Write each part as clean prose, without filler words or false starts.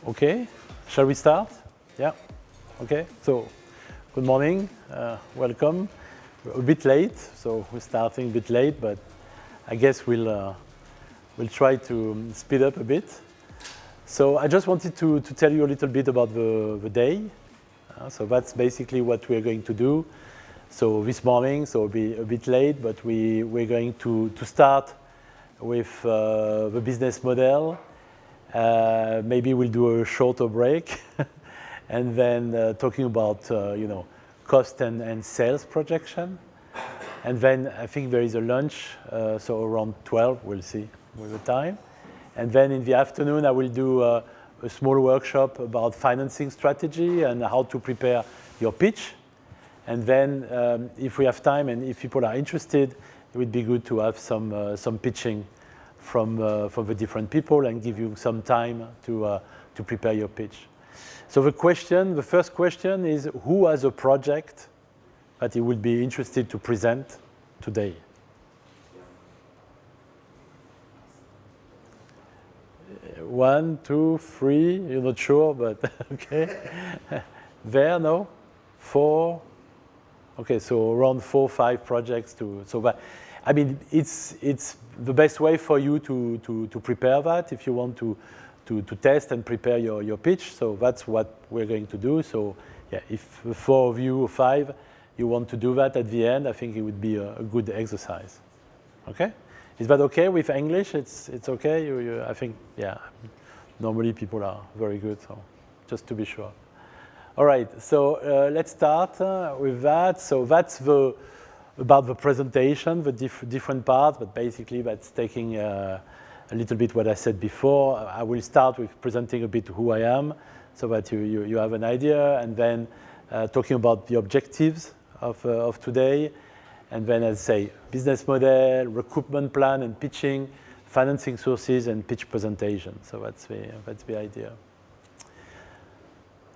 Okay, shall we start? Yeah, okay, so good morning, welcome. We're a bit late, so we're starting a bit late, but I guess we'll try to speed up a bit. So I just wanted to tell you a little bit about the day. So that's basically what we're going to do. So this morning, so it'll be a bit late, but we're going to start with the business model. Maybe we'll do a shorter break, and then talking about cost and sales projection, and then I think there is a lunch, so around 12. We'll see with the time, and then in the afternoon I will do a small workshop about financing strategy and how to prepare your pitch, and then if we have time and if people are interested, it would be good to have some pitching from the different people and give you some time to prepare your pitch. So the first question is, who has a project that he would be interested to present today? One, two, three, you're not sure, but okay. There, no? Four? Okay, so around 4 or 5 projects so that, I mean, it's the best way for you to prepare that if you want to test and prepare your pitch. So that's what we're going to do. So yeah, if 4 of you or 5 you want to do that at the end, I think it would be a good exercise. Okay? Is that okay with English? It's okay. I think yeah. Normally people are very good. So just to be sure. All right. So let's start with that. So that's about the presentation, the different parts, but basically that's taking a little bit what I said before. I will start with presenting a bit who I am, so that you have an idea, and then talking about the objectives of today, and then as I say, business model, recruitment plan and pitching, financing sources, and pitch presentation. So that's the idea.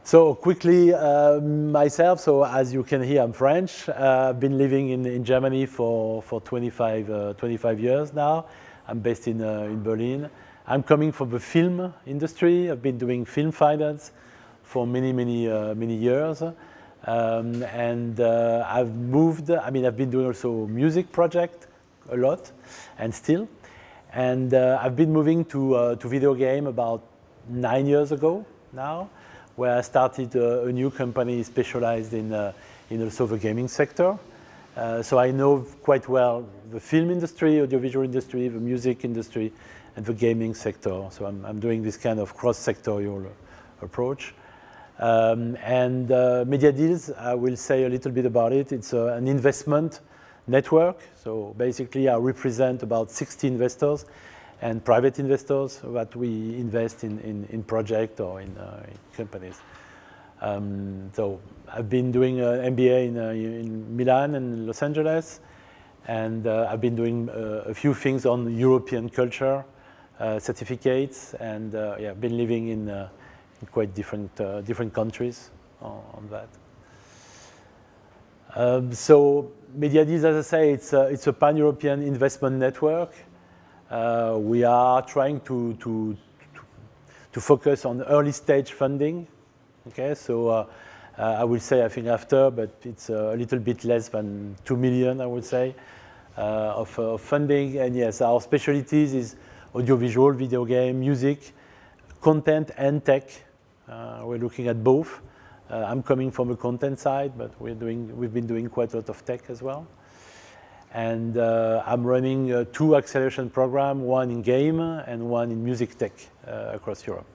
So quickly, myself, so as you can hear, I'm French. I've been living in Germany for 25 years now. I'm based in Berlin. I'm coming from the film industry. I've been doing film finance for many years. I've moved, I've been doing also music project a lot, and still. And I've been moving to video game about 9 years ago now, where I started a new company specialized in also the gaming sector. So I know quite well the film industry, audiovisual industry, the music industry, and the gaming sector. So I'm doing this kind of cross-sectorial approach. Media Deals, I will say a little bit about it. It's an investment network. So basically I represent about 60 investors and private investors that we invest in projects or in companies. So I've been doing an MBA in Milan and Los Angeles, and I've been doing a few things on European culture, certificates, and I've been living in quite different countries on that. So Media Deals, as I say, it's a pan-European investment network. We are trying to focus on early stage funding. Okay, so I will say I think after, but it's a little bit less than 2 million, I would say, of funding. And yes, our specialties is audiovisual, video game, music, content, and tech. We're looking at both. I'm coming from the content side, but we've been doing quite a lot of tech as well. And I'm running 2 acceleration programs, one in game and one in music tech across Europe.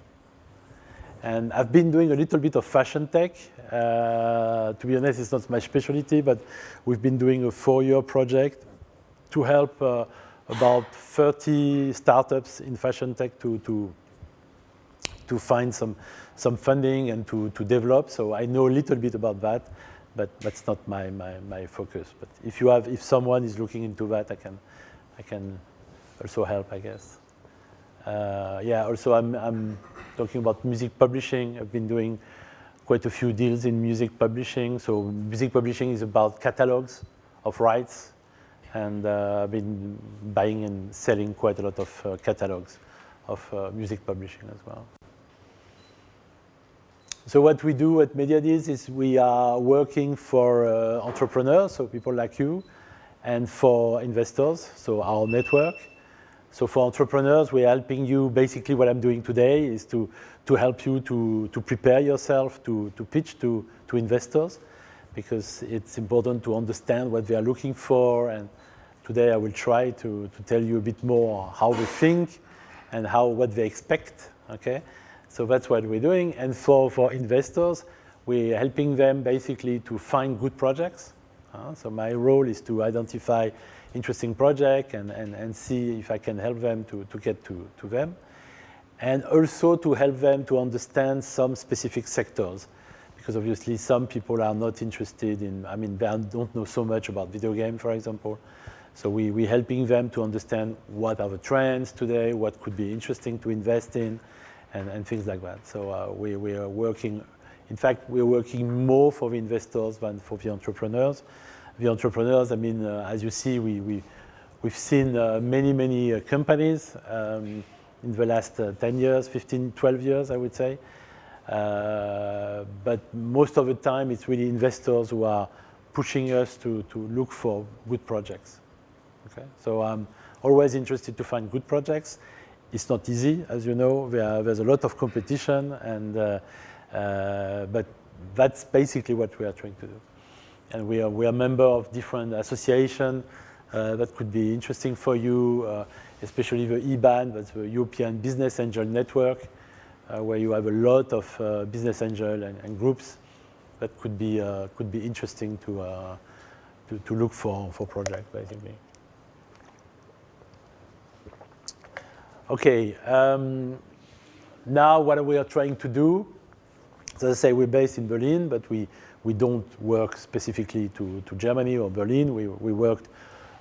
And I've been doing a little bit of fashion tech. To be honest, it's not my specialty, but we've been doing a 4-year project to help about 30 startups in fashion tech to find some funding and to develop. So I know a little bit about that, but that's not my focus. But if someone is looking into that, I can also help, I guess. Also I'm talking about music publishing. I've been doing quite a few deals in music publishing. So music publishing is about catalogs of rights, and I've been buying and selling quite a lot of catalogs of music publishing as well. So what we do at MediaDeals is we are working for entrepreneurs, so people like you, and for investors, so our network. So for entrepreneurs, we're helping you. Basically, what I'm doing today is to help you to prepare yourself to pitch to investors, because it's important to understand what they are looking for. And today I will try to tell you a bit more how we think and what they expect. Okay, so that's what we're doing. And for investors, we're helping them basically to find good projects. So my role is to identify interesting projects and see if I can help them to get to them. And also to help them to understand some specific sectors. Because obviously some people are not interested in, I mean, they don't know so much about video games, for example. So we're helping them to understand what are the trends today, what could be interesting to invest in, and things like that. So we are working, in fact, we're working more for the investors than for the entrepreneurs. The entrepreneurs, I mean, as you see, we've seen many companies in the last 10 years, 15, 12 years, I would say. But most of the time, it's really investors who are pushing us to look for good projects. Okay? So I'm always interested to find good projects. It's not easy, as you know. There's a lot of competition, but that's basically what we are trying to do. And we are a member of different associations that could be interesting for you, especially the EBAN, that's the European Business Angel Network, where you have a lot of business angel and groups that could be interesting to look for projects, basically. Okay, now what we are trying to do, as I say, we're based in Berlin, but we don't work specifically to Germany or Berlin. We worked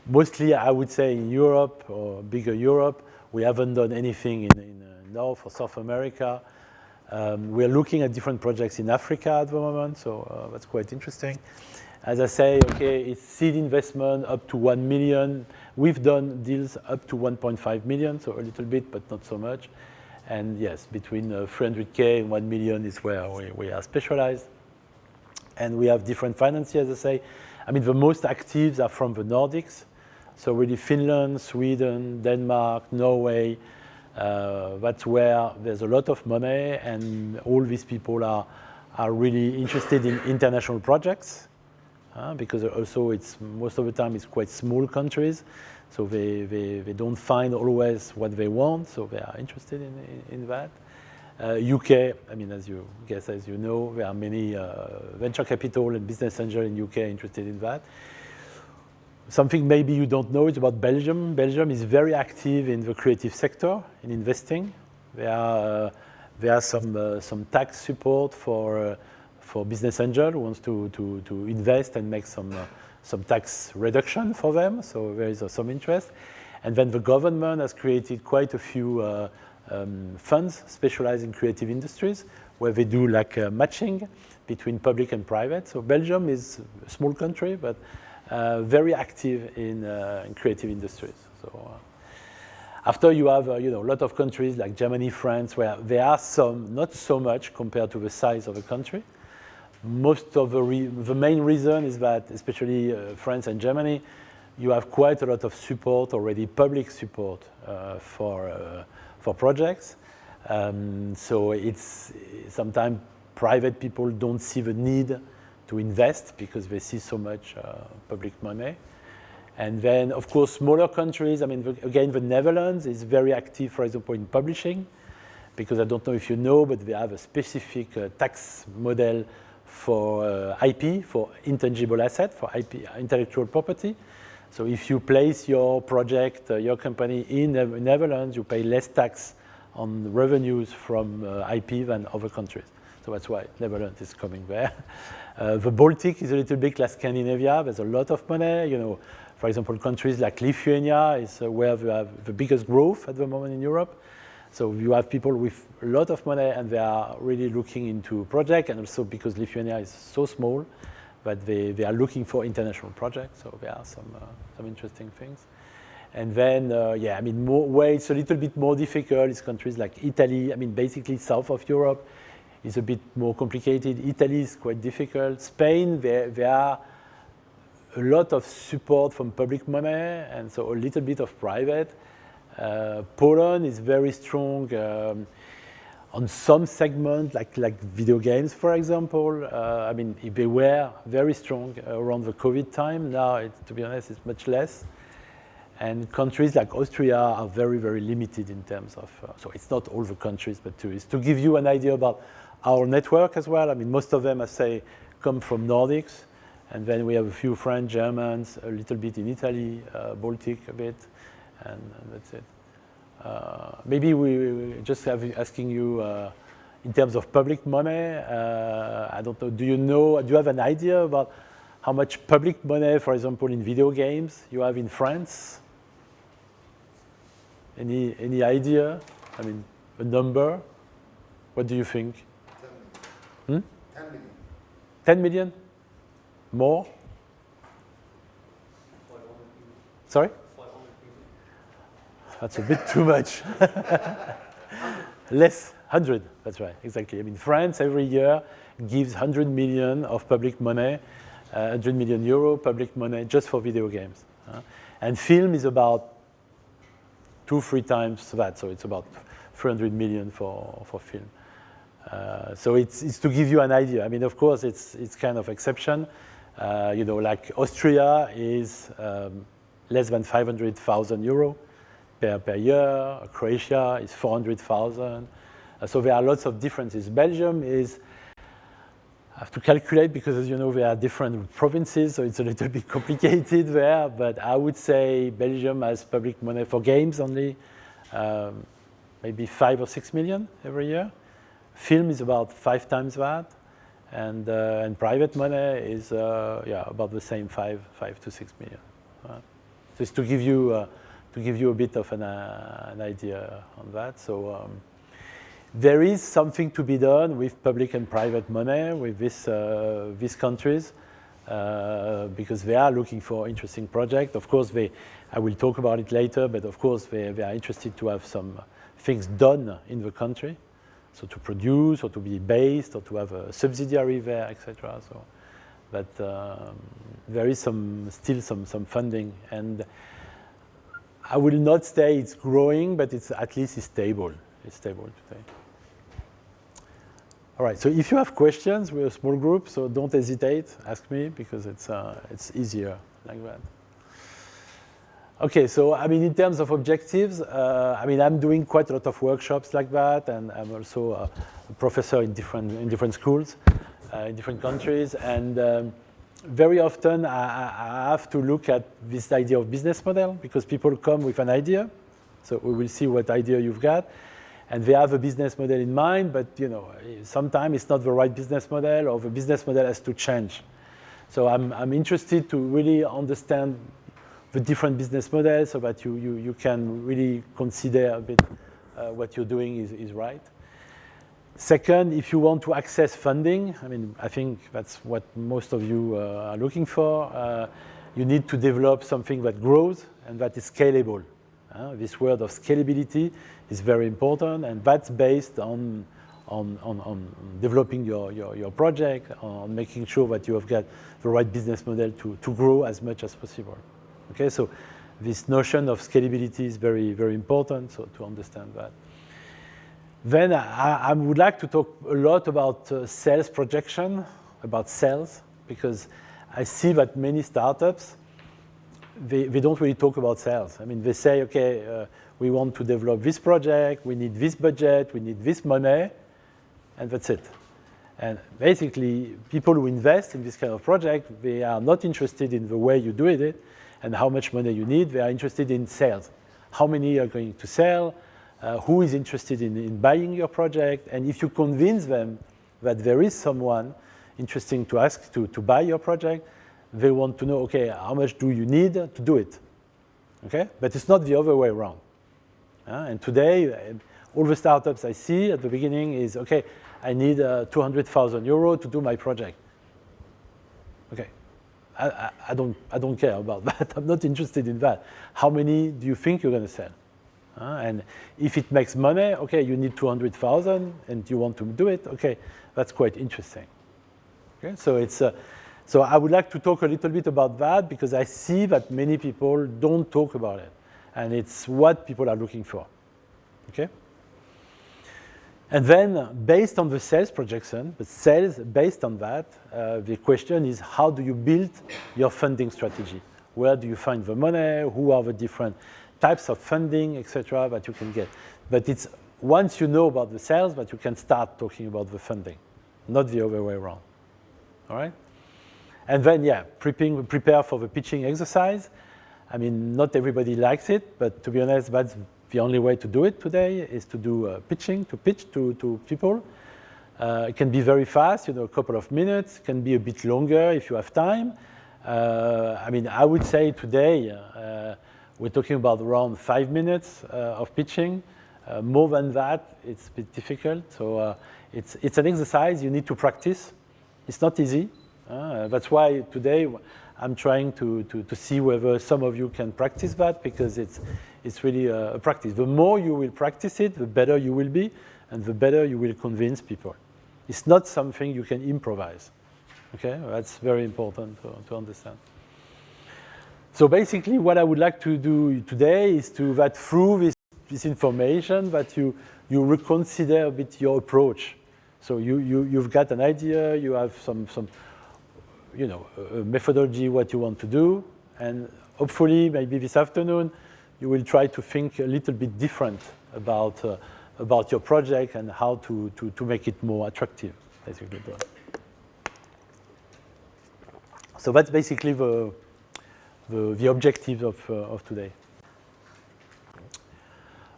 mostly, I would say, in Europe or bigger Europe. We haven't done anything in North or South America. We're looking at different projects in Africa at the moment, so that's quite interesting. As I say, okay, it's seed investment up to 1 million. We've done deals up to 1.5 million, so a little bit, but not so much. And yes, between 300K and 1 million is where we are specialized. And we have different financiers, as I say. I mean, the most actives are from the Nordics. So really Finland, Sweden, Denmark, Norway. That's where there's a lot of money, and all these people are really interested in international projects. Because also it's most of the time it's quite small countries, so they don't find always what they want, so they are interested in that. UK, I mean, as you know, there are many venture capital and business angels in UK interested in that. Something maybe you don't know is about Belgium. Belgium is very active in the creative sector, in investing. There are some tax support for business angel who wants to invest and make some tax reduction for them. So there is some interest. And then the government has created quite a few funds specialized in creative industries, where they do like matching between public and private. So Belgium is a small country, but very active in creative industries. So after you have a lot of countries like Germany, France, where there are some, not so much compared to the size of the country. Most of the main reason is that, especially France and Germany, you have quite a lot of support already, public support for projects. So it's sometimes private people don't see the need to invest because they see so much public money. And then, of course, smaller countries. I mean, again, the Netherlands is very active, for example, in publishing, because I don't know if you know, but they have a specific tax model for IP, for intangible asset, for IP, intellectual property. So if you place your project, your company in the Netherlands, you pay less tax on revenues from IP than other countries. So that's why Netherlands is coming there. The Baltic is a little bit like Scandinavia. There's a lot of money. For example, countries like Lithuania is where we have the biggest growth at the moment in Europe. So you have people with a lot of money, and they are really looking into projects, and also because Lithuania is so small, but they are looking for international projects. So there are some interesting things. And then, I mean, where it's a little bit more difficult is countries like Italy. I mean, basically south of Europe. is a bit more complicated. Italy is quite difficult. Spain, there are a lot of support from public money, and so a little bit of private. Poland is very strong on some segment, like video games, for example. I mean, they were very strong around the COVID time. Now, to be honest, it's much less. And countries like Austria are very, very limited in terms of, so it's not all the countries, but to give you an idea about our network as well. I mean, most of them, I say, come from Nordics. And then we have a few French, Germans, a little bit in Italy, Baltic a bit, and that's it. Maybe we just have asking you in terms of public money. I don't know. Do you have an idea about how much public money, for example, in video games you have in France? Any idea? I mean, a number? What do you think? 10 million. 10 million. 10 million? More? 500 people. Sorry? 500 people. That's a bit too much. Less, 100, that's right, exactly. I mean, France every year gives 100 million of public money, 100 million euro public money just for video games. And film is about 2-3 times that, so it's about 300 million for film. So it's to give you an idea. I mean, of course, it's kind of exception. You know, like Austria is less than 500,000 euro per year. Croatia is 400,000. So there are lots of differences. Belgium is, I have to calculate because, as you know, there are different provinces, so it's a little bit complicated there. But I would say Belgium has public money for games only, maybe 5 or 6 million every year. Film is about 5 times that, and private money is about the same, 5 to 6 million. Just to give you a bit of an idea on that. So there is something to be done with public and private money with these countries because they are looking for interesting projects. Of course, I will talk about it later, but of course they are interested to have some things done in the country. So to produce or to be based or to have a subsidiary there, etc. So, but there is still some funding, and I will not say it's growing, but it's at least it's stable. It's stable today. All right. So if you have questions, we're a small group, so don't hesitate. Ask me because it's easier like that. Okay, so I mean, in terms of objectives, I mean, I'm doing quite a lot of workshops like that, and I'm also a professor in different schools, in different countries, and very often I have to look at this idea of business model because people come with an idea, so we will see what idea you've got, and they have a business model in mind, but you know, sometimes it's not the right business model, or the business model has to change. So I'm interested to really understand the different business models so that you can really consider a bit what you're doing is right. Second, if you want to access funding, I mean, I think that's what most of you are looking for. You need to develop something that grows and that is scalable. This word of scalability is very important, and that's based on developing your project, on making sure that you have got the right business model to grow as much as possible. Okay, so this notion of scalability is very, very important, so to understand that. Then I would like to talk a lot about sales projection, about sales, because I see that many startups, they don't really talk about sales. I mean, they say, okay, we want to develop this project, we need this budget, we need this money, and that's it. And basically, people who invest in this kind of project, they are not interested in the way you do it and how much money you need. They are interested in sales. How many are going to sell? Who is interested in buying your project? And if you convince them that there is someone interesting to ask to buy your project, they want to know, okay, how much do you need to do it? Okay, but it's not the other way around. And today, all the startups I see at the beginning is, okay, I need 200,000 euro to do my project. Okay, I don't care about that. I'm not interested in that. How many do you think you're going to sell? And if it makes money, okay, you need 200,000 and you want to do it, okay, that's quite interesting. Okay, so so I would like to talk a little bit about that because I see that many people don't talk about it, and it's what people are looking for. Okay. And then, based on the sales projection, the sales based on that, the question is how do you build your funding strategy? Where do you find the money? Who are the different types of funding, etc., that you can get? But it's once you know about the sales that you can start talking about the funding, not the other way around. All right? And then, yeah, prepare for the pitching exercise. I mean, not everybody likes it, but to be honest, that's the only way to do it today is to do pitching, to pitch to people. It can be very fast, a couple of minutes. It can be a bit longer if you have time. I mean, I would say today we're talking about around 5 minutes of pitching. More than that, it's a bit difficult. So it's an exercise you need to practice. It's not easy. That's why today I'm trying to see whether some of you can practice that because it's really a practice. The more you will practice it, the better you will be, and the better you will convince people. It's not something you can improvise. Okay, that's very important to understand. So basically, what I would like to do today is that through this information, that you reconsider a bit your approach. So you've got an idea, you have some a methodology what you want to do, and hopefully maybe this afternoon you will try to think a little bit different about your project and how to make it more attractive, basically. So that's basically the objective of today.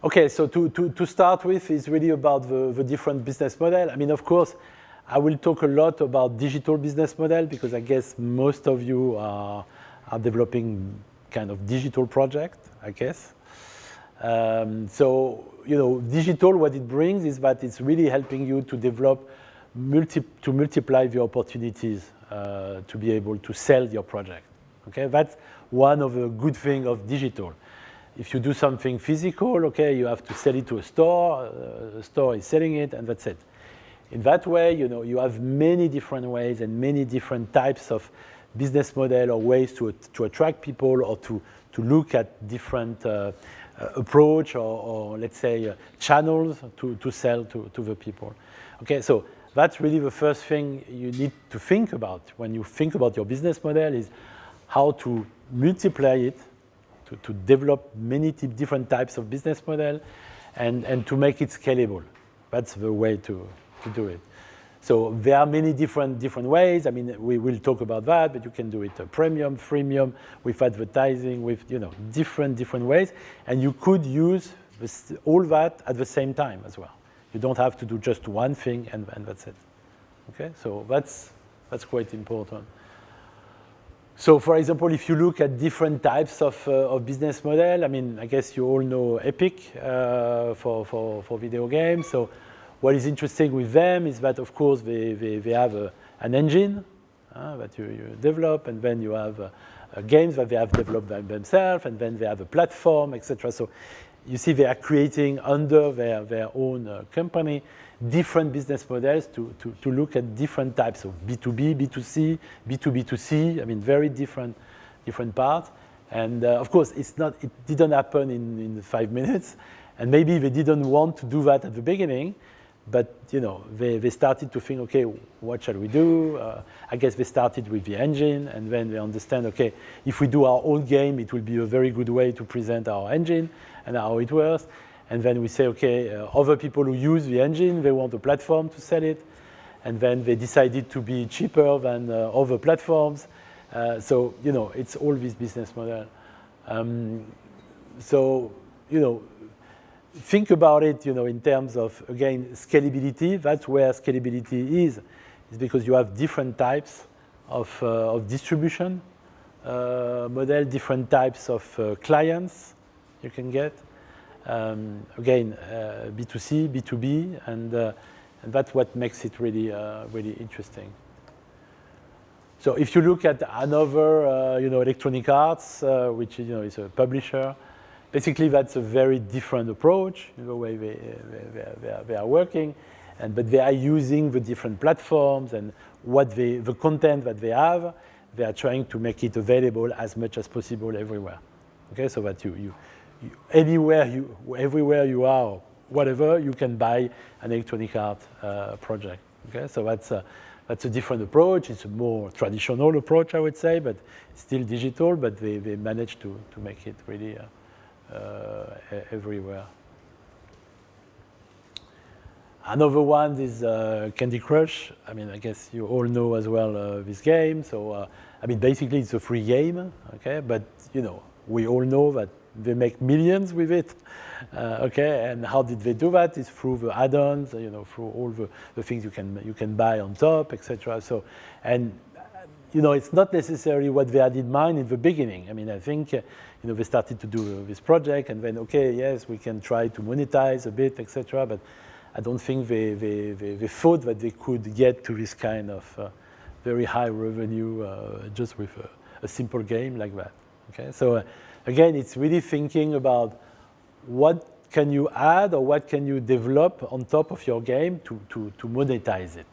Okay, so to start with is really about the different business model. I mean, of course, I will talk a lot about digital business model because I guess most of you are developing kind of digital project, I guess. So, digital, what it brings is that it's really helping you to develop, to multiply the opportunities to be able to sell your project. Okay, that's one of the good things of digital. If you do something physical, okay, you have to sell it to a store, the store is selling it, and that's it. In that way, you have many different ways and many different types of business model or ways to attract people or to look at different approach or let's say channels to sell to the people. Okay, so that's really the first thing you need to think about when you think about your business model is how to multiply it, to develop many different types of business model and to make it scalable. That's the way to do it. So there are many different ways. I mean, we will talk about that, but you can do it premium, freemium, with advertising, with different ways, and you could use all that at the same time as well. You don't have to do just one thing and that's it. Okay, so that's quite important. So, for example, if you look at different types of business model, I mean, I guess you all know Epic for video games. So. What is interesting with them is that, of course, they have an engine that you develop, and then you have games that they have developed themselves, and then they have a platform, etc. So you see they are creating under their own company different business models to look at different types of B2B, B2C, B2B2C, I mean, very different parts. And of course, it didn't happen in 5 minutes, and maybe they didn't want to do that at the beginning. But they started to think, okay, what shall we do? I guess they started with the engine, and then they understand, okay, if we do our own game, it will be a very good way to present our engine and how it works. And then we say, okay, other people who use the engine, they want a platform to sell it, and then they decided to be cheaper than other platforms. So it's all this business model. So think about it, in terms of, again, scalability. That's where scalability is because you have different types of distribution model, different types of clients you can get. Again, B2C, B2B, and that's what makes it really, really interesting. So if you look at another, Electronic Arts, which is a publisher, basically that's a very different approach, the way they are working, but they are using the different platforms and the content that they have, they are trying to make it available as much as possible everywhere. Okay, so that everywhere you are, whatever, you can buy an Electronic Arts project. Okay, so that's a different approach. It's a more traditional approach, I would say, but still digital. But they managed to make it really everywhere. Another one is Candy Crush. I mean, I guess you all know as well this game. So, I mean, basically it's a free game, okay? But, you know, we all know that they make millions with it, okay? And how did they do that? It's through the add-ons, you know, through all the things you can buy on top, etc. So, and, you know, it's not necessarily what they had in mind in the beginning. I mean, I think, you know, they started to do this project and then, okay, yes, we can try to monetize a bit, etc. But I don't think they thought that they could get to this kind of very high revenue just with a simple game like that. Okay, so again, it's really thinking about what can you add or what can you develop on top of your game to monetize it.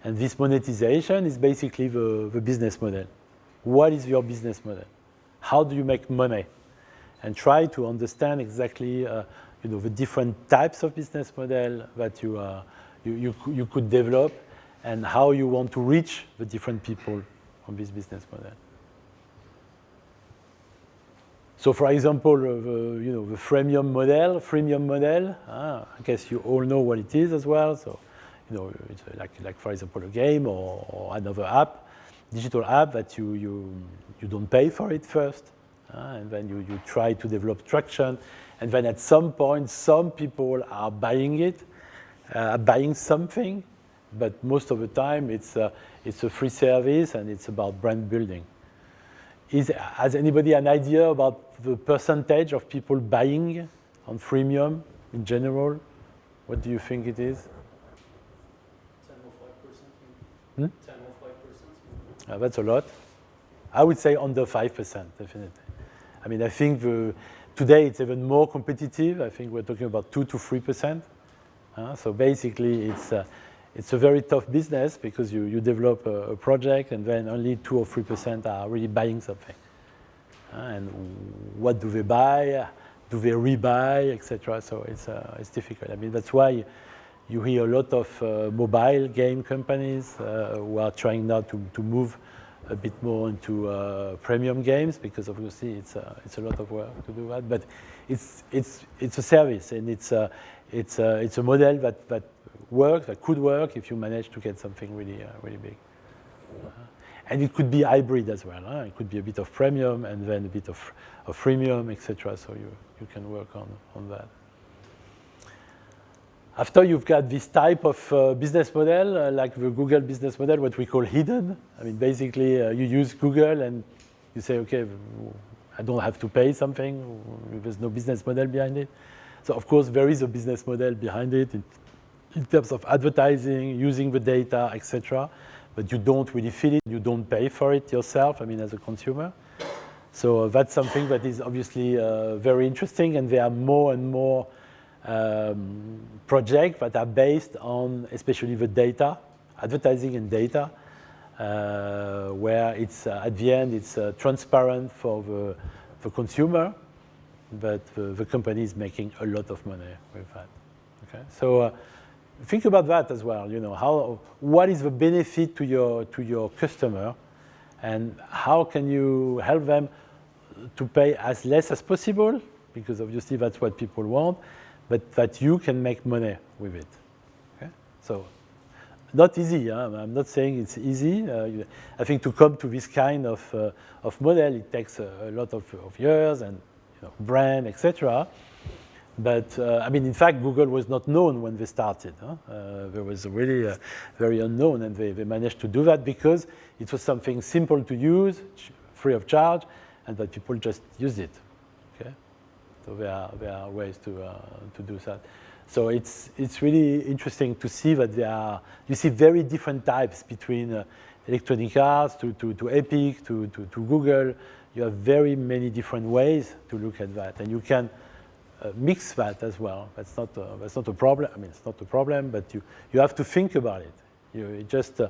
And this monetization is basically the business model. What is your business model? How do you make money? And try to understand exactly you know, the different types of business model that you could develop and how you want to reach the different people on this business model. So, for example, you know, the freemium model. I guess you all know what it is as well. So, you know, it's like for example, a game or another app, digital app that you don't pay for it first, and then you try to develop traction, and then at some point, some people are buying it, buying something, but most of the time it's a free service and it's about brand building. Has anybody an idea about the percentage of people buying on freemium in general? What do you think it is? 10 or 5%. 10 or 5%. That's a lot. I would say under 5%, definitely. I mean, I think today it's even more competitive. I think we're talking about 2 to 3%. So basically, it's a very tough business because you develop a project and then only 2 or 3% are really buying something. And what do they buy? Do they rebuy, etc.? So it's difficult. I mean, that's why you hear a lot of mobile game companies who are trying now to move a bit more into premium games, because obviously it's a lot of work to do that. But it's a service, and it's a model that works, that could work if you manage to get something really really big. And it could be hybrid as well. It could be a bit of premium and then a bit of freemium, etc. So you can work on that. After you've got this type of business model, like the Google business model, what we call hidden. I mean, basically, you use Google and you say, okay, I don't have to pay something. There's no business model behind it. So, of course, there is a business model behind it in terms of advertising, using the data, etc. But you don't really feel it. You don't pay for it yourself, I mean, as a consumer. So that's something that is obviously very interesting, and there are more and more projects that are based on especially the data, advertising and data, where it's at the end it's transparent for the consumer, but the company is making a lot of money with that. Okay, so think about that as well. You know, what is the benefit to your customer, and how can you help them to pay as less as possible, because obviously that's what people want, but that you can make money with it. Okay? So, not easy. I'm not saying it's easy. I think to come to this kind of model, it takes a lot of years and brand, etc. But I mean, in fact, Google was not known when they started. There was really very unknown, and they managed to do that because it was something simple to use, free of charge, and that people just used it. Okay, so there are ways to do that. So it's really interesting to see that you see very different types between Electronic Arts to Epic to Google. you have very many different ways to look at that, and you can mix that as well. That's not a problem. I mean, it's not a problem, but you have to think about it. You just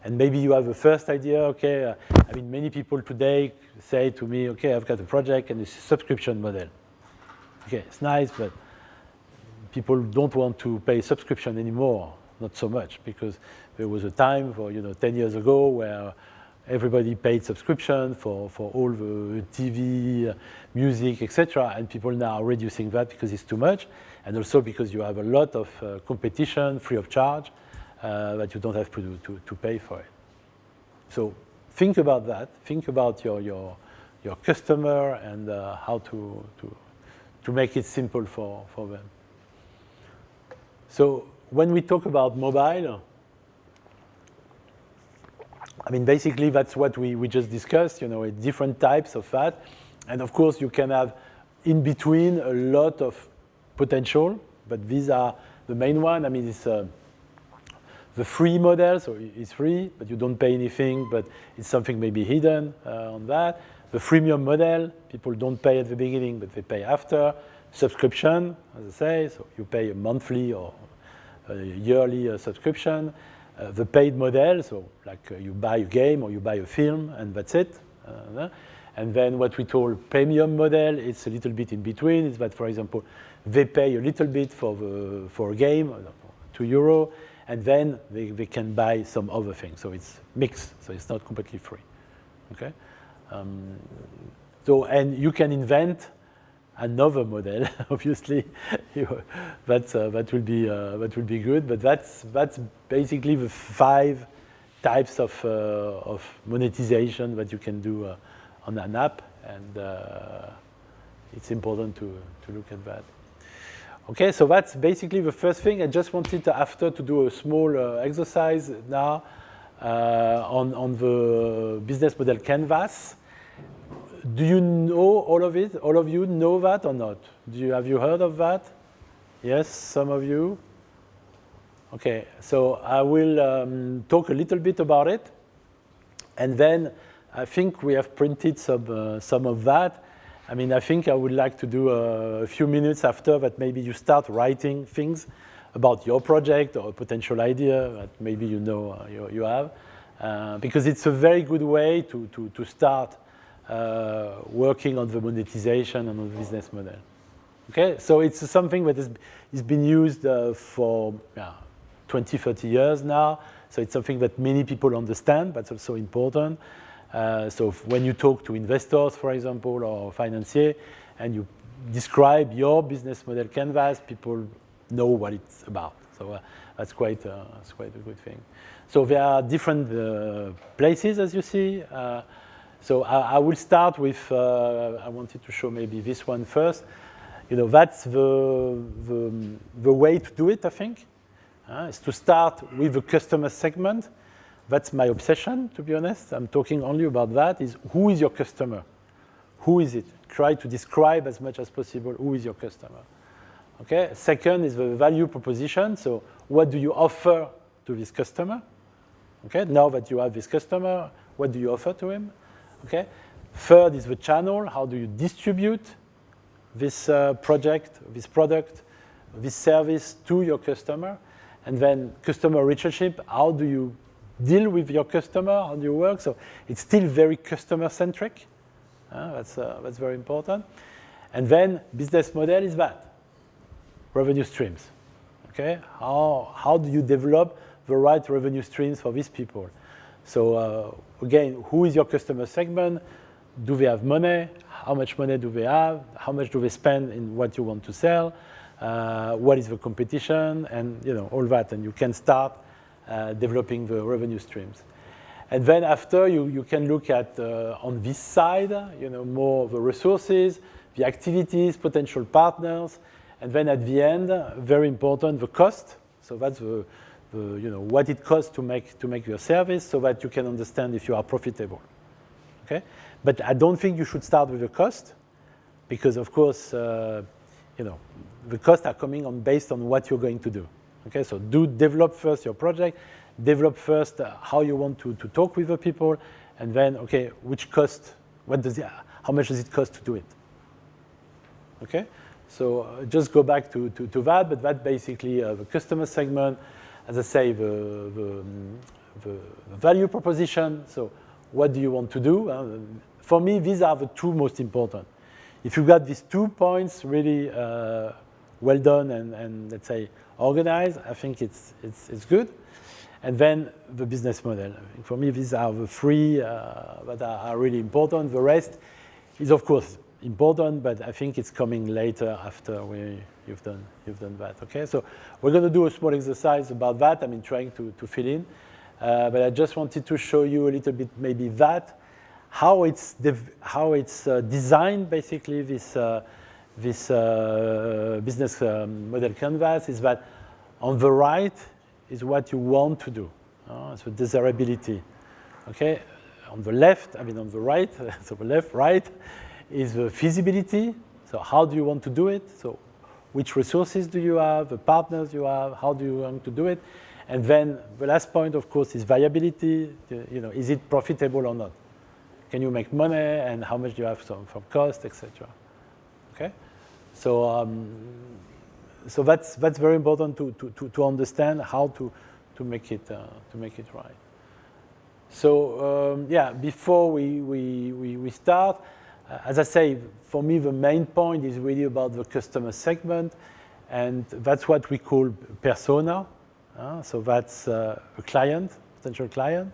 and maybe you have a first idea. Okay, I mean, many people today say to me, okay, I've got a project and it's a subscription model. Okay, it's nice, but people don't want to pay subscription anymore. Not so much, because there was a time for 10 years ago where everybody paid subscription for all the TV, music, etc. And people now are reducing that because it's too much, and also because you have a lot of competition free of charge that you don't have to pay for it. So think about that. Think about your customer and how to make it simple for them. So when we talk about mobile, I mean, basically that's what we just discussed, different types of that. And of course you can have in between a lot of potential, but these are the main one. I mean, it's the free model, so it's free, but you don't pay anything, but it's something maybe hidden on that. The freemium model, people don't pay at the beginning, but they pay after. Subscription, as I say, so you pay a monthly or a yearly subscription. The paid model, so like you buy a game or you buy a film and that's it. And then what we call premium model, it's a little bit in between. It's that, for example, they pay a little bit for a game, €2, and then they can buy some other things. So it's mixed, so it's not completely free. Okay. So and you can another model, obviously, that will be good. But that's basically the 5 types of monetization that you can do on an app, and it's important to look at that. Okay, so that's basically the first thing. I just wanted to do a small exercise now on the business model canvas. Do you know all of it? All of you know that or not? Have you heard of that? Yes, some of you. Okay, so I will talk a little bit about it, and then I think we have printed some of that. I mean, I think I would like to do a few minutes after that. Maybe you start writing things about your project or a potential idea that maybe you have, because it's a very good way to start working on the monetization and on the business model. Okay, so it's something that has been used for 20, 30 years now. So it's something that many people understand, but it's also important. So when you talk to investors, for example, or financiers, and you describe your business model canvas, people know what it's about. So that's quite a good thing. So there are different places, as you see. So I will start with, I wanted to show maybe this one first. That's the way to do it, I think, is to start with the customer segment. That's my obsession, to be honest. I'm talking only about that, is who is your customer? Who is it? Try to describe as much as possible who is your customer. Okay. Second is the value proposition. So what do you offer to this customer? Okay. Now that you have this customer, what do you offer to him? Okay. Third is the channel. How do you distribute this project, this product, this service to your customer? And then customer relationship. How do you deal with your customer? How do you work? So it's still very customer centric. That's very important. And then business model is that revenue streams. Okay. How do you develop the right revenue streams for these people? So again, who is your customer segment? Do they have money? How much money do they have? How much do they spend in what you want to sell? What is the competition? And all that. And you can start developing the revenue streams. And then after, you can look at, on this side, more the resources, the activities, potential partners. And then at the end, very important, the cost. So that's the what it costs to make your service, so that you can understand if you are profitable. Okay, but I don't think you should start with the cost, because of course, the costs are coming based on what you're going to do. Okay, so develop first your project, develop first how you want to talk with the people, and then okay, which cost? how much does it cost to do it? Okay, so just go back to that, but that basically the customer segment, as I say, the value proposition. So what do you want to do? For me, these are the two most important. If you got these 2 points really well done and let's say organized, I think it's good. And then the business model. For me, these are the three that are really important. The rest is of course important, but I think it's coming later after you've done that. Okay, so we're going to do a small exercise about that. I mean, trying to fill in, but I just wanted to show you a little bit maybe that how it's designed. Basically, this business model canvas is that on the right is what you want to do. So desirability. Okay, on the left, I mean on the right, so the left, right is the feasibility. So how do you want to do it? So which resources do you have, the partners you have, how do you want to do it? And then the last point, of course, is viability. You know, is it profitable or not? Can you make money, and how much do you have from cost, etc. Okay, so so that's very important to understand how to make it right. So yeah, before we start, as I say, for me the main point is really about the customer segment, and that's what we call persona. So that's a client, potential client.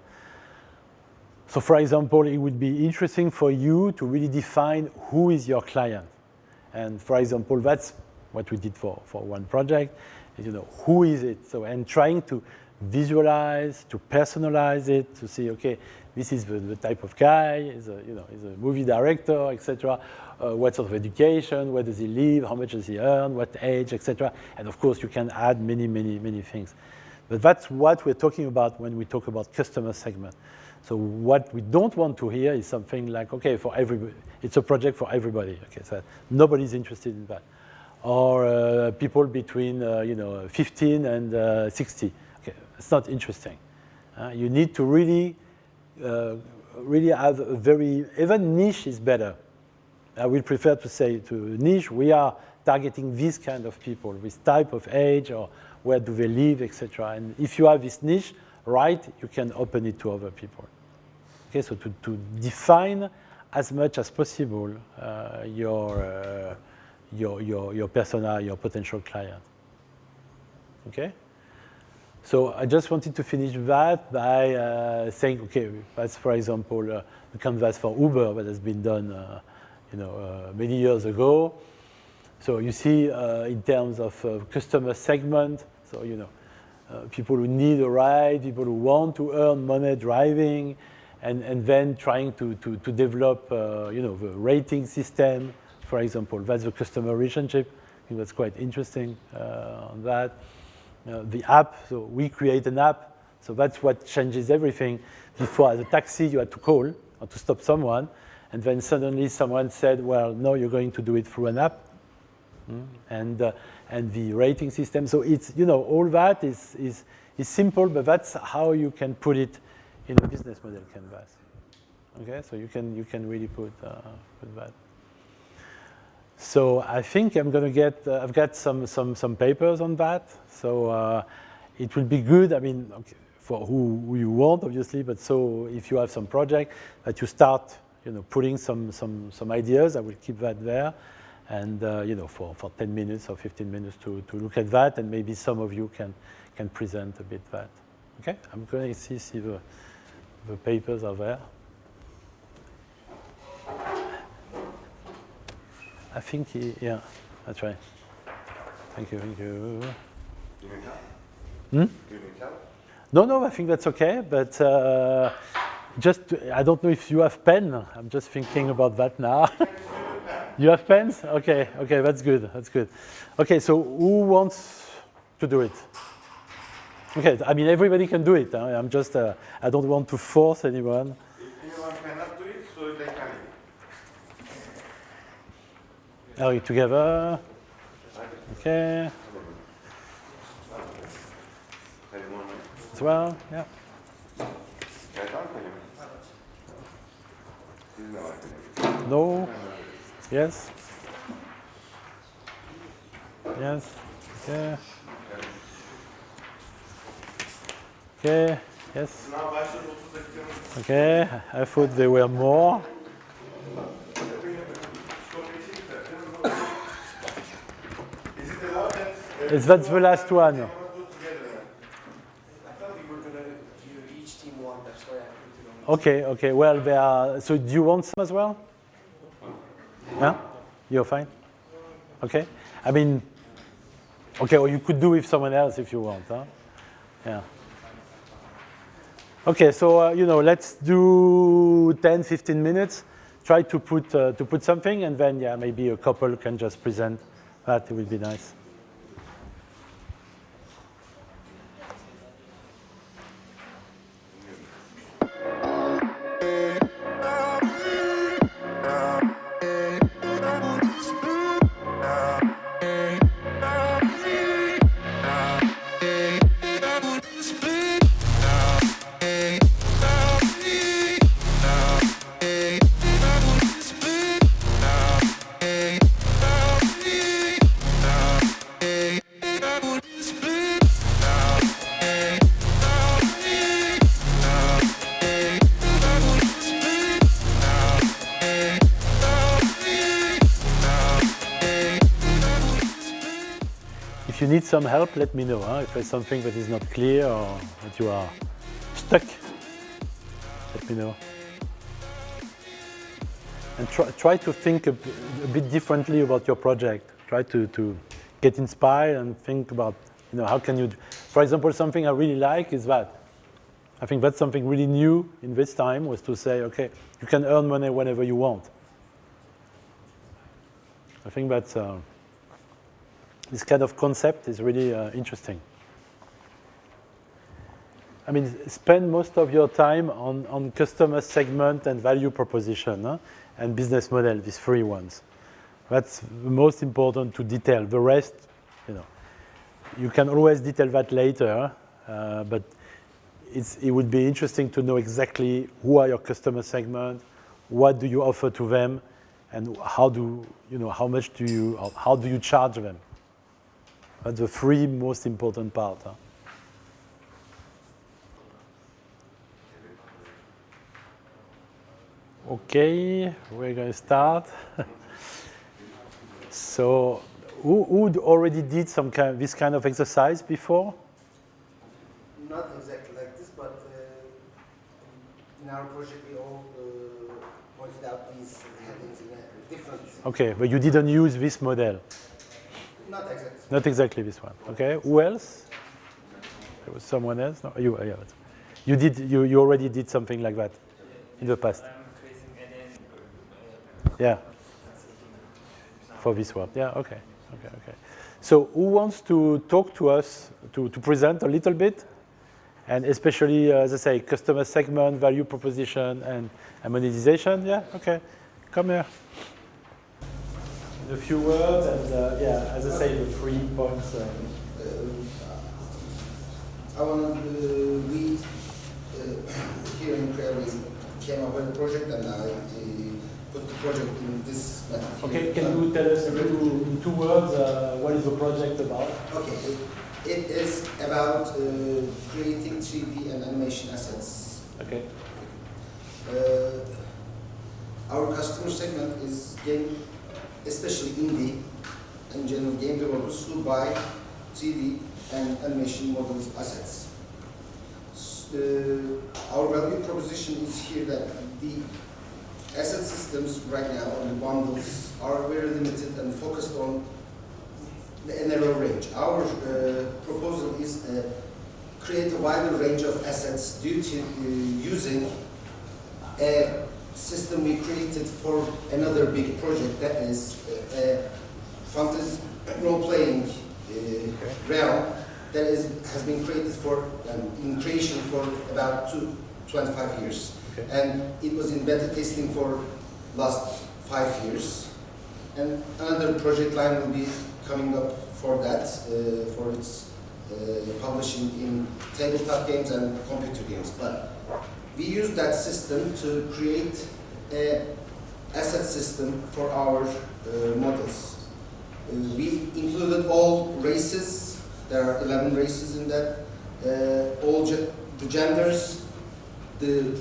So for example, it would be interesting for you to really define who is your client. And for example, that's what we did for one project, is, you know, who is it? So, and trying to visualize, to personalize it, to see, okay, this is the type of guy, is a movie director, etc. What sort of education, where does he live, how much does he earn, what age, etc. And of course, you can add many things. But that's what we're talking about when we talk about customer segment. So what we don't want to hear is something like, okay, for everybody, it's a project for everybody. Okay, so nobody's interested in that. Or people between 15 and 60. Okay, it's not interesting. You need to really have a very, even niche is better. I will prefer to say to niche, we are targeting this kind of people, this type of age, or where do they live, etc. And if you have this niche right, you can open it to other people. Okay, so to define as much as possible your persona, your potential client. Okay, so I just wanted to finish that by saying, okay, that's for example the canvas for Uber that has been done, many years ago. So you see, in terms of customer segment, so people who need a ride, people who want to earn money driving, and then trying to develop, the rating system, for example. That's the customer relationship. I think that's quite interesting on that. The app, so we create an app, so that's what changes everything. Before, as a taxi, you had to call or to stop someone, and then suddenly someone said, well, no, you're going to do it through an app. And the rating system. So it's, all that is simple, but that's how you can put it in a business model canvas. Okay, so you can really put that. So I think I'm going to get, I've got some papers on that. So it will be good, I mean, okay, for who you want, obviously, but so if you have some project that you start, putting some ideas, I will keep that there. And for 10 minutes or 15 minutes to look at that, and maybe some of you can present a bit that. Okay, I'm going to see the papers are there. I think yeah, that's right. Thank you. Do you need help? Hmm? Do you need help? No, I think that's okay. But I don't know if you have pen. I'm just thinking about that now. You have pens? Okay, that's good. Okay, so who wants to do it? Okay, I mean, everybody can do it. I'm just, I don't want to force anyone. If anyone cannot do it, so they can. Are we together? Okay. As well, yeah. Jij kan, kan je? No? Yes? Yes? Okay. Okay, yes? Now başladı 30 dakikamız. Okay, I thought there were more. Is it allowed that? That's the last one. Everyone do together then? I thought we were gonna do each team one, that's why I put it on. Okay, okay. Well, there are. So, do you want some as well? Huh? You're fine. Okay. I mean, okay. Or you could do with someone else if you want. Huh? Yeah. Okay. So let's do 10, 15 minutes. Try to put something, and then maybe a couple can just present. That would be nice. If you need some help, let me know. If there's something that is not clear or that you are stuck, let me know. And try to think a bit differently about your project. Try to get inspired and think about, how can you, for example, something I really like is that. I think that's something really new in this time, was to say, okay, you can earn money whenever you want. I think that's, this kind of concept is really interesting. I mean, spend most of your time on customer segment and value proposition and business model, these three ones. That's the most important to detail. The rest, you can always detail that later, but it would be interesting to know exactly who are your customer segment, what do you offer to them, and how do you charge them. That's the three most important part. Okay, we're going to start. So, who already did this kind of exercise before? Not exactly like this, but in our project we all pointed out these headings in a different. Okay, but you didn't use this model. Not exactly. Not exactly this one. Okay, who else? There was someone else. No, you. Yeah, you did. You already did something like that in the past. Yeah. For this one. Yeah. Okay. Okay. So, who wants to talk to us to present a little bit, and especially, as I say, customer segment, value proposition, and monetization? Yeah. Okay. Come here. A few words, and as I say, the 3 points. I want to lead here in Korea. We came up with a project, and I put the project in this method. Okay, can you tell us in 2 words what is the project about? Okay, it is about creating 3D and animation assets. Okay. Our customer segment is game, especially indie and general game developers who buy 3D and animation models assets. Our value proposition is here that the asset systems right now, or the bundles, are very limited and focused on a narrow range. Our proposal is create a wider range of assets due to using a system we created for another big project, that is a fantasy role-playing realm that has been created in creation for about 25 years. Okay. And it was in beta testing for last 5 years. And another project line will be coming up for that, for its publishing in tabletop games and computer games. But we use that system to create an asset system for our models. We included all races. There are 11 races in that. All the genders, the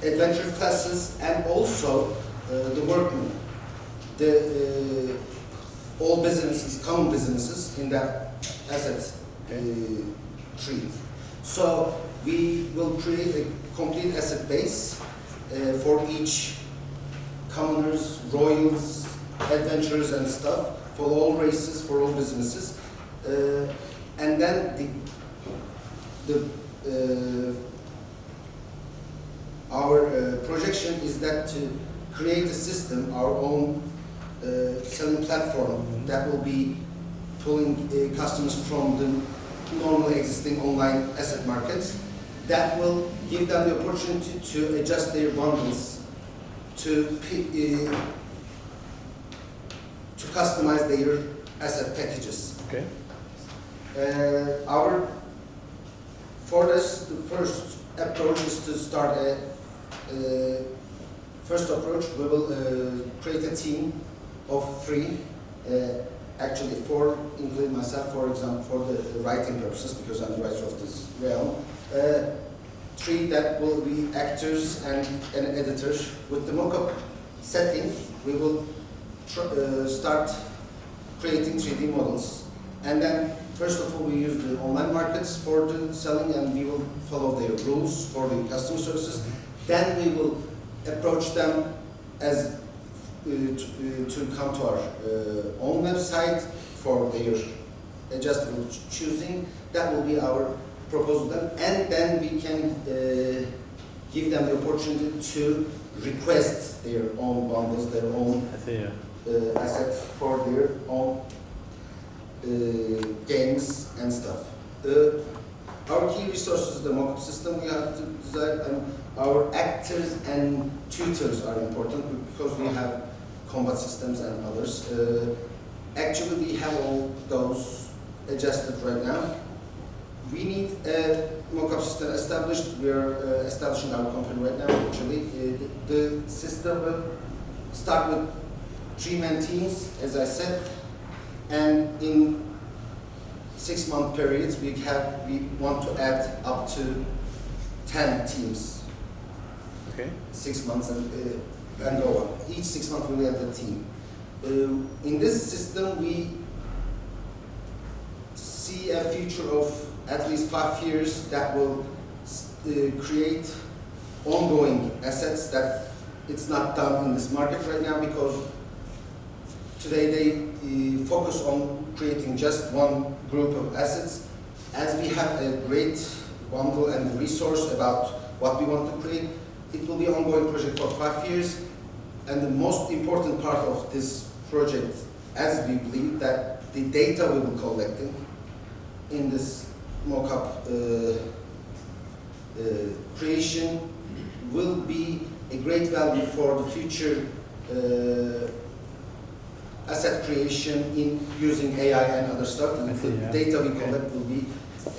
adventure classes, and also the workmen. All businesses, common businesses in that asset tree. So we will create a complete asset base for each commoners, royals, adventurers, and stuff, for all races, for all businesses. And then our projection is that to create a system, our own selling platform that will be pulling customers from the normally existing online asset markets, that will give them the opportunity to adjust their bundles to customize their asset packages. Okay. For this, the first approach is to start first approach, we will create a team of 3, actually 4, including myself, for example, for the writing purposes, because I'm the writer of this realm. 3 that will be actors and an editor. With the mock-up setting, we will start creating 3D models. And then, first of all, we use the online markets for the selling, and we will follow their rules for the customer services. Then we will approach them as to come to our own website for their adjustable choosing. That will be our proposal then, and then we can give them the opportunity to request their own bundles, their own assets for their own games and stuff. Our key resources, the mock-up system we have to design, and our actors and tutors are important because we have combat systems and others. Actually, we have all those adjusted right now. We need a mock-up system established. We are establishing our company right now, actually. The system will start with 3-man teams, as I said, and in 6-month periods, we want to add up to 10 teams. Okay. 6 months and go on. Each 6 months we add a team. In this system, we see a future of at least 5 years that will create ongoing assets that it's not done in this market right now, because today they focus on creating just one group of assets. As we have a great bundle and resource about what we want to create, it will be an ongoing project for 5 years. And the most important part of this project, as we believe, that the data we will be collecting in this mock-up creation will be a great value for the future asset creation in using AI and other stuff. And the data we collect will be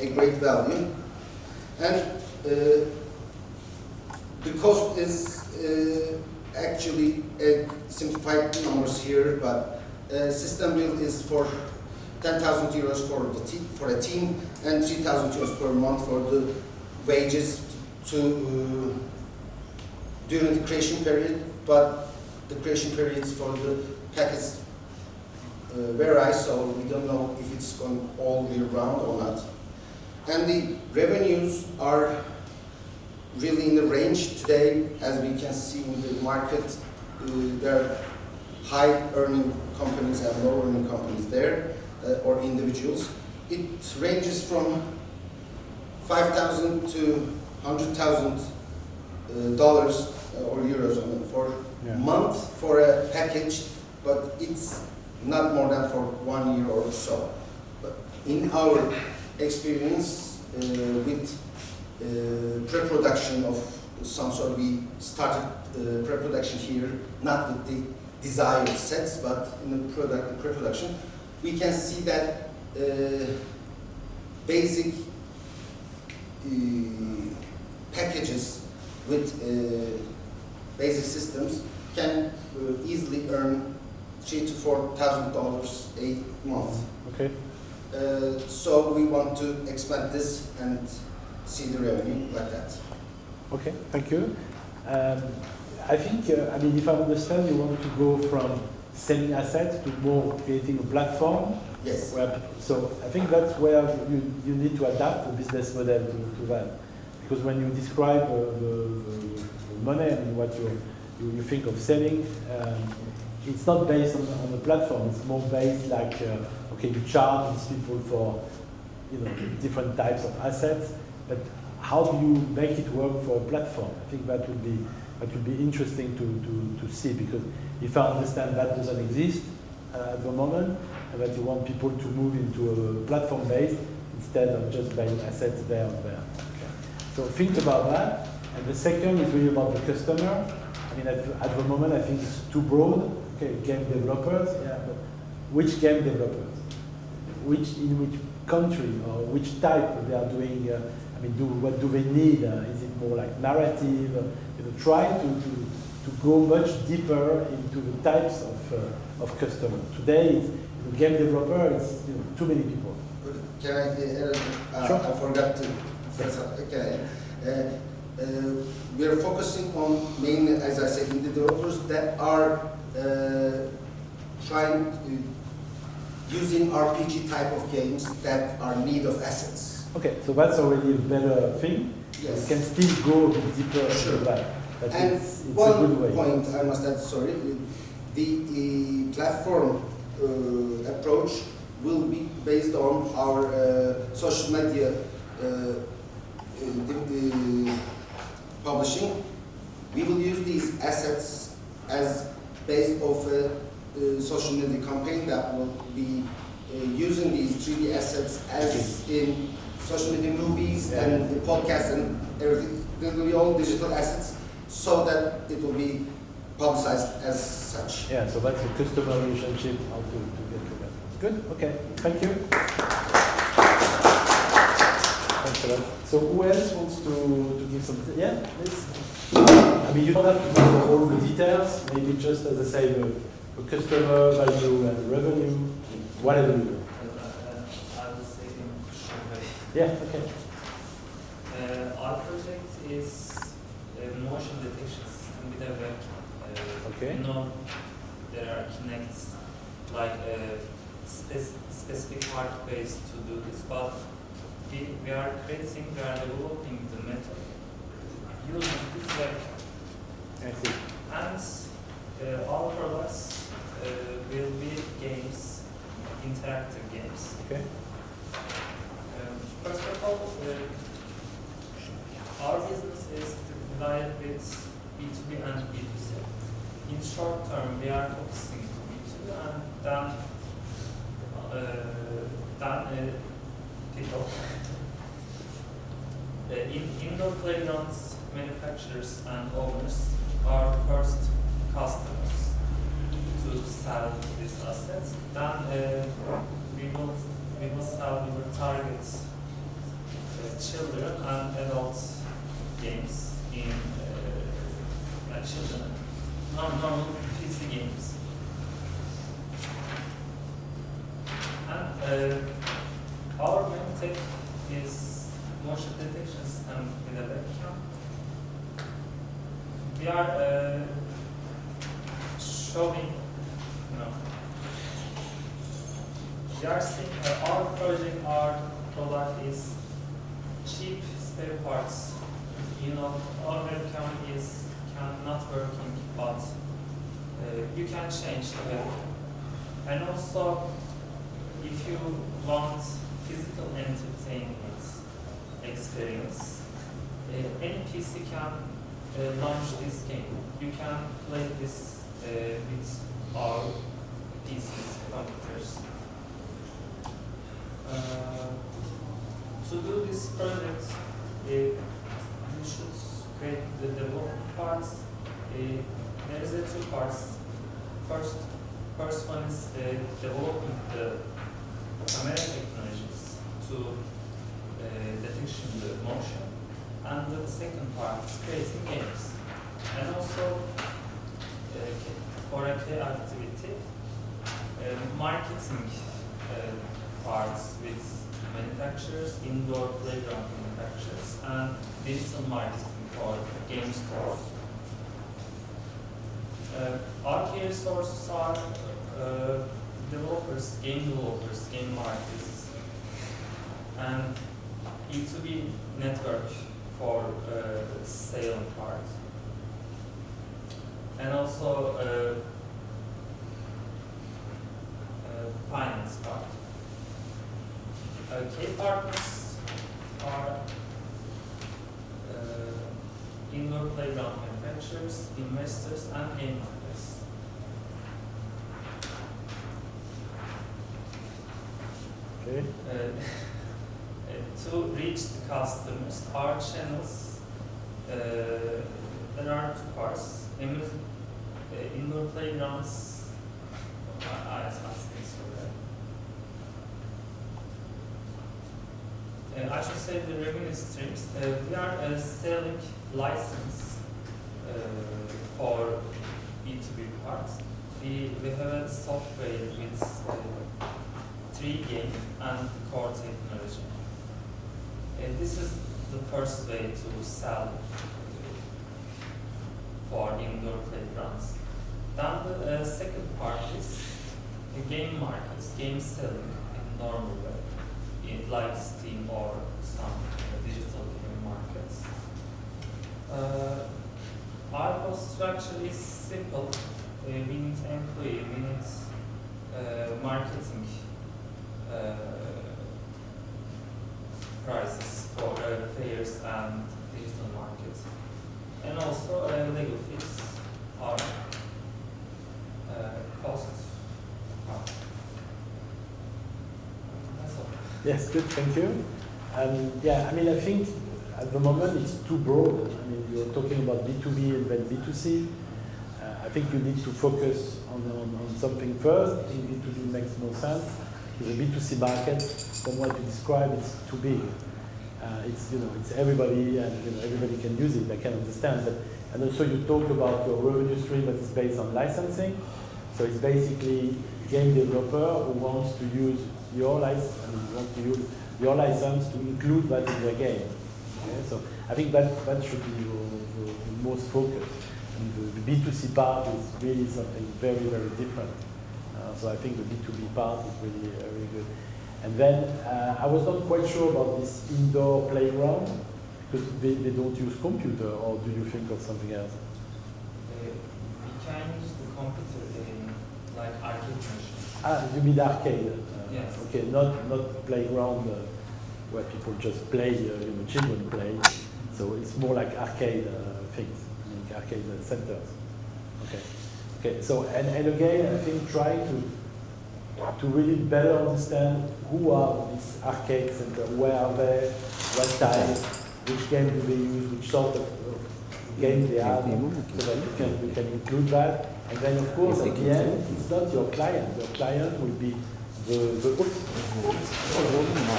a great value. And the cost is actually simplified numbers here, but system build is for 10,000 euros for a team and 3,000 euros per month for the wages during the creation period. But the creation periods for the package vary, so we don't know if it's going all year round or not. And the revenues are really in the range today. As we can see in the market, there are high earning companies and low earning companies there, or individuals. It ranges from $5,000 to $100,000 or euros for month for a package, but it's not more than for 1 year or so. But in our experience with pre-production of some sort, we started pre-production here, not with the desired sets, but in the pre-production, we can see that basic packages with basic systems can easily earn $3,000 to $4,000 a month. Okay. So we want to expand this and see the revenue like that. Okay, thank you. I think, I mean, if I understand, you want to go from selling assets to more creating a platform. Yes. So I think that's where you need to adapt the business model to that. Because when you describe the money and what you think of selling, it's not based on the platform. It's more based like, okay, you charge these people for different types of assets, but how do you make it work for a platform? I think that would be interesting to see, because if I understand that doesn't exist at the moment, and that you want people to move into a platform based instead of just buying assets there and there. Okay. So think about that. And the second is really about the customer. I mean, at the moment, I think it's too broad. Okay, game developers, yeah, but which game developers? In which country or which type they are doing? I mean, what do they need? Is it more like narrative? Try to go much deeper into the types of customers. Today, game developer is too many people. Can I? Sure. I forgot to. Okay. We are focusing on mainly, as I said, in the developers that are trying using RPG type of games that are in need of assets. Okay, so that's already a better thing. Yes. You can still go a bit deeper Sure. into that. But And it's a one good way. point I must add, sorry, the platform approach will be based on our social media publishing. We will use these assets as based off a social media campaign that will be using these 3D assets as in social media movies and the podcasts and everything. They will be all digital assets so that it will be publicized as such. Yeah, so that's a customer relationship, how to get to that. Good, okay, thank you. Thanks a lot. So who else wants to give some, yeah, please? I mean, you don't have to go for all the details, maybe just, as I say, the customer value and revenue, whatever you do. I will say in short way. Yeah, okay. Our project is a motion detection system with a webcam. Okay. You know, there are Kinects, like specific hardwares to do this, but we are developing the method using this webcam. I see. And our products will be games, interactive games. Okay. First of all, our business is divided with B2B and B2C. In short term, we are focusing to B2B and then people. In indoor playgrounds, manufacturers and owners are first customers to sell these assets. Then we will sell, we will target children and adults games in children, normal PC games. And our main tech is motion detection system with a webcam. We are showing, we are seeing our project, our product is cheap spare parts. Our webcam is not working, but you can change the webcam. And also, if you want physical entertainment experience, any PC can launch this game. You can play this with our PCs, computers. To do this project, you should create the development parts. There is two parts. First one is developing the camera technologies to detection the motion, and the second part is creating games. And also, for a key activity, marketing parts with manufacturers, indoor playground manufacturers, and digital marketing for game stores. Our key resources are developers, game markets, and B2B network for sale part, and also finance part. Key partners are indoor playground manufacturers, investors, and game markets. Okay. To reach the customers, our channels, there are two parts. Indoor playgrounds, I think so. I should say the revenue streams. We are selling license for B2B parts. We have a software with 3-game and core technology. This is the first way to sell for indoor playgrounds. Then the second part is the game markets, game selling in normal way, like Steam or some digital game markets. Our cost structure is simple. We need employee, we need marketing prices for fairs and digital markets, and also legal fees are cost. That's all. Yes, good, thank you. Yeah, I mean, I think at the moment it's too broad. I mean, you're talking about B2B and then B2C. I think you need to focus on something first. I think B2B makes more sense. The B2C market, from what you describe, it's too big. It's everybody, and everybody can use it. I can understand that. And also, you talked about your revenue stream that is based on licensing. So it's basically a game developer who wants to use your license, your license to include that in their game. Okay? So I think that should be the most focus. And the B2C part is really something very, very different. So I think the B2B part is really very good. And then I was not quite sure about this indoor playground, because they don't use computer, or do you think of something else? We can use the computer in like arcade machines. You mean arcade? Yes. Okay, not playground where people just play, children play. So it's more like arcade things, arcade centers. Okay. Okay, so, and again, I think try to really better understand who are these arcade centers, where are they, what type, which game do they use, which sort of game they are, so that you can include that. And then, of course, at the end, it's not your client. Your client will be the oops.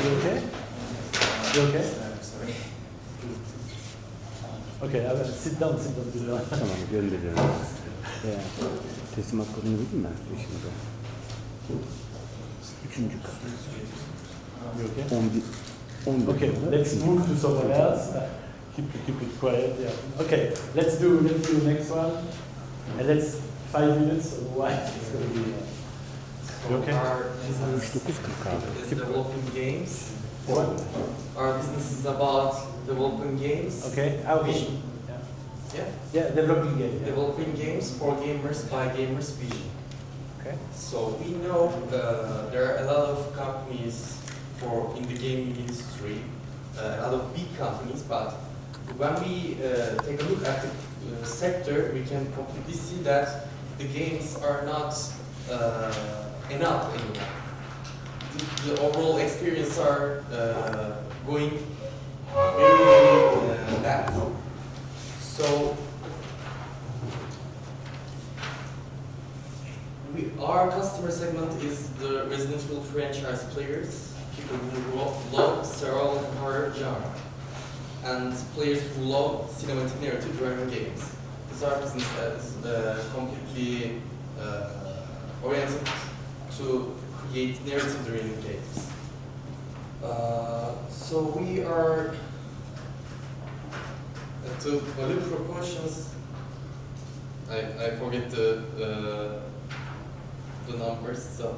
You okay? You okay? Sorry. Okay, sit down. Tamam, gönderiyorum. Veya teslimat kodunu vereyim ben şimdi. 3. kat. You okay? 11. Okay, let's move to someone else. Keep it quiet. Yeah. Okay, let's do the next one, and let's 5 minutes. Otherwise, it's going to be. You okay? Our business 39.40 is developing games. What? Our business is about developing games. Okay. How Vision. Yeah. Yeah, developing game. Yeah. Developing games for gamers by gamers' vision. Okay. So we know there are a lot of companies in the gaming industry, a lot of big companies, but when we take a look at the sector, we can completely see that the games are not enough anymore. The overall experience are going very bad. So our customer segment is the Resident Evil franchise players, people who love serial and horror genre, and players who love cinematic narrative driven games. This our business that is completely oriented to create narrative-driven games. So we are to value proportions. I forget the numbers. So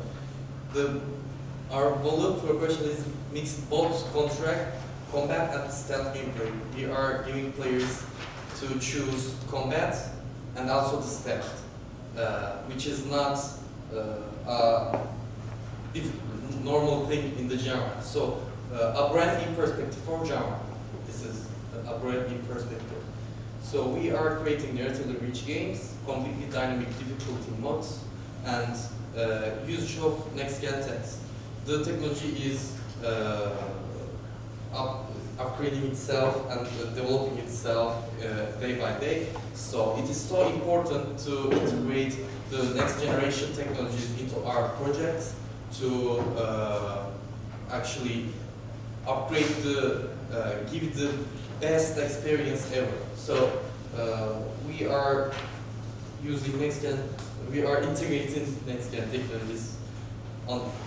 our value proportion is mixed both combat and stealth gameplay. We are giving players to choose combat and also the stealth, which is not a normal thing in the genre. So a brand new perspective for genre. This is a brand new perspective. So we are creating narratively rich games, completely dynamic difficulty modes, and usage of next-gen techs. The technology is upgrading itself and developing itself day by day. So it is so important to integrate the next generation technologies into our projects to actually upgrade give the best experience ever. So we are using we are integrating next-gen technologies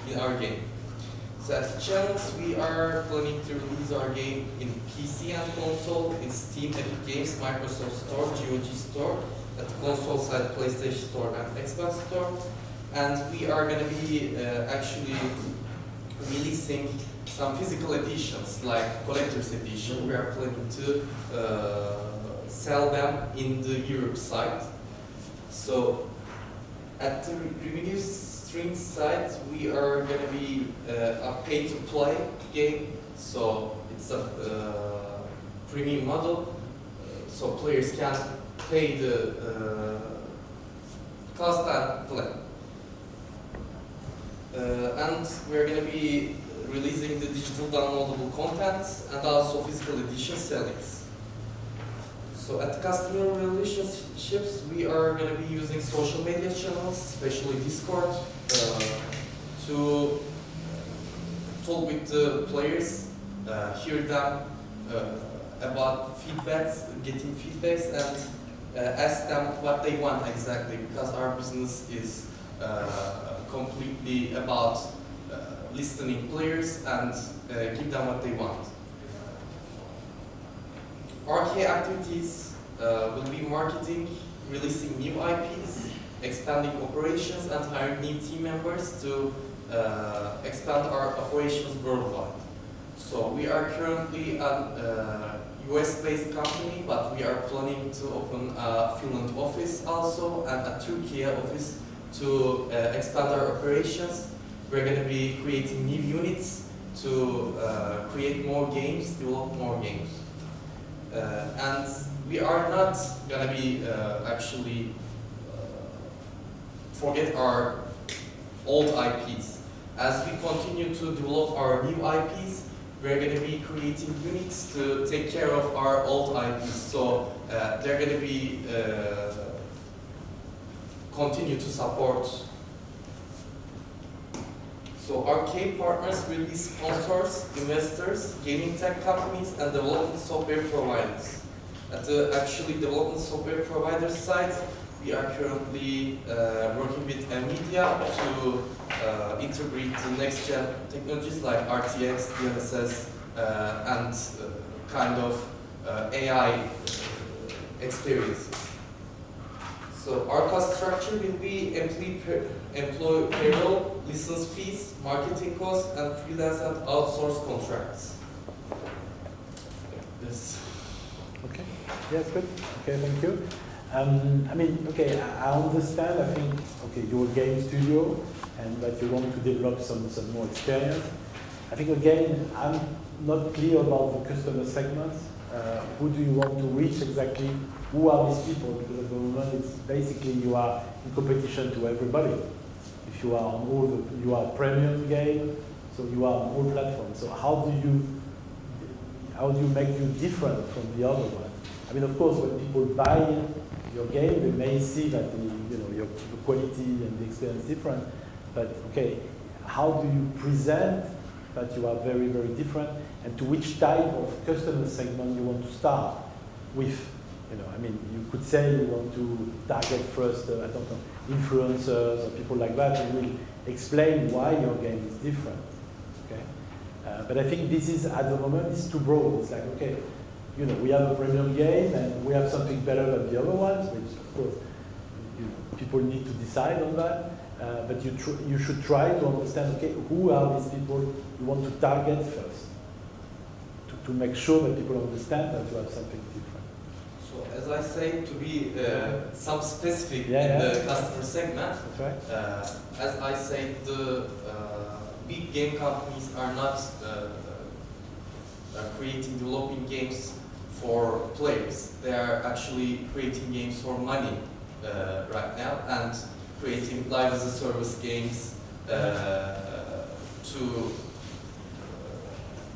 in our game. So at channels, we are planning to release our game in PC and console, in Steam, Epic Games, Microsoft Store, GOG Store, at the console side, PlayStation Store and Xbox Store. And we are going to be actually releasing some physical editions, like Collector's Edition. We are planning to sell them in the Europe side. So at the revenue stream side, we are going to be a pay-to-play game. So it's a premium model. So players can pay the cost and play. And we're going to be releasing the digital downloadable contents and also physical edition sellings. So at customer relationships, we are going to be using social media channels, especially Discord, to talk with the players, hear them about feedbacks, getting feedbacks, and ask them what they want exactly, because our business is completely about listening players and give them what they want. Our key activities will be marketing, releasing new IPs, expanding operations, and hiring new team members to expand our operations worldwide. So we are currently a US-based company, but we are planning to open a Finland office also and a Turkey office to expand our operations. We're going to be creating new units to create more games, develop more games. And we are not going to be actually forget our old IPs. As we continue to develop our new IPs, we're going to be creating units to take care of our old IPs. So they're going to be continue to support. So our key partners will be sponsors, investors, gaming tech companies, and development software providers. At the actually development software provider side, we are currently working with NVIDIA to integrate the next-gen technologies like RTX, DLSS, and kind of AI experiences. So our cost structure will be employee payroll, license fees, marketing costs, and freelance and outsource contracts. Yes. Okay. Yes, good. Okay, thank you. I mean, okay, I understand. I think, okay, you're a game studio, and that you want to develop some more experience. I think again, I'm not clear about the customer segments. Who do you want to reach exactly? Who are these people? Because at the moment, it's basically you are in competition to everybody. If you are on all you are a premium game, so you are on all platforms. So how do you make you different from the other one? I mean, of course, when people buy your game, they may see that the quality and the experience is different. But okay, how do you present that you are very, very different, and to which type of customer segment you want to start with? You know, I mean, you could say you want to target first, I don't know, influencers or people like that, and will explain why your game is different. Okay, but I think this is at the moment it's too broad. It's like, okay, you know, we have a premium game and we have something better than the other ones, which of course, you know, people need to decide on that. But you should try to understand, okay, who are these people you want to target first, to make sure that people understand that you have something different. So as I say, to be some specific Yeah, in yeah. the customer segment, That's right. as I say, the big game companies are not creating, developing games for players. They are actually creating games for money right now and creating live as a service games to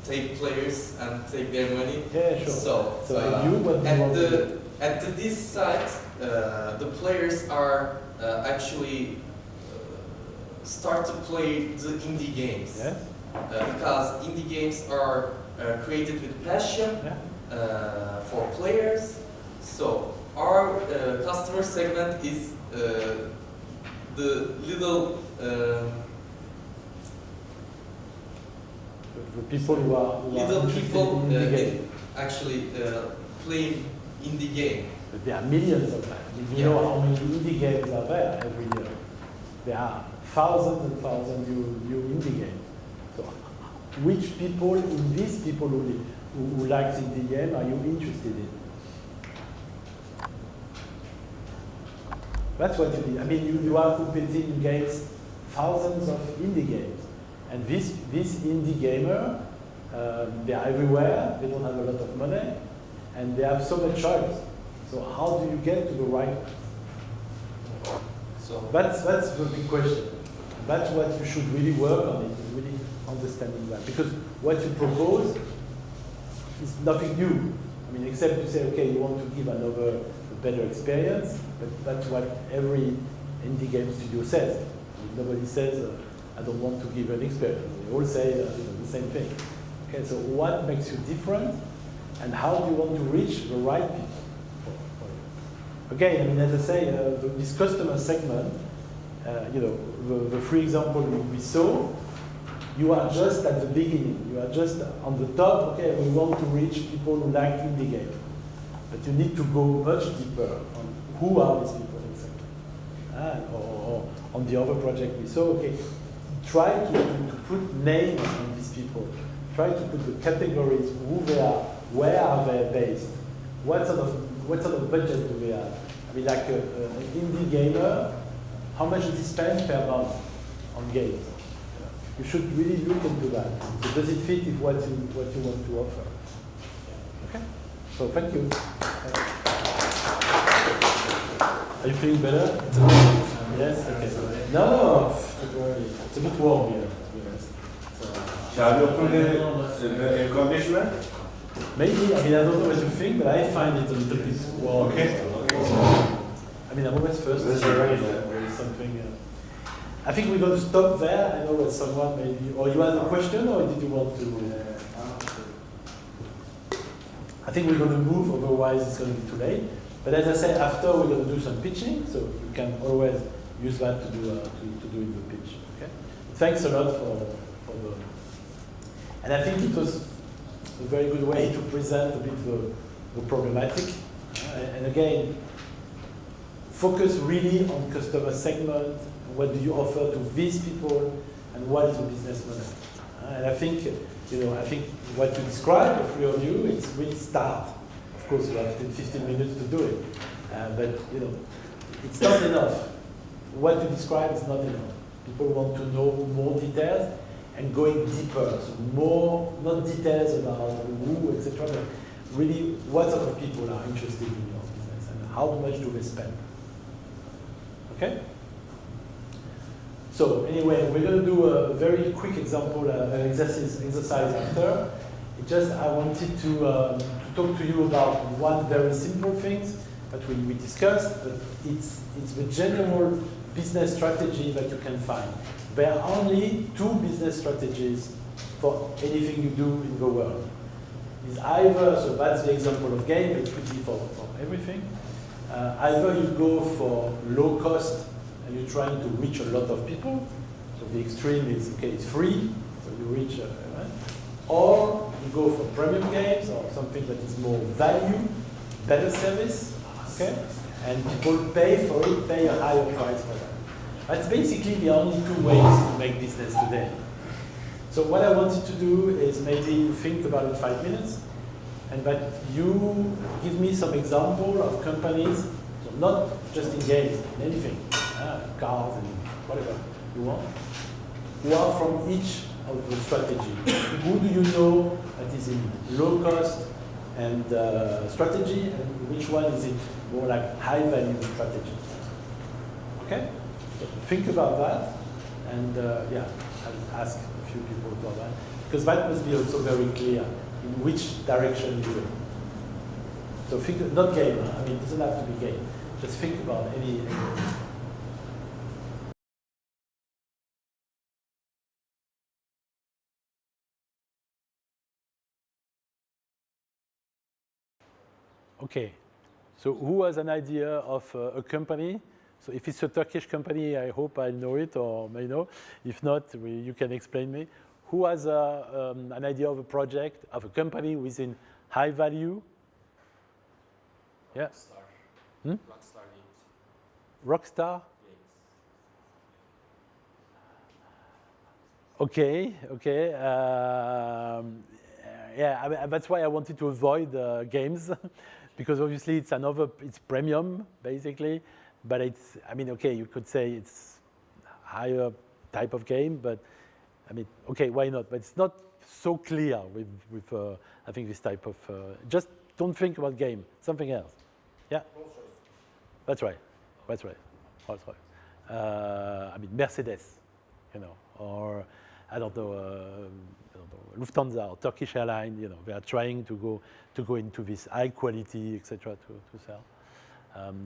take players and take their money. Yeah, sure. So, what do you want to do? at this site, the players are actually start to play the indie games. Yes? Because indie games are created with passion for players. So our customer segment is the little The people who are little interested people in the game. actually playing indie game. But there are millions of them. You know how many indie games are there every year. There are thousands and thousands new indie games. So which people in these people who like indie game are you interested in? That's what you need. I mean, you are competing against thousands of indie games. And this indie gamer, they are everywhere, they don't have a lot of money, and they have so much choice. So how do you get to the right? So That's the big question. That's what you should really work on, is really understanding that. Because what you propose is nothing new. I mean, except to say, okay, you want to give a better experience, but that's what every indie game studio says. I mean, nobody says, I don't want to give an experience. They all say the same thing. Okay, so what makes you different, and how do you want to reach the right people for you? Again, I mean, as I say, this customer segment, you know, the three examples we saw, you are just at the beginning. You are just on the top. Okay, we want to reach people who like indie games, but you need to go much deeper on who are these people exactly. Or on the other project we saw, okay, try to put names on these people. Try to put the categories, who they are, where are they based, what sort of budget do they have. I mean, like an indie gamer, how much does he spend per month on games? You should really look into that. So does it fit with what you want to offer? Okay. So thank you. Are you feeling better? Yes. Okay. No. It's a bit warm here, to be honest. Shall we open the air conditioner? Maybe. I mean, I don't know what you think, but I find it a little bit warm. Okay. I mean, I'm always first. There's a rain. There is something. I think we're going to stop there. I know that someone maybe, or you had a question, or did you want to? I think we're going to move. Otherwise, it's going to be too late. But as I said, after we're going to do some pitching, so you can always use that to do in the pitch. Okay. Thanks a lot for the. And I think it was a very good way to present a bit the problematic. And again, focus really on customer segment. What do you offer to these people, and what is the business model? And I think, I think what you described, the three of you, it's really start. Of course, you have 15 minutes to do it, but it's not enough. What you describe is not enough. People want to know more details and going deeper. So more, not details about who, etc., but really what sort of people are interested in your business and how much do they spend. Okay? So anyway, we're going to do a very quick example, exercise after. I wanted to talk to you about one very simple thing that we discussed, but it's the general business strategy that you can find. There are only two business strategies for anything you do in the world. is either, so that's the example of game, it could be for everything. Either you go for low cost and you're trying to reach a lot of people. So the extreme is, okay, it's free, so you reach, or you go for premium games or something that is more value, better service, okay? And people pay for it, pay a higher price for that. That's basically the only two ways to make business today. So what I wanted to do is maybe think about it 5 minutes, and that you give me some example of companies, so not just in games, in anything, cars and whatever you want, who are from each of the strategy. Who do you know that is in low cost and strategy, and which one is in more like high value strategy? Okay? So think about that, and yeah, I'll ask a few people about that, because that must be also very clear in which direction you go. So think, not game, I mean, it doesn't have to be game. Just think about any Okay, so who has an idea of a company? So if it's a Turkish company, I hope I know it or may know. If not, you can explain me. Who has an idea of a project, of a company within high value? Yeah. Rockstar. Hmm? Rockstar Games. Rockstar? Games. Okay, okay. Yeah, that's why I wanted to avoid games, because obviously it's premium basically, but it's, I mean, okay, you could say it's higher type of game, but I mean, okay, why not? But it's not so clear with I think this type of, just don't think about game, something else. Yeah? That's right, that's right, that's right. I mean, Mercedes, you know, or I don't know, Lufthansa or Turkish Airlines, you know, they are trying to go into this high quality, etc. to sell.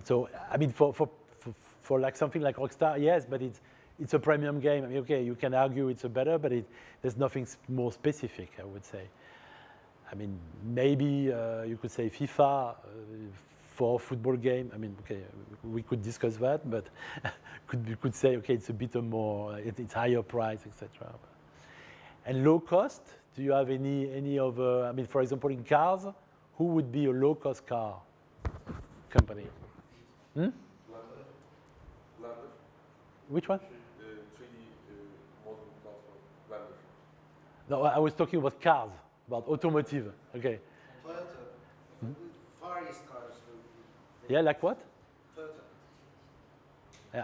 So I mean, for like something like Rockstar, yes, but it's a premium game. I mean, okay, you can argue it's a better, but there's nothing more specific, I would say. I mean, maybe you could say FIFA for a football game. I mean, okay, we could discuss that, but you could say, okay, it's a bit more, it's higher price, etc. And low cost, do you have any other, I mean, for example, in cars, who would be a low-cost car company? Hmm? Blender. Which one? 3D model platform. Blender. No, I was talking about cars, about automotive. Okay. Toyota, Far East cars. Yeah, like what? Toyota.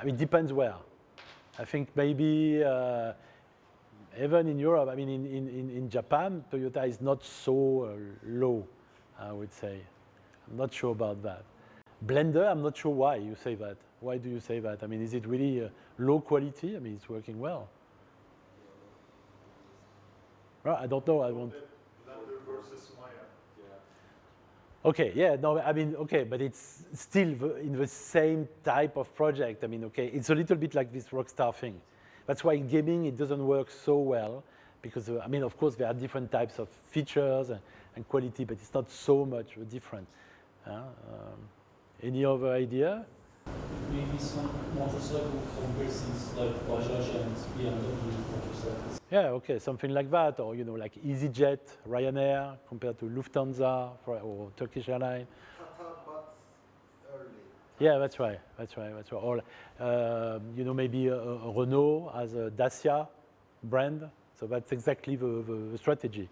I mean, depends where. I think maybe even in Europe, I mean, in Japan, Toyota is not so low, I would say. I'm not sure about that. Blender, I'm not sure why you say that. Why do you say that? I mean, is it really low quality? I mean, it's working well. Well, I don't know. I won't. Blender versus Maya. Yeah. Okay, yeah, no, I mean, okay, but it's still in the same type of project. I mean, okay, it's a little bit like this Rockstar thing. That's why in gaming it doesn't work so well, because, I mean, of course, there are different types of features and quality, but it's not so much different. Any other idea? Maybe some motorcycle comparisons like Bajaj and BMW motorcycles. Yeah, okay, something like that, or, you know, like EasyJet, Ryanair, compared to Lufthansa or Turkish Airlines. Tata, but early. Yeah, that's right. That's right. That's right. Or, you know, maybe a Renault as a Dacia brand. So that's exactly the strategy.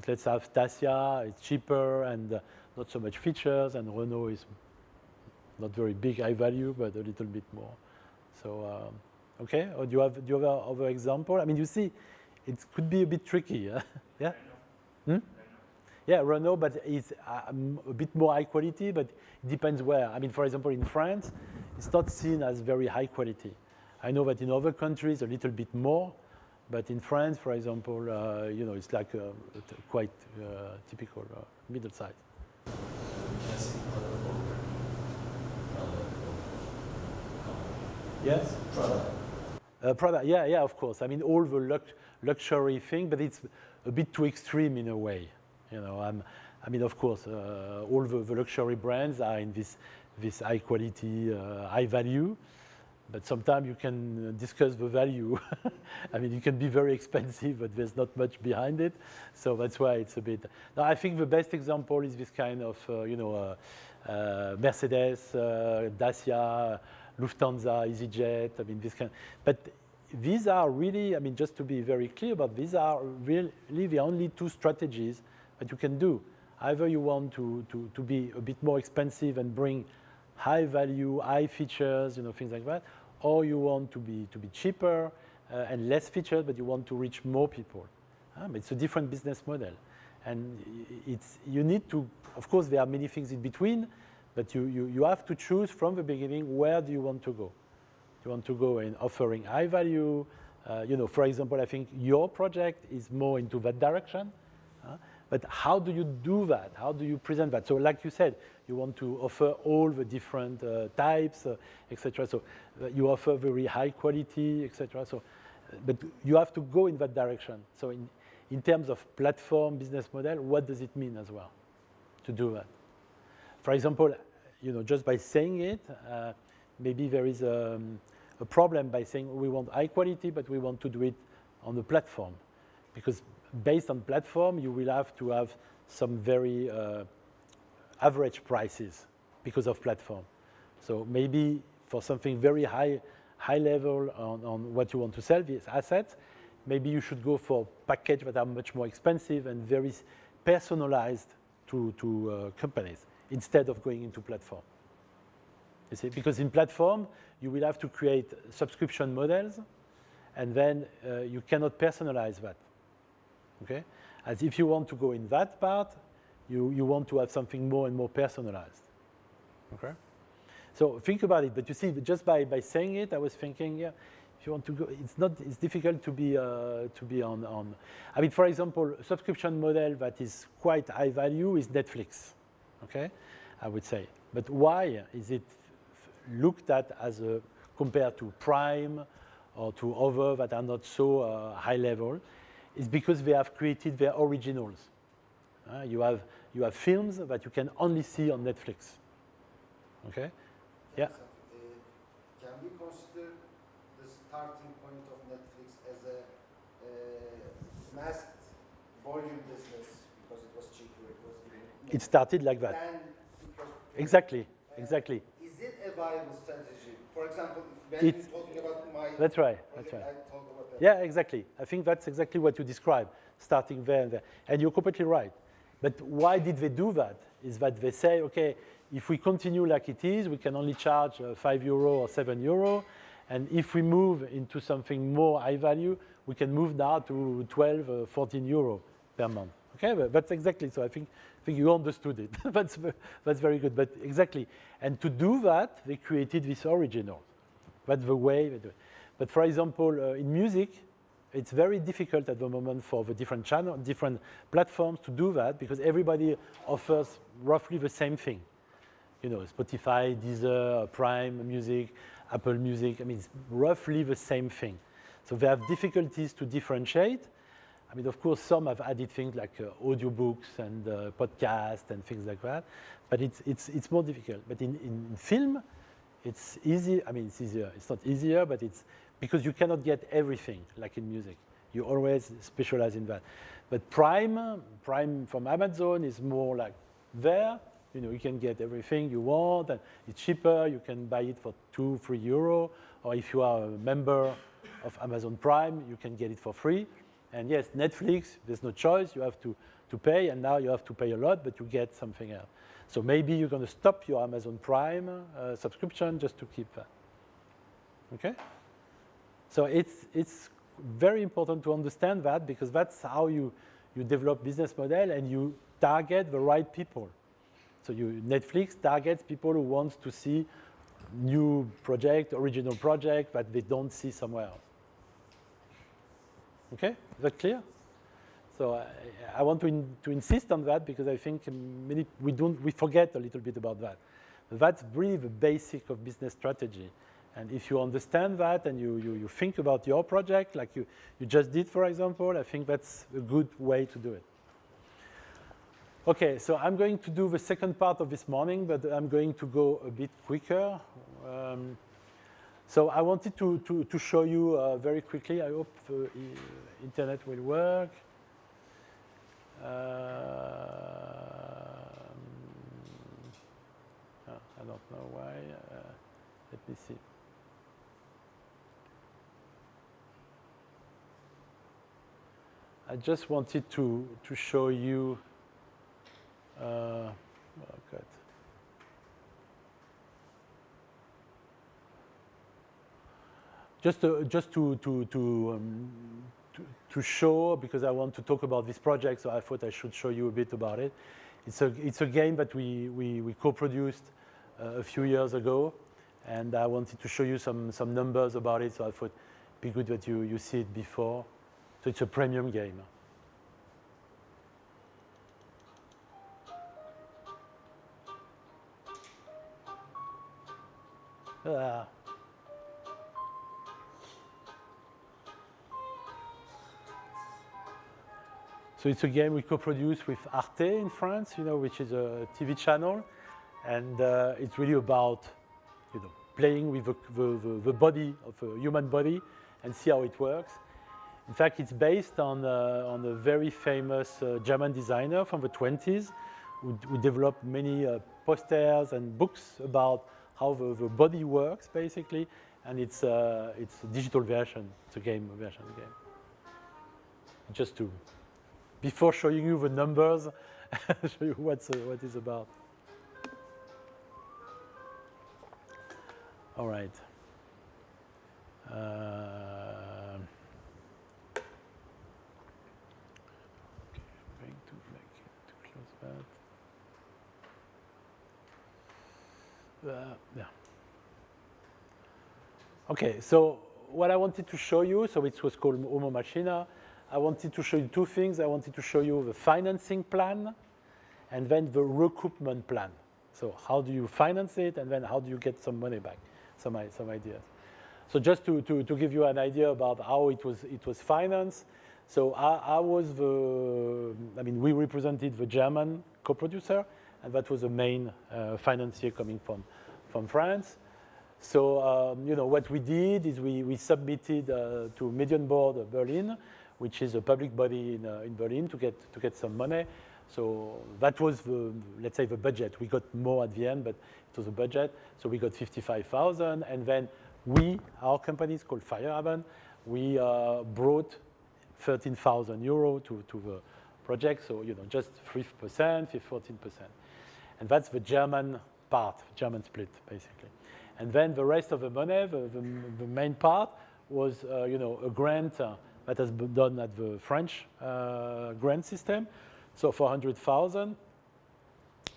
Let's have Dacia. It's cheaper and not so much features, and Renault is not very big, high value, but a little bit more. So, okay. Or do you have other example? I mean, you see, it could be a bit tricky. Yeah. Hmm? Yeah, Renault, but it's a bit more high quality, but it depends where. I mean, for example, in France, it's not seen as very high quality. I know that in other countries, a little bit more, but in France, for example, you know, it's like quite typical middle size. Yes? Prada, yeah, of course. I mean, all the luxury thing, but it's a bit too extreme in a way. You know, I mean, of course, all the luxury brands are in this high quality, high value, but sometimes you can discuss the value. I mean, you can be very expensive, but there's not much behind it. So that's why it's a bit. Now, I think the best example is this kind of, Mercedes, Dacia, Lufthansa, EasyJet. I mean, this kind. But these are really, I mean, just to be very clear about, these are really the only two strategies that you can do. Either you want to be a bit more expensive and bring high value, high features, things like that, or you want to be cheaper and less featured, but you want to reach more people. It's a different business model, and you need to. Of course, there are many things in between, but you have to choose from the beginning where do you want to go. Do you want to go in offering high value? For example, I think your project is more into that direction. But how do you do that? How do you present that? So like you said, you want to offer all the different types, etc. So you offer very high quality, etc. So, but you have to go in that direction. So in terms of platform business model, what does it mean as well to do that? For example, just by saying it, maybe there is a problem by saying we want high quality, but we want to do it on the platform, because based on platform, you will have to have some very average prices because of platform. So maybe for something very high level on what you want to sell, these assets, maybe you should go for packages that are much more expensive and very personalized to companies instead of going into platform. You see, because in platform, you will have to create subscription models, and then you cannot personalize that. Okay? As if you want to go in that part, you want to have something more and more personalized. Okay? So think about it. But you see, just by saying it, I was thinking, yeah, if you want to go, it's difficult to be on. I mean, for example, a subscription model that is quite high value is Netflix. Okay? I would say. But why is it looked at as compared to Prime or to other that are not so high level? Is because they have created their originals. You have films that you can only see on Netflix. Okay? Yeah. Can we consider the starting point of Netflix as a masked volume business because it was cheaper? It started like that. Exactly. Is it a viable strategy? For example, when you're talking about my that's right. I talk about that. Yeah, exactly. I think that's exactly what you described, starting there and there. And you're completely right. But why did they do that? Is that they say, okay, if we continue like it is, we can only charge €5 or €7. And if we move into something more high value, we can move now to 12, 14 euro per month. Okay, but that's exactly, so I think you understood it. That's very good, but exactly. And to do that, they created this original. That's the way they do it. But for example, in music, it's very difficult at the moment for the different channels, different platforms to do that because everybody offers roughly the same thing. Spotify, Deezer, Prime Music, Apple Music. I mean, it's roughly the same thing. So they have difficulties to differentiate. I mean, of course, some have added things like audiobooks and podcasts and things like that. But it's more difficult. But in film, it's easy. I mean, it's easier. It's not easier, but it's because you cannot get everything like in music. You always specialize in that. But Prime from Amazon is more like there. You can get everything you want, and it's cheaper. You can buy it for €2-3, or if you are a member of Amazon Prime, you can get it for free. And yes, Netflix, there's no choice. You have to pay, and now you have to pay a lot, but you get something else. So maybe you're going to stop your Amazon Prime subscription just to keep that. Okay? So it's very important to understand that because that's how you develop business model and you target the right people. So Netflix targets people who want to see new project, original project that they don't see somewhere else. Okay, is that clear? So I want to insist on that because I think we forget a little bit about that. That's really the basic of business strategy. And if you understand that and you think about your project like you just did, for example, I think that's a good way to do it. Okay, so I'm going to do the second part of this morning, but I'm going to go a bit quicker. So I wanted to show you very quickly. I hope the internet will work. I don't know why. Let me see. I just wanted to show you. Oh God. Just to show, because I want to talk about this project, so I thought I should show you a bit about it. It's a game that we co-produced a few years ago, and I wanted to show you some numbers about it. So I thought it'd be good that you see it before. So it's a premium game. So it's a game we co-produced with Arte in France, which is a TV channel, and it's really about, playing with the body of a human body and see how it works. In fact, it's based on a very famous German designer from the 20s who developed many posters and books about how the body works, basically, and it's a digital version. It's a game version of the game. Just to, before showing you the numbers, show you what it's about. All right. Okay, I'm going to make it to close that. Yeah. Okay, so what I wanted to show you, so it was called Homo Machina. I wanted to show you two things. I wanted to show you the financing plan and then the recoupment plan. So how do you finance it, and then how do you get some money back, some ideas. So just to give you an idea about how it was financed. So we represented the German co-producer, and that was the main financier coming from France. So what we did is we submitted to Median Board Berlin, which is a public body in Berlin, to get some money. So that was let's say the budget. We got more at the end, but it was a budget. So we got 55,000, and then our company is called Firehaven, we brought 13,000 euro to the project. So just 3%, 14%, and that's the German part, German split basically. And then the rest of the money, the main part was a grant that has been done at the French grant system. So 400,000.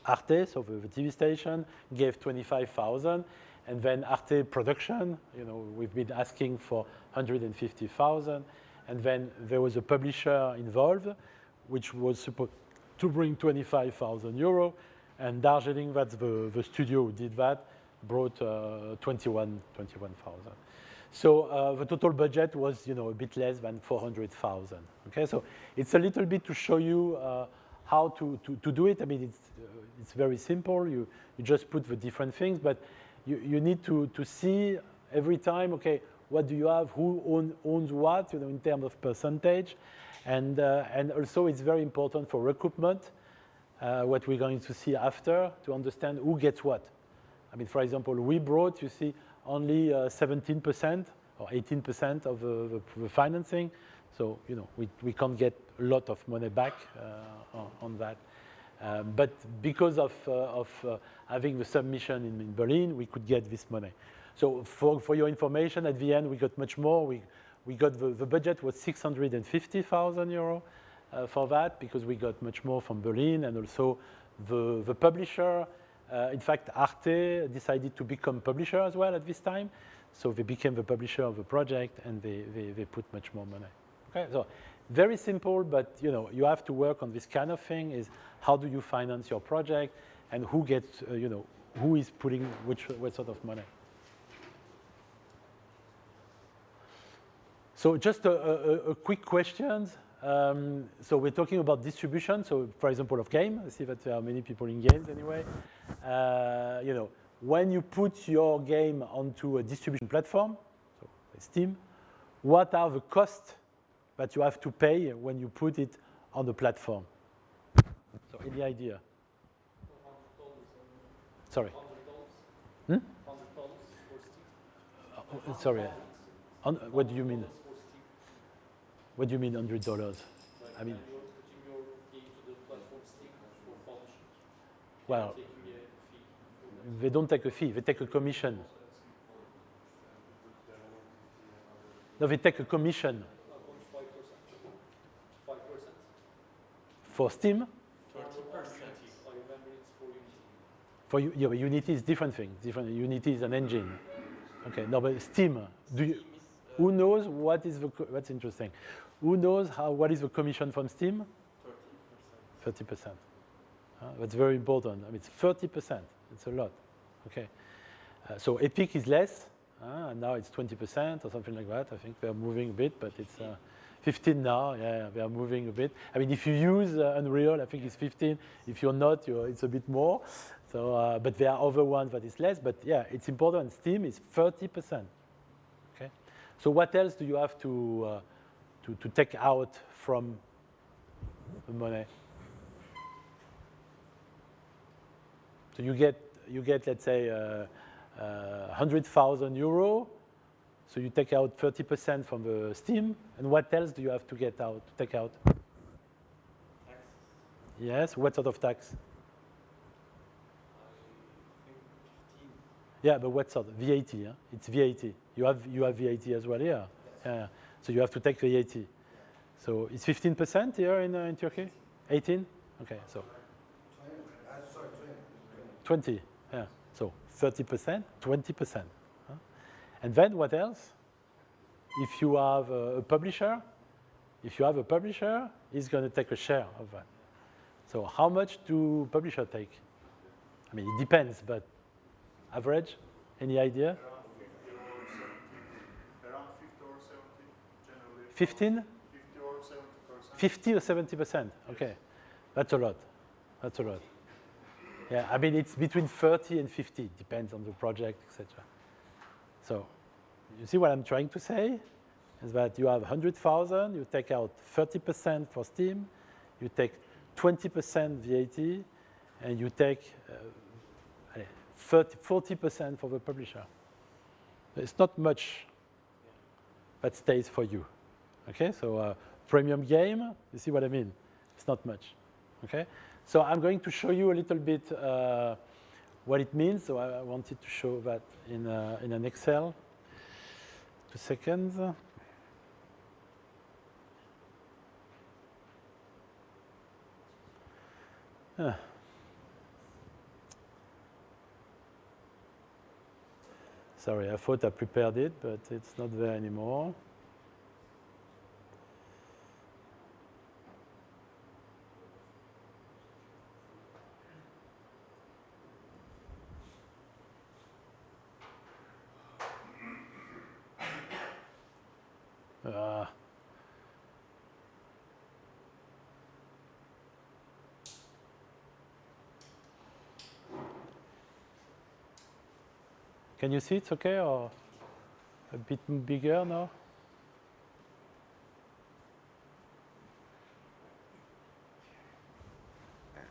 Arte, so the TV station, gave 25,000, and then Arte Production, we've been asking for 150,000, and then there was a publisher involved, which was supposed to bring 25,000 euro, and Darjeeling, that's the studio who did that, brought 21,000. So the total budget was, a bit less than 400,000. Okay, so it's a little bit to show you how to do it. I mean, it's very simple. You just put the different things, but you need to see every time. Okay, what do you have? Who owns what? In terms of percentage, and also it's very important for recoupment. What we're going to see after, to understand who gets what. I mean, for example, we brought, you see, only 17% or 18% of the financing. So, we can't get a lot of money back on that. But because of having the submission in Berlin, we could get this money. So for your information, at the end, we got much more. We got the budget was 650,000 euro for that, because we got much more from Berlin, and also the publisher. In fact, Arte decided to become publisher as well at this time. So they became the publisher of the project, and they put much more money. Okay, so very simple, but you have to work on this kind of thing. Is how do you finance your project, and who gets, who is putting what sort of money. So just a quick question. So we're talking about distribution. So for example, of game, I see that there are many people in games anyway. You know, when you put your game onto a distribution platform, so Steam, what are the costs that you have to pay when you put it on the platform? So any idea? Sorry. Hmm? Sorry. What do you mean? What do you mean $100? I mean, You're putting your game to the platform Steam for publishing. well, Taking a fee. they don't take a fee, they take a commission. No, they take a commission. 5%. For Steam, 30%. I remember it's for Unity. for yeah, but Unity is different thing. Different. Unity is an engine. Okay, no, but Steam. Do you? Who knows what is the? That's interesting. Who knows what is the commission from Steam? 30%. 30%. That's very important. I mean, it's 30%. It's a lot. Okay. So Epic is less. And now it's 20% or something like that. I think they're moving a bit, but it's 15 now. Yeah, they are moving a bit. I mean, if you use Unreal, I think it's 15. If you're not, it's a bit more. So, but there are other ones that is less. But yeah, it's important. Steam is 30%. Okay. So what else do you have to take out from the money? So you get let's say 100,000 euro. So you take out 30% from the Steam, and what else do you have to take out? Taxes. Yes. What sort of tax? I think 15. Yeah, but what sort? VAT. Huh? It's VAT. You have VAT as well here. Yeah. So you have to take VAT. So it's 15% here in Turkey. 18. Okay. So 20. Yeah. So 30%, 20%. Huh? And then what else? If you have a publisher, he's going to take a share of that. So how much do publisher take? I mean, it depends, but average? Any idea? Around 50 or 70, generally. 15? 50 or 70%. 50 or 70%? Okay. That's a lot. That's a lot. Yeah, I mean, it's between 30 and 50, depends on the project, etc. So, you see what I'm trying to say? Is that you have 100,000, you take out 30% for Steam, you take 20% VAT, and you take 40% for the publisher. It's not much that stays for you. Okay, so premium game, you see what I mean? It's not much. Okay, so I'm going to show you a little bit what it means. So I wanted to show that in an Excel. 2 seconds. Sorry, I thought I prepared it, but it's not there anymore. Can you see it's okay, or a bit bigger now?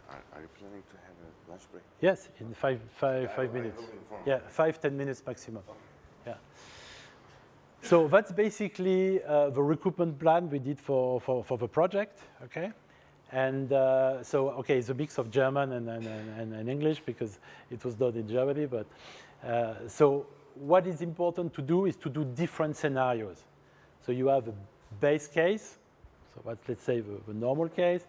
Are you planning to have a lunch break? Yes, in five minutes. Yeah, 5-10 minutes maximum. Yeah. So that's basically the recruitment plan we did for the project. Okay. And so, okay, it's a mix of German and English because it was done in Germany. But so what is important to do is to do different scenarios. So you have a base case. So that's, let's say, the normal case.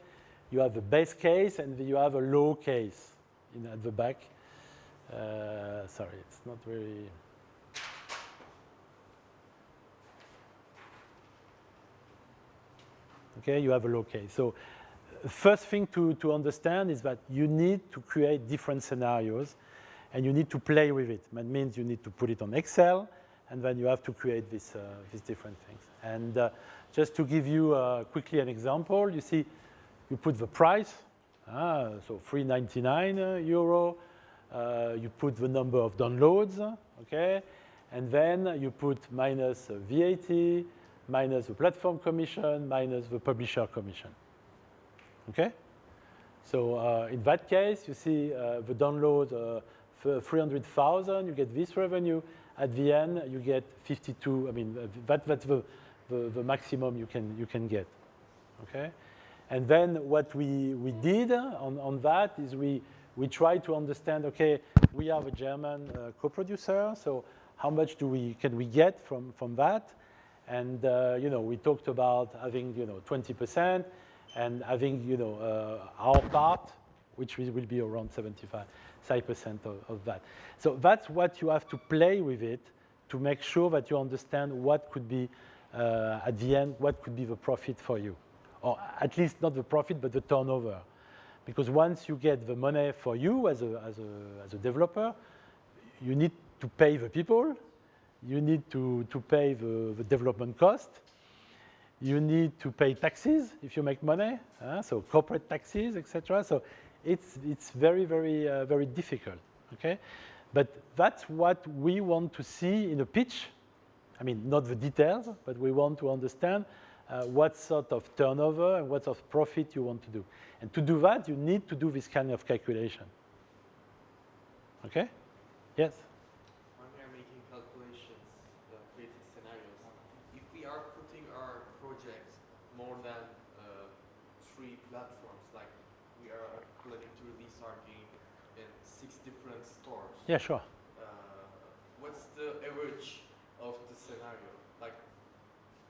You have a base case, and you have a low case at the back. Sorry, it's not very... Okay, you have a low case. So first thing to understand is that you need to create different scenarios, and you need to play with it. That means you need to put it on Excel, and then you have to create these different things. And just to give you quickly an example, you see, you put the price, so 399 euro. You put the number of downloads, okay, and then you put minus VAT, minus the platform commission, minus the publisher commission. Okay? So in that case, you see the download for 300,000, you get this revenue. At the end, you get 52. I mean, that's the maximum you can get. Okay? And then what we did on that is we try to understand. Okay, we have a German co-producer, so how much can we get from that? And we talked about having 20%. And having our part, which will be around 75% of that. So that's what you have to play with it to make sure that you understand what could be, at the end, what could be the profit for you. Or at least not the profit, but the turnover. Because once you get the money for you as a developer, you need to pay the people, you need to pay the development cost, you need to pay taxes if you make money, so corporate taxes, etc. So it's very, very, very difficult. Okay, but that's what we want to see in a pitch. I mean, not the details, but we want to understand what sort of turnover and what sort of profit you want to do. And to do that, you need to do this kind of calculation. Okay? Yes? When we are making calculations, creating scenarios, if we are putting our projects more than 3 platforms, like we are planning to release our game in 6 different stores. Yeah, sure. What's the average of the scenario? Like,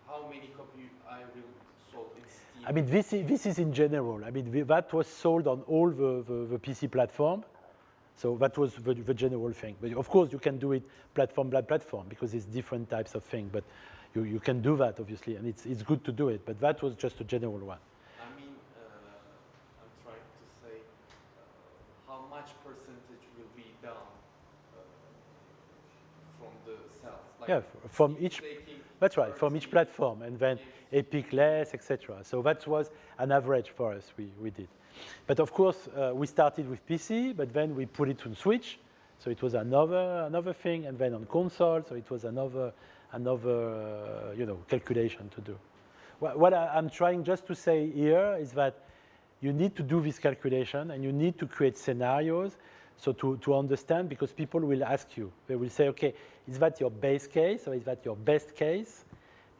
how many copies I will sold in Steam? I mean, this is in general. I mean, that was sold on all the PC platform. So that was the general thing. But of course, you can do it platform by platform because it's different types of thing. But you can do that, obviously, and it's good to do it. But that was just a general one. I mean, I'm trying to say how much percentage will be done from the sales? Like, yeah, from each. That's right, from each 30, platform, and then Epic less, etc. So that was an average for us. We did. But of course, we started with PC, but then we put it on Switch, so it was another thing, and then on console, so it was another calculation to do. What I'm trying just to say here is that you need to do this calculation, and you need to create scenarios, so to understand, because people will ask you, they will say, okay, is that your base case, or is that your best case?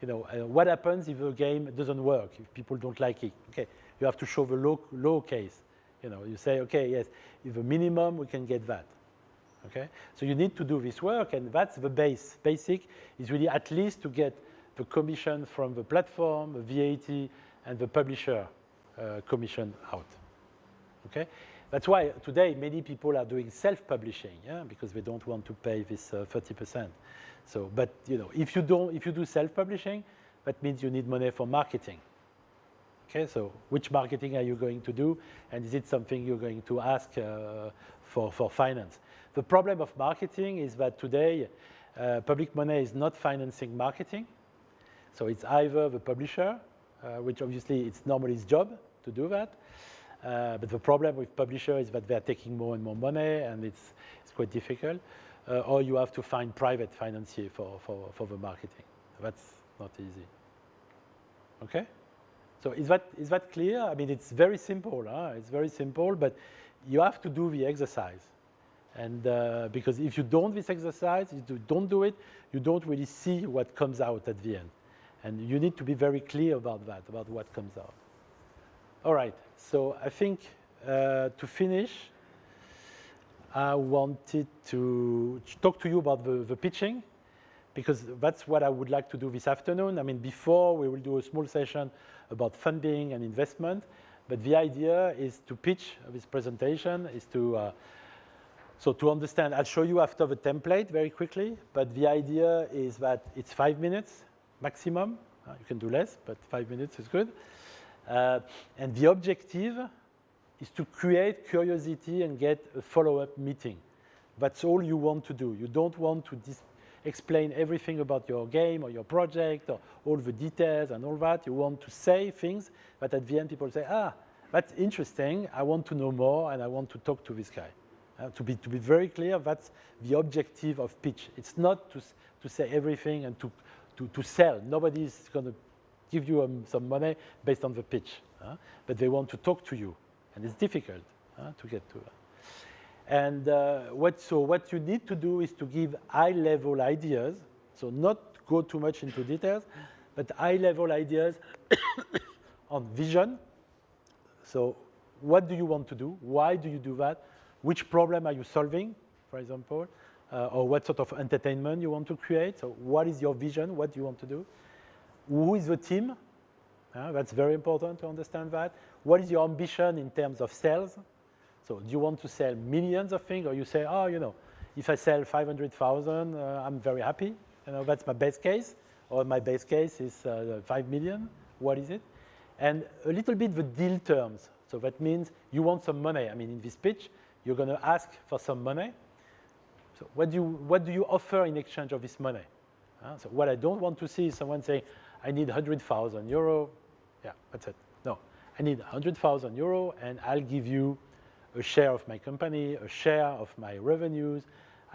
What happens if a game doesn't work, if people don't like it? Okay, you have to show the low case. You say, okay, yes, if the minimum, we can get that. Okay, so you need to do this work, and that's the basic is really at least to get the commission from the platform, the VAT, and the publisher commission out. Okay, that's why today many people are doing self-publishing, because they don't want to pay this 30%. So, but if you do self-publishing, that means you need money for marketing. Okay, so which marketing are you going to do, and is it something you're going to ask for finance? The problem of marketing is that today public money is not financing marketing, so it's either the publisher, which obviously it's normally his job to do that, but the problem with publisher is that they're taking more and more money, and it's quite difficult, or you have to find private financier for the marketing. That's not easy. Okay. So is that clear? I mean, it's very simple. It's very simple, but you have to do the exercise. And because if you don't this exercise, if you don't do it, you don't really see what comes out at the end. And you need to be very clear about that, about what comes out. All right. So I think to finish, I wanted to talk to you about the pitching, because that's what I would like to do this afternoon. I mean, before we will do a small session about funding and investment, but the idea is to pitch this presentation, is to, so to understand, I'll show you after the template very quickly, but the idea is that it's 5 minutes maximum. You can do less, but 5 minutes is good. And the objective is to create curiosity and get a follow-up meeting. That's all you want to do. You don't want to explain everything about your game or your project or all the details and all that. You want to say things, but at the end people say, ah, that's interesting, I want to know more and I want to talk to this guy. To be very clear, that's the objective of pitch. It's not to say everything and to sell. Nobody's going to give you some money based on the pitch, but they want to talk to you, and it's difficult to get to that. And what you need to do is to give high-level ideas, so not go too much into details, but high-level ideas on vision. So what do you want to do? Why do you do that? Which problem are you solving, for example? Or what sort of entertainment you want to create? So what is your vision? What do you want to do? Who is the team? That's very important to understand that. What is your ambition in terms of sales? So do you want to sell millions of things, or you say, oh, you know, if I sell 500,000, I'm very happy. You know, that's my best case, or my base case is 5 million. What is it? And a little bit the deal terms. So that means you want some money. I mean, in this pitch, you're going to ask for some money. So what do you offer in exchange of this money? So what I don't want to see is someone saying, I need 100,000 euro. Yeah, that's it. No, I need 100,000 euro, and I'll give you a share of my company, a share of my revenues.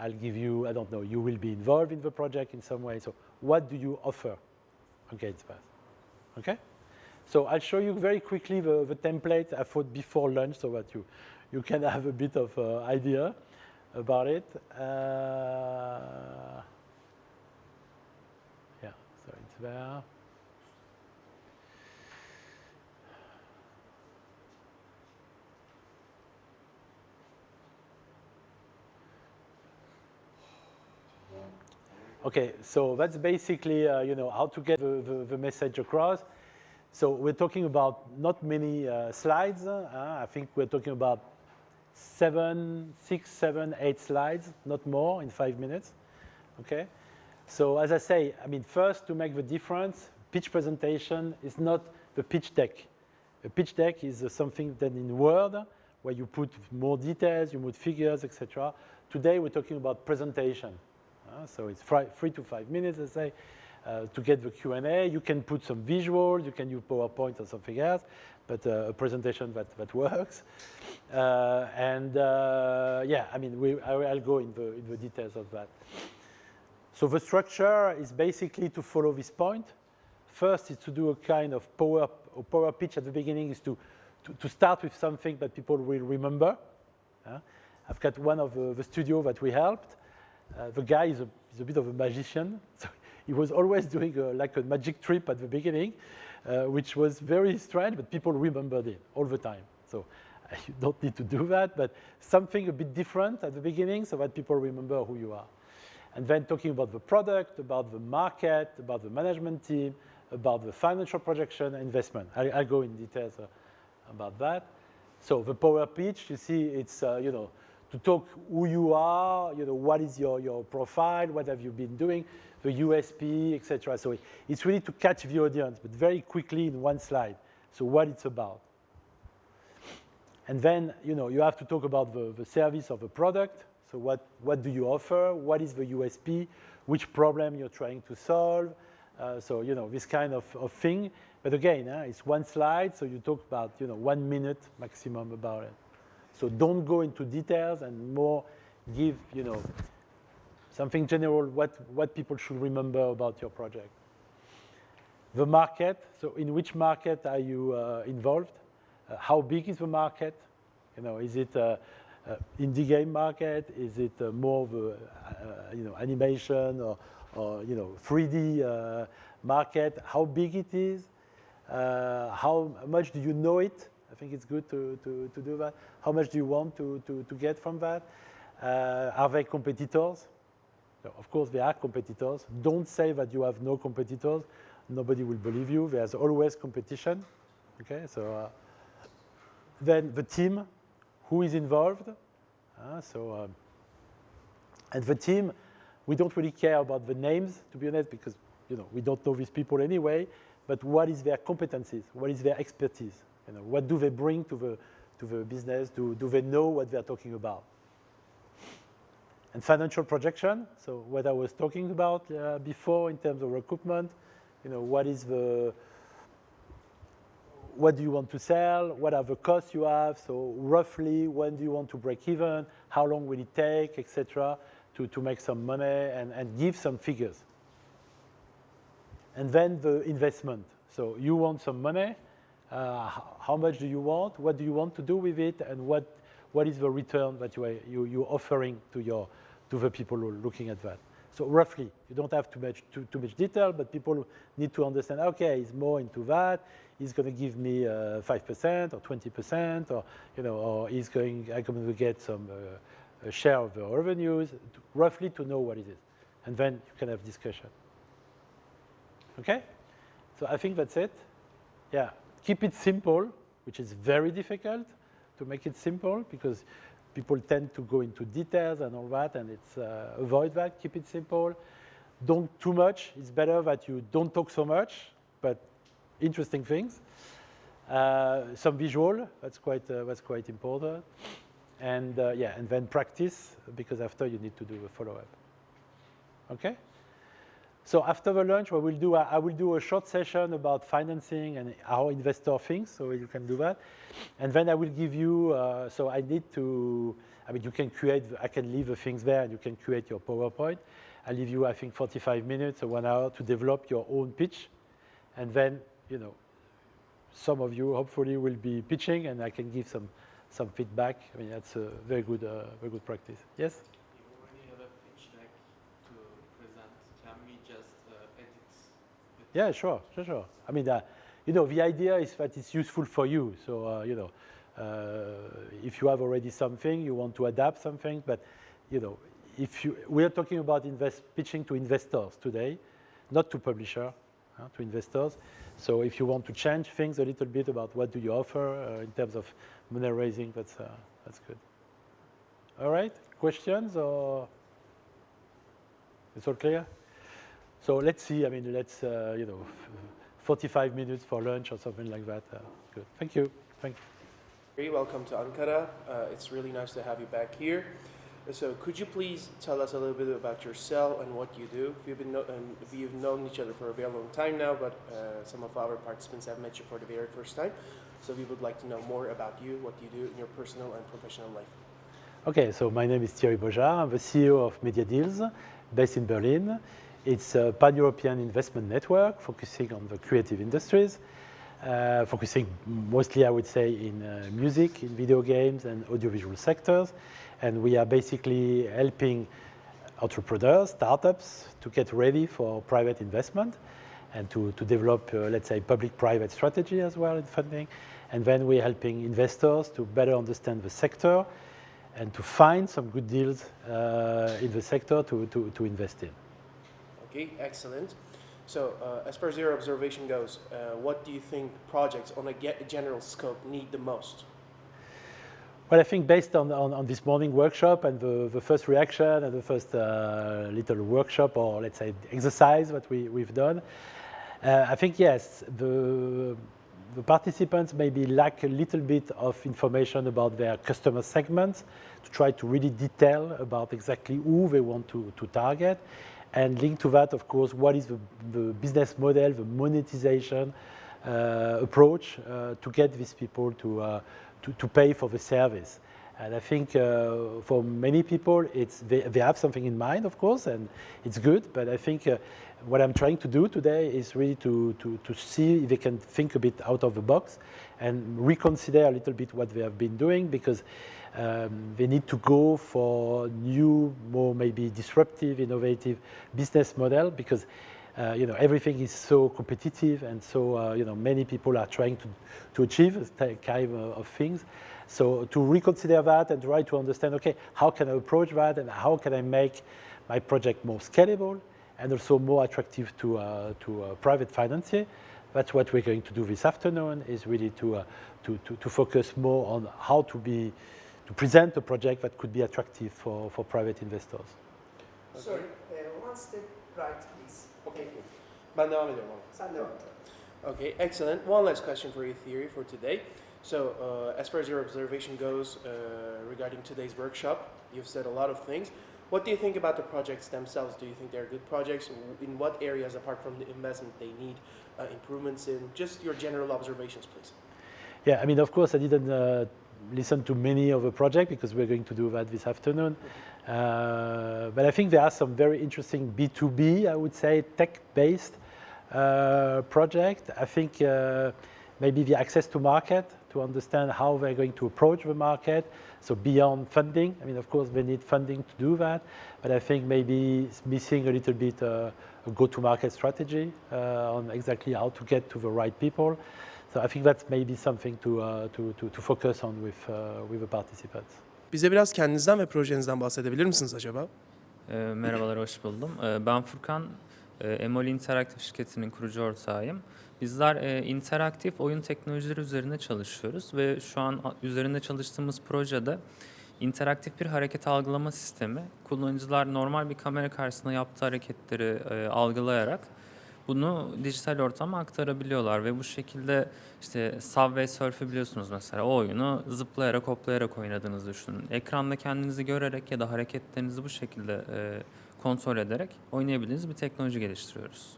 I'll give you, I don't know, you will be involved in the project in some way. So what do you offer against that? Okay? So I'll show you very quickly the template I thought before lunch so that you can have a bit of idea about it. Yeah, so it's there. Okay, so that's basically you know, how to get the message across. So we're talking about not many slides. I think we're talking about 6, 7, 8 slides, not more, in 5 minutes. Okay. So as I say, I mean, first to make the difference, pitch presentation is not the pitch deck. A pitch deck is something that in Word, where you put more details, you put figures, etc. Today we're talking about presentation. So it's 3 to 5 minutes, let's say, to get the Q&A. You can put some visuals, you can use PowerPoint or something else, but a presentation that works. Yeah, I mean, I'll go in the details of that. So the structure is basically to follow this point. First is to do a kind of power pitch at the beginning, is to start with something that people will remember. I've got one of the studio that we helped. The guy is a bit of a magician, so he was always doing like a magic trick at the beginning, which was very strange, but people remembered it all the time. So you don't need to do that, but something a bit different at the beginning so that people remember who you are. And then talking about the product, about the market, about the management team, about the financial projection, investment. I'll go in details about that. So the power pitch, you see, it's you know, to talk who you are, you know, what is your profile, what have you been doing, the USP, etc. So it's really to catch the audience, but very quickly in one slide. So what it's about. And then, you know, you have to talk about the service of the product. So what do you offer? What is the USP? Which problem you're trying to solve? So, you know, this kind of thing. But again, it's one slide, so you talk about, you know, 1 minute maximum about it. So don't go into details and more give, you know, something general, what people should remember about your project. The market, so in which market are you involved? How big is the market? You know, is it indie game market? Is it more of a, you know, animation or you know, 3D market? How big it is? How much do you know it? I think it's good to do that. How much do you want to get from that? Are there competitors? So of course, there are competitors. Don't say that you have no competitors. Nobody will believe you. There's always competition. Okay, so then the team, who is involved? And the team, we don't really care about the names, to be honest, because, you know, we don't know these people anyway. But what is their competencies? What is their expertise? You know, what do they bring to the business? Do they know what they are talking about? And financial projection, so what I was talking about before in terms of recruitment, what do you want to sell? What are the costs you have? So roughly, when do you want to break even? How long will it take, etc., to make some money and give some figures. And then the investment. So you want some money. How much do you want? What do you want to do with it? And what is the return that you're offering to the people who are looking at that? So roughly, you don't have too much detail, but people need to understand, okay, he's more into that. He's going to give me 5% or 20%, or or I'm going to get some a share of the revenues, roughly to know what it is, and then you can have discussion. Okay, so I think that's it. Yeah, keep it simple, which is very difficult to make it simple because people tend to go into details and all that, and it's avoid that. Keep it simple. Don't too much. It's better that you don't talk so much, but interesting things. Some visual. That's quite important. And yeah, and then practice because after you need to do a follow-up. Okay. So after the lunch, what we'll do, I will do a short session about financing and how investor thinks, so you can do that. And then I will give you, so I need to, you can create, I can leave the things there and you can create your PowerPoint. I'll leave you, I think, 45 minutes or 1 hour to develop your own pitch. And then, some of you hopefully will be pitching and I can give some feedback. That's a very good practice. Yes? Yeah, sure. The idea is that it's useful for you. So, if you have already something, you want to adapt something, but, we are talking about pitching to investors today, not to publisher, to investors. So if you want to change things a little bit about what do you offer in terms of money raising, that's good. All right, questions or it's all clear? So let's see, let's, 45 minutes for lunch or something like that. Good, thank you. Very welcome to Ankara. It's really nice to have you back here. So could you please tell us a little bit about yourself and what you do? We've known each other for a very long time now, but some of our participants have met you for the very first time. So we would like to know more about you, what you do in your personal and professional life. Okay, so my name is Thierry Bojard. I'm the CEO of Media Deals, based in Berlin. It's a pan-European investment network focusing on the creative industries, focusing mostly, I would say, in music, in video games, and audiovisual sectors. And we are basically helping entrepreneurs, startups, to get ready for private investment and to develop, let's say, public-private strategy as well in funding. And then we're helping investors to better understand the sector and to find some good deals in the sector to invest in. Okay, excellent. So as far as your observation goes, what do you think projects on a general scope need the most? Well, I think based on this morning workshop and the first reaction and the first little workshop or let's say exercise that we've done, I think yes, the participants maybe lack a little bit of information about their customer segments to try to really detail about exactly who they want to target. And linked to that, of course, what is the business model, the monetization approach to get these people to pay for the service. And I think for many people, they have something in mind, of course, and it's good. But I think what I'm trying to do today is really to see if they can think a bit out of the box and reconsider a little bit what they have been doing, because they need to go for new, more maybe disruptive, innovative business model, because everything is so competitive and so many people are trying to achieve that kind of things. So to reconsider that and try to understand, okay, how can I approach that and how can I make my project more scalable and also more attractive to private financier. That's what we're going to do this afternoon, is really to focus more on how to present a project that could be attractive for private investors. Okay. Sorry, one step right, please. Okay. Ben devam ediyorum. Sen devam et. Okay, excellent. One last question for you, Thierry, for today. So, as far as your observation goes regarding today's workshop, you've said a lot of things. What do you think about the projects themselves? Do you think they're good projects? In what areas, apart from the investment, they need improvements in? Just your general observations, please. Yeah, I mean, of course, I didn't listen to many of the projects because we're going to do that this afternoon. But I think there are some very interesting B2B, I would say, tech-based projects. I think maybe the access to market, to understand how they're going to approach the market. So beyond funding, I mean, of course, they need funding to do that. But I think maybe it's missing a little bit a go-to-market strategy on exactly how to get to the right people. So I think that's maybe something to focus on with the participants. Bize biraz kendinizden ve projenizden bahsedebilir misiniz acaba? Merhabalar, hoş buldum. Ben Furkan, Emoli İnteraktif şirketinin kurucu ortağıyım. Bizler interaktif oyun teknolojileri üzerine çalışıyoruz ve şu an üzerinde çalıştığımız projede interaktif bir hareket algılama sistemi. Kullanıcılar normal bir kamera karşısında yaptığı hareketleri algılayarak bunu dijital ortama aktarabiliyorlar ve bu şekilde işte Subway Surf'ü biliyorsunuz mesela, o oyunu zıplayarak, hoplayarak oynadığınızı düşünün. Ekranda kendinizi görerek ya da hareketlerinizi bu şekilde kontrol ederek oynayabildiğiniz bir teknoloji geliştiriyoruz.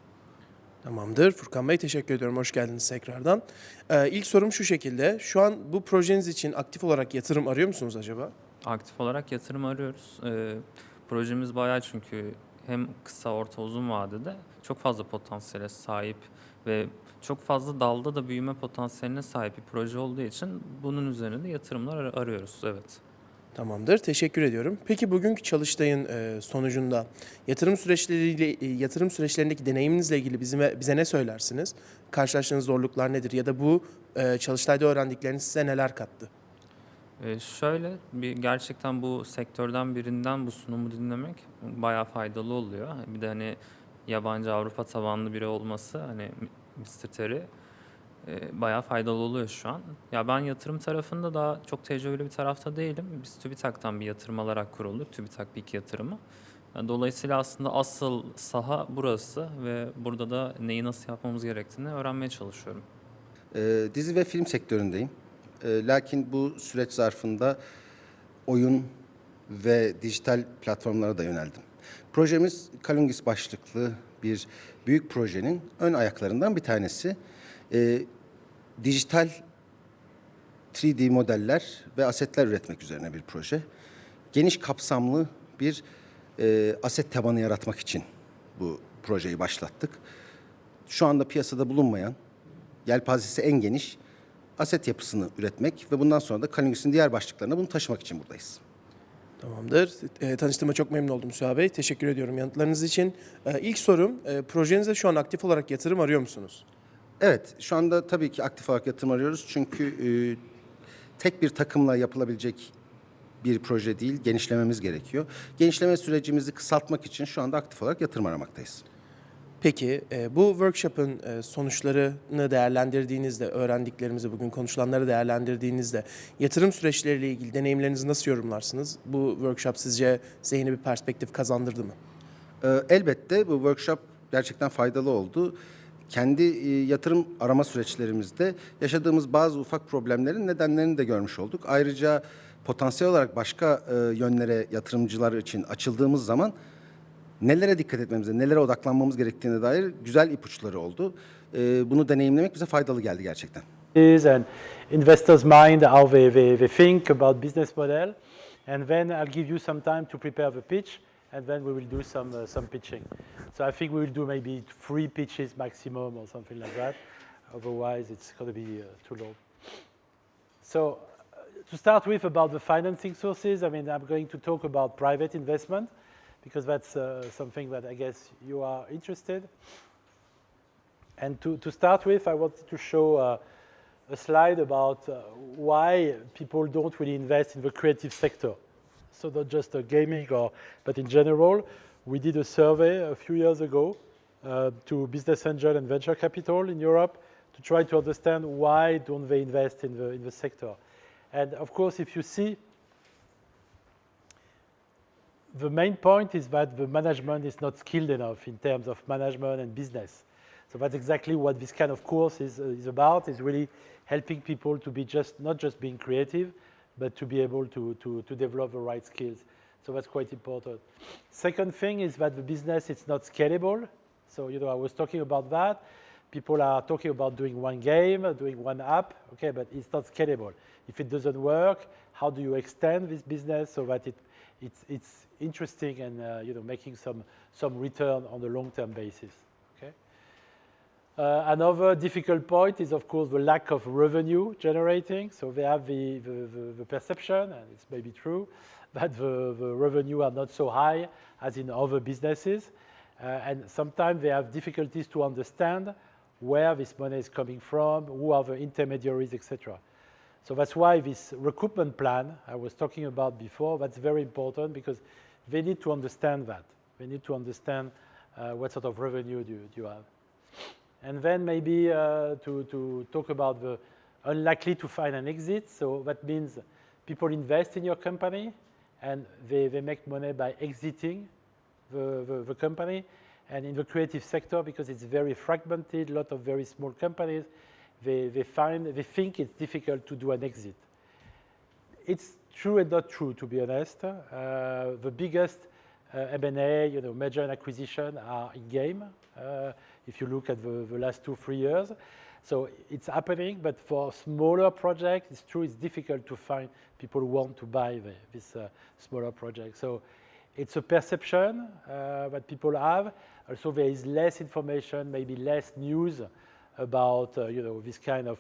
Tamamdır. Furkan Bey, teşekkür ediyorum. Hoş geldiniz tekrardan. İlk sorum şu şekilde. Şu an bu projeniz için aktif olarak yatırım arıyor musunuz acaba? Aktif olarak yatırım arıyoruz. Projemiz bayağı, çünkü hem kısa, orta, uzun vadede çok fazla potansiyele sahip ve çok fazla dalda da büyüme potansiyeline sahip bir proje olduğu için bunun üzerine de yatırımlar arıyoruz. Evet. Tamamdır. Teşekkür ediyorum. Peki bugünkü çalıştayın sonucunda yatırım süreçlerindeki deneyiminizle ilgili bize ne söylersiniz? Karşılaştığınız zorluklar nedir ya da bu çalıştayda öğrendikleriniz size neler kattı? Şöyle, gerçekten bu sektörden birinden bu sunumu dinlemek bayağı faydalı oluyor. Bir de hani yabancı, Avrupa tabanlı biri olması, hani Mr. Terry bayağı faydalı oluyor şu an. Ya ben yatırım tarafında daha çok tecrübeli bir tarafta değilim. Biz TÜBİTAK'tan bir yatırım alarak kurulduk. TÜBİTAK BİK yatırımı. Yani dolayısıyla aslında asıl saha burası ve burada da neyi nasıl yapmamız gerektiğini öğrenmeye çalışıyorum. Dizi ve film sektöründeyim. Lakin bu süreç zarfında oyun ve dijital platformlara da yöneldim. Projemiz Kalungis başlıklı bir büyük projenin ön ayaklarından bir tanesi. Dijital 3D modeller ve asetler üretmek üzerine bir proje. Geniş kapsamlı bir aset tabanı yaratmak için bu projeyi başlattık. Şu anda piyasada bulunmayan, yelpazesi en geniş aset yapısını üretmek ve bundan sonra da Kalungis'in diğer başlıklarına bunu taşımak için buradayız. Tamamdır. Tanıştığıma çok memnun oldum Süha Bey. Teşekkür ediyorum yanıtlarınız için. İlk sorum, projenize şu an aktif olarak yatırım arıyor musunuz? Evet, şu anda tabii ki aktif olarak yatırım arıyoruz. Çünkü tek bir takımla yapılabilecek bir proje değil, genişlememiz gerekiyor. Genişleme sürecimizi kısaltmak için şu anda aktif olarak yatırım aramaktayız. Peki bu workshop'ın sonuçlarını değerlendirdiğinizde, öğrendiklerimizi, bugün konuşulanları değerlendirdiğinizde yatırım süreçleriyle ilgili deneyimlerinizi nasıl yorumlarsınız? Bu workshop sizce size yeni bir perspektif kazandırdı mı? Elbette bu workshop gerçekten faydalı oldu. Kendi yatırım arama süreçlerimizde yaşadığımız bazı ufak problemlerin nedenlerini de görmüş olduk. Ayrıca potansiyel olarak başka yönlere yatırımcılar için açıldığımız zaman nelere dikkat etmemize, nelere odaklanmamız gerektiğine dair güzel ipuçları oldu. Bunu deneyimlemek bize faydalı geldi gerçekten. And investors' mind, how they think about business model, and then I'll give you some time to prepare the pitch, and then we will do some pitching. So I think we will do maybe 3 pitches maximum or something like that. Otherwise, it's going to be too long. So to start with, about the financing sources, I mean, I'm going to talk about private investment, because that's something that I guess you are interested. And to start with, I wanted to show a slide about why people don't really invest in the creative sector. So not just gaming, but in general. We did a survey a few years ago to business angel and venture capital in Europe to try to understand why don't they invest in the sector. And of course, if you see, the main point is that the management is not skilled enough in terms of management and business. So that's exactly what this kind of course is about, is really helping people to be not just being creative, but to be able to develop the right skills. So that's quite important. Second thing is that the business is not scalable. So, I was talking about that. People are talking about doing one game, doing one app, okay, but it's not scalable. If it doesn't work, how do you extend this business so that it's interesting and making some return on a long-term basis, okay? Another difficult point is, of course, the lack of revenue generating. So they have the perception, and it's maybe true, that the revenue are not so high as in other businesses. And sometimes they have difficulties to understand where this money is coming from, who are the intermediaries, etc. So that's why this recruitment plan I was talking about before, that's very important because they need to understand that. They need to understand what sort of revenue do you have. And then maybe to talk about the unlikely to find an exit. So that means people invest in your company and they make money by exiting the company. And in the creative sector, because it's very fragmented, a lot of very small companies, they think it's difficult to do an exit. It's true and not true, to be honest. The biggest M&A, merger and acquisition are in game. If you look at the last 2-3 years. So it's happening, but for smaller projects, it's true, it's difficult to find people who want to buy this smaller project. So it's a perception that people have. Also, there is less information, maybe less news about this kind of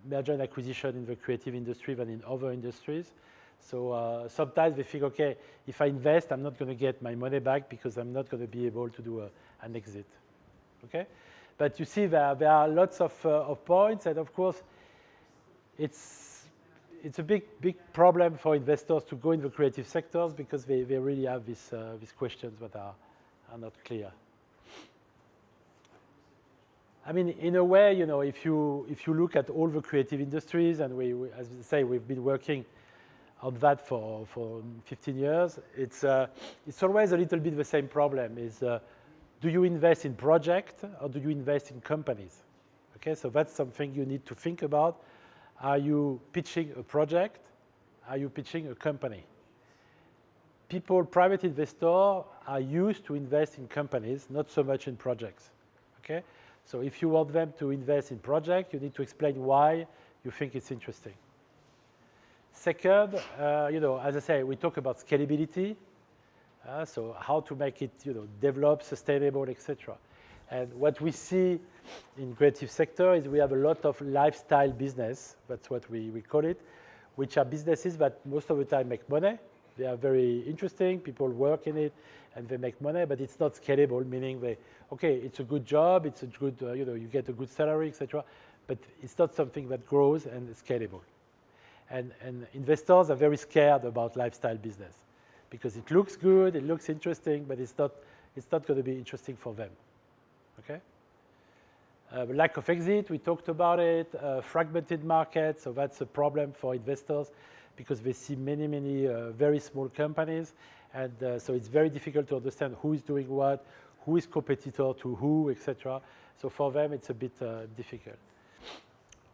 merger and acquisition in the creative industry than in other industries. So sometimes they think, okay, if I invest, I'm not going to get my money back because I'm not going to be able to do an exit. Okay, but you see there are lots of points, and of course, it's a big problem for investors to go in the creative sectors because they really have these questions that are not clear. I mean, in a way, if you look at all the creative industries, and we as I say, we've been working on that for 15 years, it's always a little bit the same problem. Is do you invest in project or do you invest in companies? Okay, so that's something you need to think about. Are you pitching a project? Are you pitching a company? Private investors are used to invest in companies, not so much in projects. Okay, so if you want them to invest in projects, you need to explain why you think it's interesting. Second, as I say, we talk about scalability. So how to make it, develop, sustainable, etc. And what we see in creative sector is we have a lot of lifestyle business. That's what we call it, which are businesses that most of the time make money. They are very interesting. People work in it and they make money, but it's not scalable, meaning it's a good job, it's a good, you get a good salary, etc. But it's not something that grows and is scalable. And investors are very scared about lifestyle business because it looks good, it looks interesting, but it's not going to be interesting for them. Okay. Lack of exit, we talked about it. Fragmented market, so that's a problem for investors because they see many very small companies, and so it's very difficult to understand who is doing what, who is competitor to who, etc. So for them, it's a bit difficult.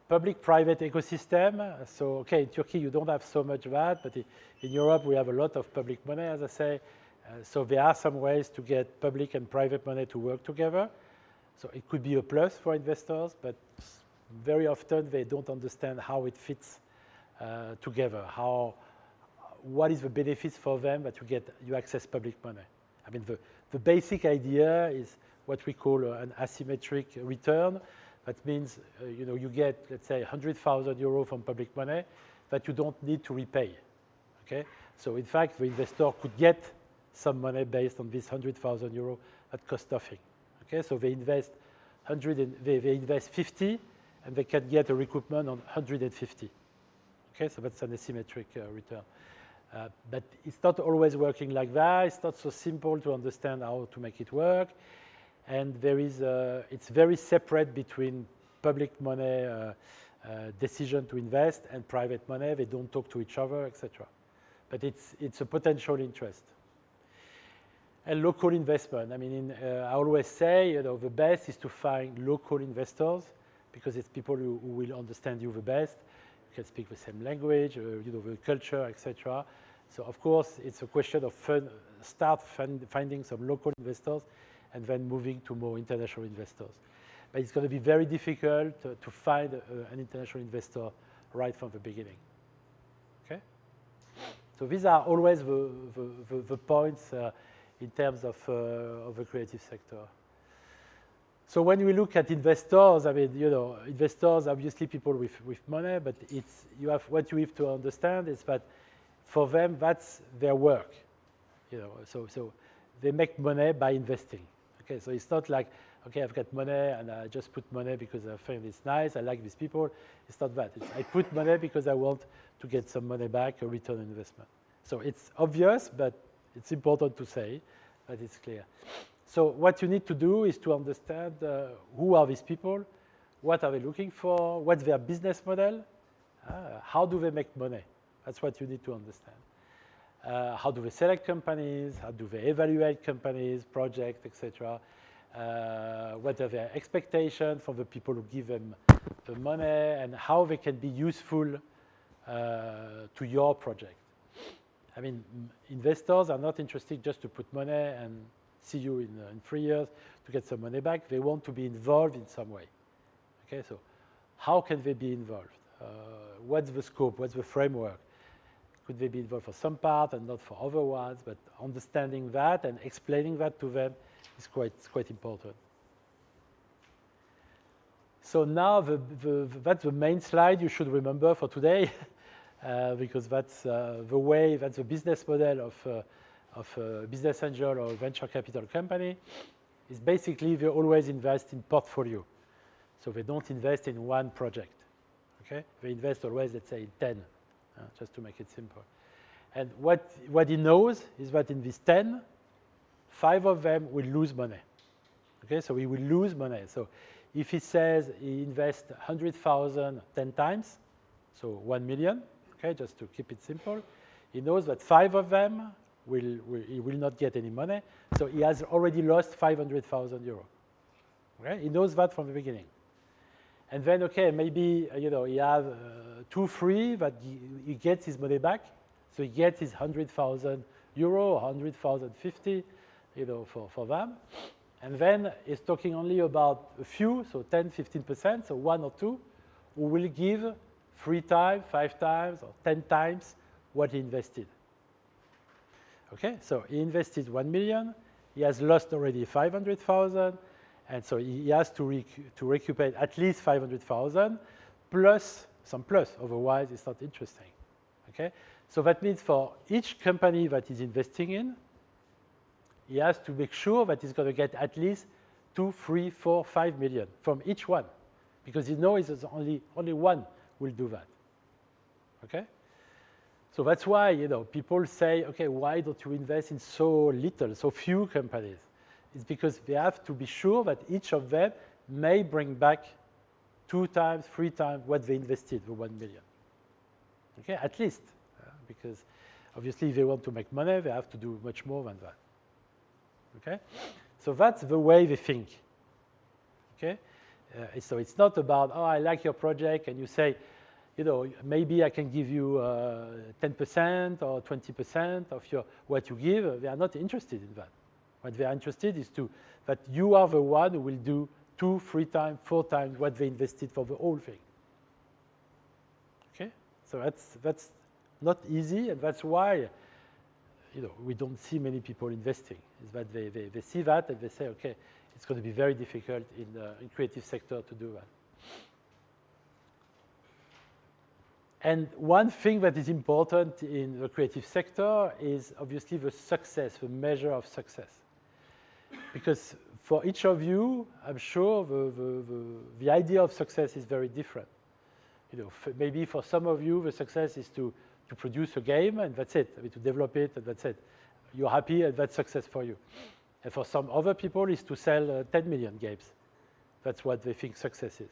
Public-private ecosystem. So, okay, in Turkey, you don't have so much of that, but in Europe, we have a lot of public money, as I say. So there are some ways to get public and private money to work together. So it could be a plus for investors, but very often they don't understand how it fits together. What is the benefits for them that you access public money? I mean, the basic idea is what we call an asymmetric return. That means, you get, let's say, 100,000 euros from public money that you don't need to repay. Okay? So in fact, the investor could get some money based on this 100,000 euros at cost nothing. Okay? So they invest 50, and they can get a recoupment on 150. Okay? So that's an asymmetric return. But it's not always working like that. It's not so simple to understand how to make it work. And it's very separate between public money decision to invest and private money. They don't talk to each other, etc. But it's a potential interest. And local investment. I mean, I always say, the best is to find local investors because it's people who will understand you the best. You can speak the same language, the culture, etc. So of course, it's a question of finding some local investors and then moving to more international investors. But it's going to be very difficult to find an international investor right from the beginning. Okay? So these are always the points in terms of the creative sector. So when we look at investors, I mean, you know, investors obviously people with money, but what you have to understand is that for them that's their work, you know. So they make money by investing. Okay, so it's not like, okay, I've got money and I just put money because I find it's nice, I like these people. It's not that. I put money because I want to get some money back, a return on investment. So it's obvious, but it's important to say that it's clear. So what you need to do is to understand who are these people, what are they looking for, what's their business model, how do they make money? That's what you need to understand. How do they select companies? How do they evaluate companies, projects, etc.? What are their expectations for the people who give them the money, and how they can be useful to your project? I mean, investors are not interested just to put money and see you in 3 years to get some money back. They want to be involved in some way. Okay, so how can they be involved? What's the scope? What's the framework? Could they be involved for some part and not for other ones? But understanding that and explaining that to them is quite important. So now that's the main slide you should remember for today, because that's that's the business model of a business angel or a venture capital company. Is basically they always invest in portfolio. So they don't invest in one project. Okay, they invest always, let's say, in 10. Just to make it simple. And what he knows is that in these 10, 5 of them will lose money. Okay, so he will lose money. So if he says he invests 100,000 10 times, so 1 million, okay, just to keep it simple, he knows that 5 of them he will not get any money. So he has already lost 500,000 euros. Okay, he knows that from the beginning. And then, okay, maybe you know he has 2, 3 that he gets his money back, so he gets his 100,000 euro or 100,050, you know, for them. And then he's talking only about a few, so 10, 15%, so 1 or 2, who will give 3 times, 5 times, or 10 times what he invested. Okay, so he invested 1 million, he has lost already 500,000. And so he has to recuperate at least 500,000 plus some plus, otherwise it's not interesting. Okay, so that means for each company that he's investing in, he has to make sure that he's going to get at least 2, 3, 4, 5 million from each one, because he knows there's only one will do that. Okay, so that's why, you know, people say, okay, why don't you invest in so few companies? It's because they have to be sure that each of them may bring back 2 times, 3 times what they invested, the 1 million. Okay, at least, because obviously if they want to make money, they have to do much more than that. Okay, so that's the way they think. Okay, so it's not about, oh, I like your project, and you say, you know, maybe I can give you 10% or 20% of what you give. They are not interested in that. What they are interested is that you are the one who will do 2, 3 times, 4 times what they invested for the whole thing. Okay, so that's not easy, and that's why, you know, we don't see many people investing. Is that they see that and they say, okay, it's going to be very difficult in creative sector to do that. And one thing that is important in the creative sector is obviously the success, the measure of success. Because for each of you, I'm sure the idea of success is very different. You know, maybe for some of you, the success is to produce a game and that's it. I mean, to develop it and that's it. You're happy and that's success for you. And for some other people, is to sell 10 million games. That's what they think success is.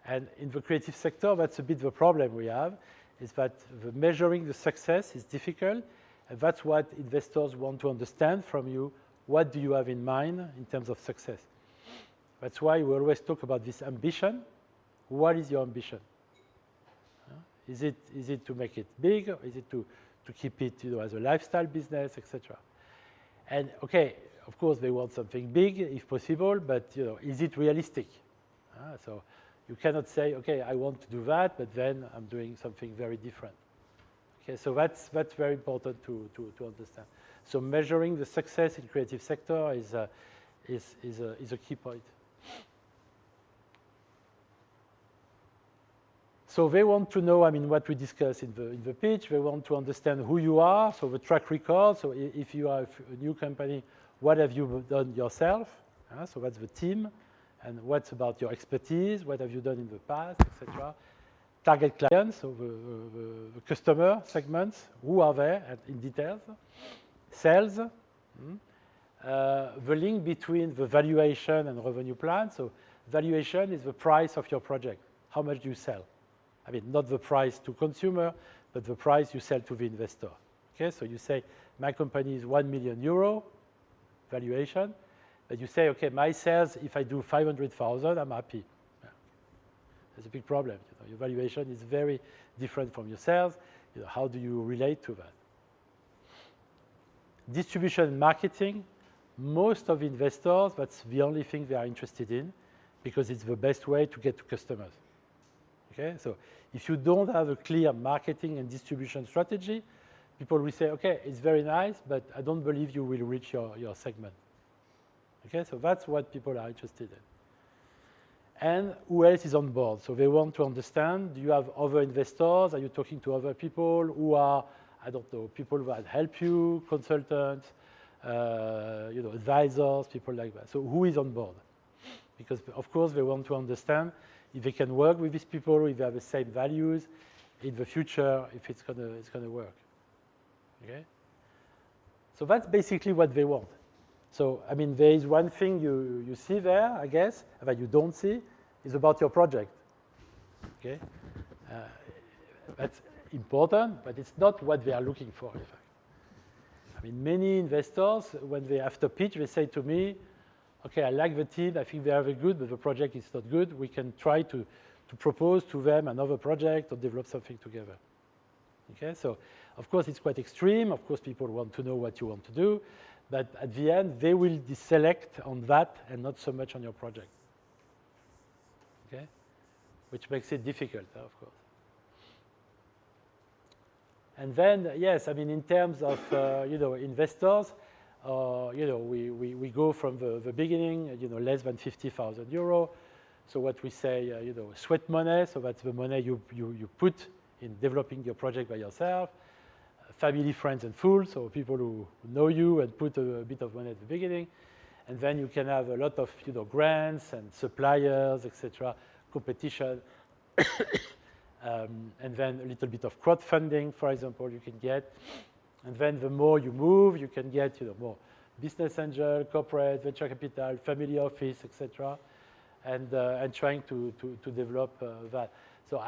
And in the creative sector, that's a bit the problem we have, is that measuring the success is difficult, and that's what investors want to understand from you. What do you have in mind in terms of success? That's why we always talk about this ambition. What is your ambition? Is it to make it big, or is it to to keep it, as a lifestyle business, etc. And okay, of course, they want something big if possible, but is it realistic? So you cannot say, okay, I want to do that, but then I'm doing something very different. Okay, so that's very important to understand. So measuring the success in creative sector is a key point. So they want to know, what we discussed in the pitch. They want to understand who you are, so the track record. So if you are a new company, what have you done yourself? So that's the team. And what's about your expertise? What have you done in the past, etc. Target clients, so the customer segments. Who are they in details? Sales. The link between the valuation and revenue plan. So valuation is the price of your project. How much do you sell? Not the price to consumer, but the price you sell to the investor. Okay, so you say, my company is 1 million euro valuation, but you say, okay, my sales, if I do 500,000, I'm happy. Yeah. There's a big problem. Your valuation is very different from your sales. How do you relate to that? Distribution and marketing, most of investors, that's the only thing they are interested in because it's the best way to get to customers. Okay, so if you don't have a clear marketing and distribution strategy, people will say, okay, it's very nice, but I don't believe you will reach your segment. Okay, so that's what people are interested in. And who else is on board? So they want to understand, do you have other investors? Are you talking to other people who are, I don't know, people that help you, consultants, advisors, people like that. So who is on board? Because, of course, they want to understand if they can work with these people, if they have the same values in the future, if it's gonna work. Okay? So that's basically what they want. So, there is one thing you see there, I guess, that you don't see, is about your project. Okay? That's important, but it's not what they are looking for, in fact. Many investors, when they after pitch, they say to me, okay, I like the team, I think they are very good, but the project is not good. We can try to propose to them another project or develop something together. Okay, so of course it's quite extreme. Of course people want to know what you want to do, but at the end they will deselect on that and not so much on your project. Okay, which makes it difficult, of course. And then, yes, in terms of investors, we go from the beginning, less than 50,000 euro. So what we say, sweat money, so that's the money you put in developing your project by yourself. Family, friends, and fools, so people who know you and put a bit of money at the beginning. And then you can have a lot of, grants and suppliers, etc., competition. And then a little bit of crowdfunding, for example, you can get. And then the more you move, you can get more business angel, corporate, venture capital, family office, etc. And trying to develop that. So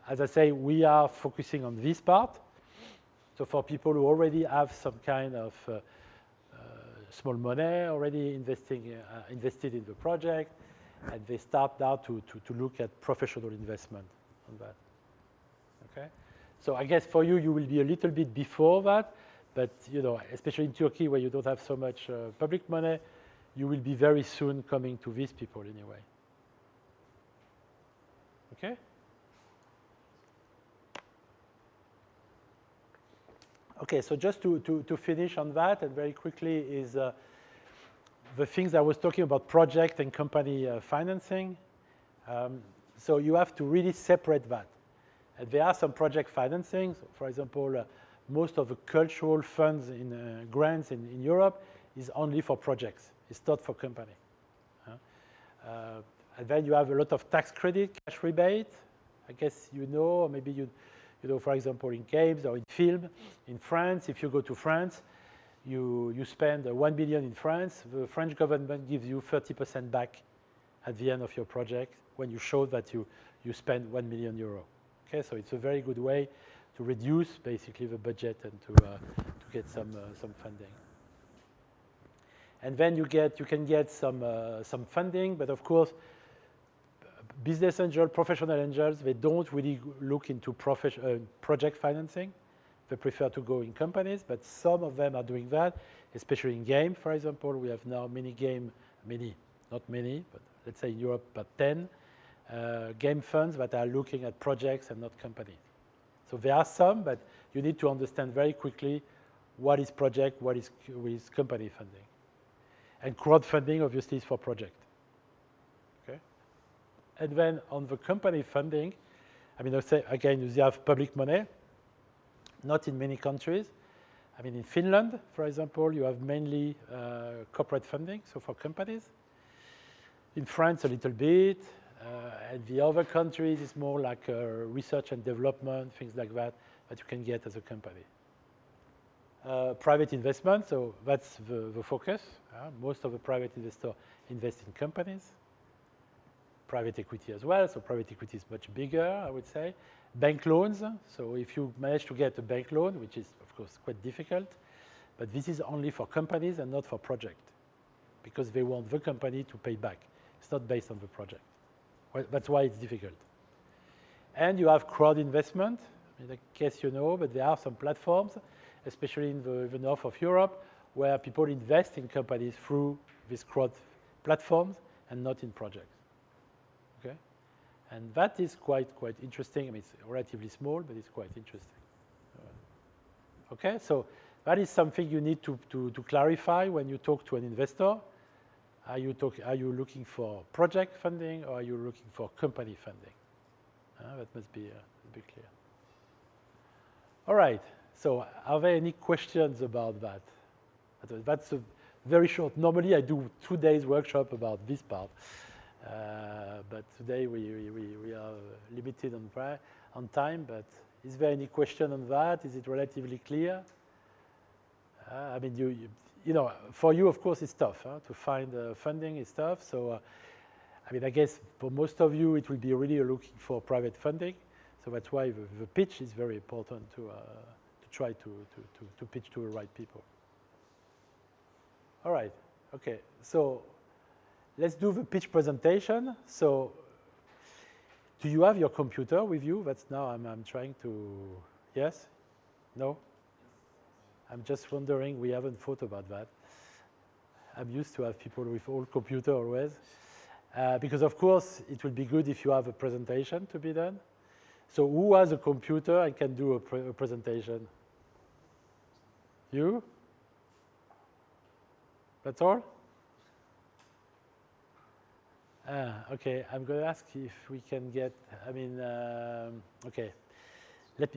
as I say, we are focusing on this part. So for people who already have some kind of small money already invested in the project, and they start now to look at professional investment on that. Okay. So I guess for you, you will be a little bit before that, but especially in Turkey where you don't have so much public money, you will be very soon coming to these people anyway. Okay. Okay, so just to finish on that, and very quickly, is the things I was talking about, project and company financing. So you have to really separate that. And there are some project financing. So for example, most of the cultural funds in grants in Europe is only for projects. It's not for company. And then you have a lot of tax credit, cash rebate. I guess or maybe for example, in games or in film, in France, if you go to France, you spend 1 million in France, the French government gives you 30% back at the end of your project when you show that you spend 1 million euro. Okay, so it's a very good way to reduce basically the budget and to get some funding. And then you can get some funding, but of course, business angels, professional angels, they don't really look into project financing they prefer to go in companies, but some of them are doing that, especially in game, for example. We have now not many, but let's say in Europe, about 10 game funds that are looking at projects and not companies. So there are some, but you need to understand very quickly what is project, what is company funding. And crowdfunding, obviously, is for project. Okay? And then on the company funding, I mean, I'll say, again, you have public money, not in many countries. I mean, in Finland, for example, you have mainly corporate funding, so for companies. In France, a little bit. And the other countries is more like research and development, things like that you can get as a company. Private investment, so that's the focus. Most of the private investors invest in companies. Private equity as well, so private equity is much bigger, I would say. Bank loans, so if you manage to get a bank loan, which is, of course, quite difficult, but this is only for companies and not for project, because they want the company to pay back. It's not based on the project. Well, that's why it's difficult. And you have crowd investment, in case you know, but there are some platforms, especially in the north of Europe, where people invest in companies through these crowd platforms and not in projects. Okay? And that is quite interesting. I mean, it's relatively small, but it's quite interesting. Okay, so that is something you need to clarify when you talk to an investor. Are you looking for project funding or are you looking for company funding? That must be clear. All right. So are there any questions about that? That's a very short. Normally, I do 2 days workshop about this part. But today, we are limited on time. But is there any question on that? Is it relatively clear? I mean, you know, for you, of course, it's tough. To find funding is tough. So, I mean, I guess for most of you, it will be really looking for private funding. So that's why the pitch is very important to try to pitch to the right people. All right. Okay. So let's do the pitch presentation. So do you have your computer with you? That's now I'm trying to. Yes? No? I'm just wondering, we haven't thought about that. I'm used to have people with old computer always. Because of course, it will be good if you have a presentation to be done. So who has a computer and can do a presentation? You? That's all? Okay, I'm going to ask if we can get, I mean, okay.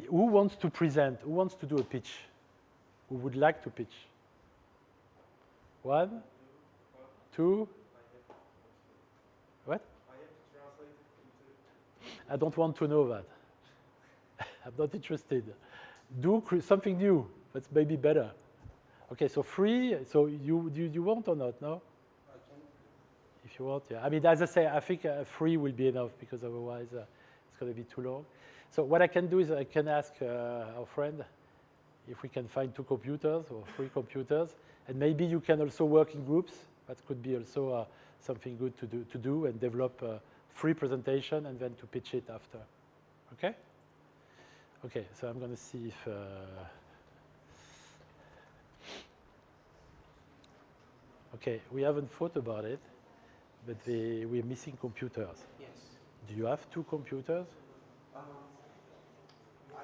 Who wants to present? Who wants to do a pitch? Who would like to pitch? 1? 2? What? I don't want to know that. I'm not interested. Do something new. That's maybe better. Okay, so 3. So you want or not? No? If you want, yeah. I mean, as I say, I think 3 will be enough because otherwise it's going to be too long. So what I can do is I can ask our friend if we can find 2 computers or 3 computers, and maybe you can also work in groups. That could be also something good to do and develop a free presentation and then to pitch it after. Okay? Okay, so I'm going to see if... okay, we haven't thought about it, but we're missing computers. Yes. Do you have 2 computers? I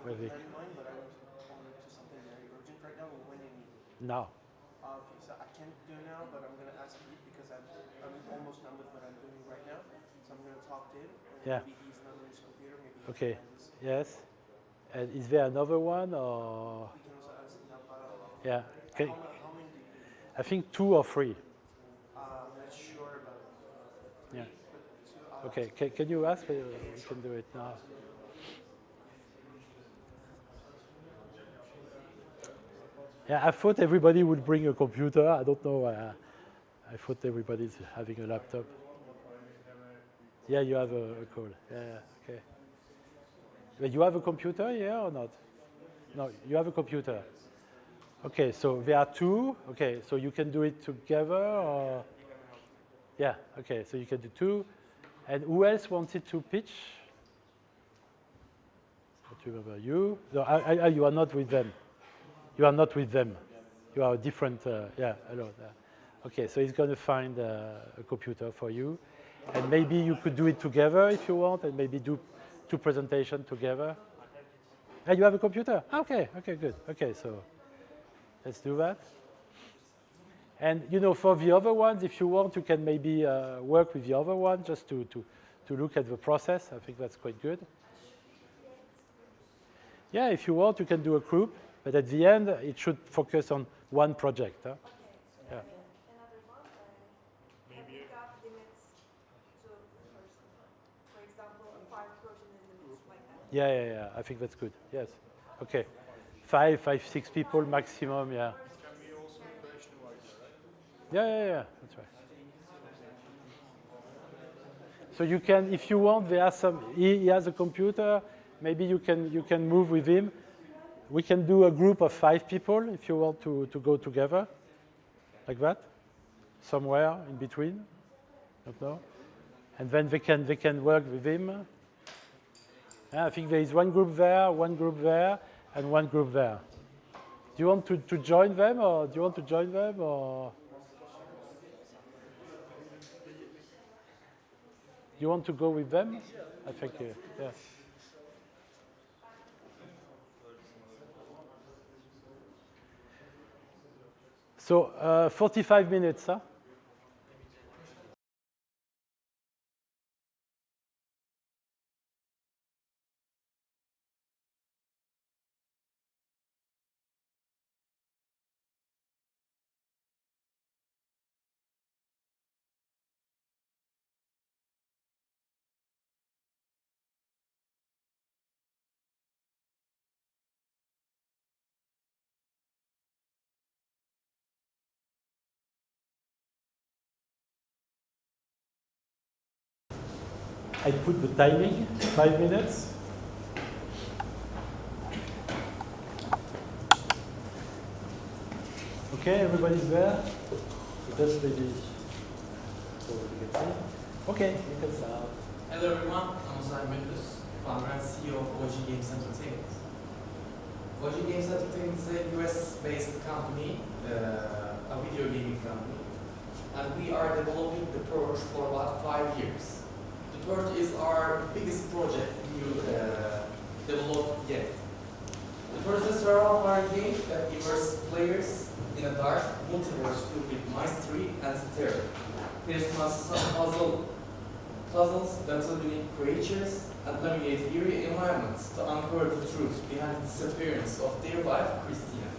don't have mine, but I went to something very urgent right now. When do you need it? Now. Okay, so I can't do now, but I'm going to ask Pete because I'm almost done with what I'm doing right now. So I'm going to talk to him. Yeah. Maybe he's not on his computer. Maybe he Okay. can find this. Yes. And is there another one or? We can also ask Napara. Yeah. Okay. How many do you need? I think 2 or 3. I'm not sure about 3, Yeah. but 2. Okay. Can you ask? We can do it now. Yeah, I thought everybody would bring a computer. I don't know. I thought everybody's having a laptop. Yeah, you have a call. Yeah, okay. But you have a computer here or not? No, you have a computer. Okay, so there are 2. Okay, so you can do it together or? Yeah, okay, so you can do 2. And who else wanted to pitch? remember. You? No, you are not with them. You are not with them. You are a different, yeah, hello. Okay, so he's going to find a computer for you. And maybe you could do it together if you want, and maybe do 2 presentations together. And you have a computer? Okay, okay, good. Okay, so let's do that. And you know, for the other ones, if you want, you can maybe work with the other one just to look at the process. I think that's quite good. Yeah, if you want, you can do a group, but at the end, it should focus on one project. Huh? Yeah. Another one, have you got limits to person? For example, a 5-person limits like that? Yeah. I think that's good. Yes. Okay. 5, 6 people maximum. Yeah. Yeah. That's right. So you can, if you want, there are some. He has a computer. Maybe you can move with him. We can do a group of 5 people if you want to go together, like that, somewhere in between. Don't know. And then they can work with him. I think there is one group there, and one group there. Do you want to join them, or do you want to join them, or you want to go with them? I think, yeah. So 45 minutes, huh? I put the timing, 5 minutes. Okay, everybody's there? Just maybe so we can see. Okay, you can start. Hello everyone, I'm Osman Mendus, founder and CEO of OG Games Entertainment. OG Games Entertainment is a US-based company, a video gaming company, and we are developing the Purge for about 5 years. The Purge is our biggest project we developed yet. The Purge is a survival horror game that immerses players in a dark multiverse filled with mystery and terror. Players must puzzles, battle unique creatures, and navigate eerie environments to uncover the truth behind the disappearance of their wife, Christina.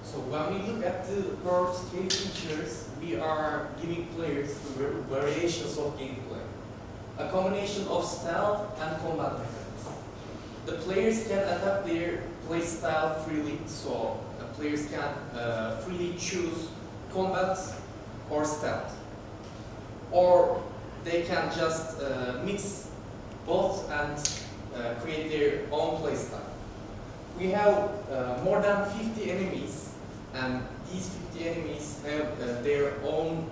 So when we look at the Purge's game features, we are giving players variations of gameplay, a combination of stealth and combat methods. The players can adapt their play style freely, so players can freely choose combat or stealth. Or they can just mix both and create their own play style. We have more than 50 enemies, and these 50 enemies have their own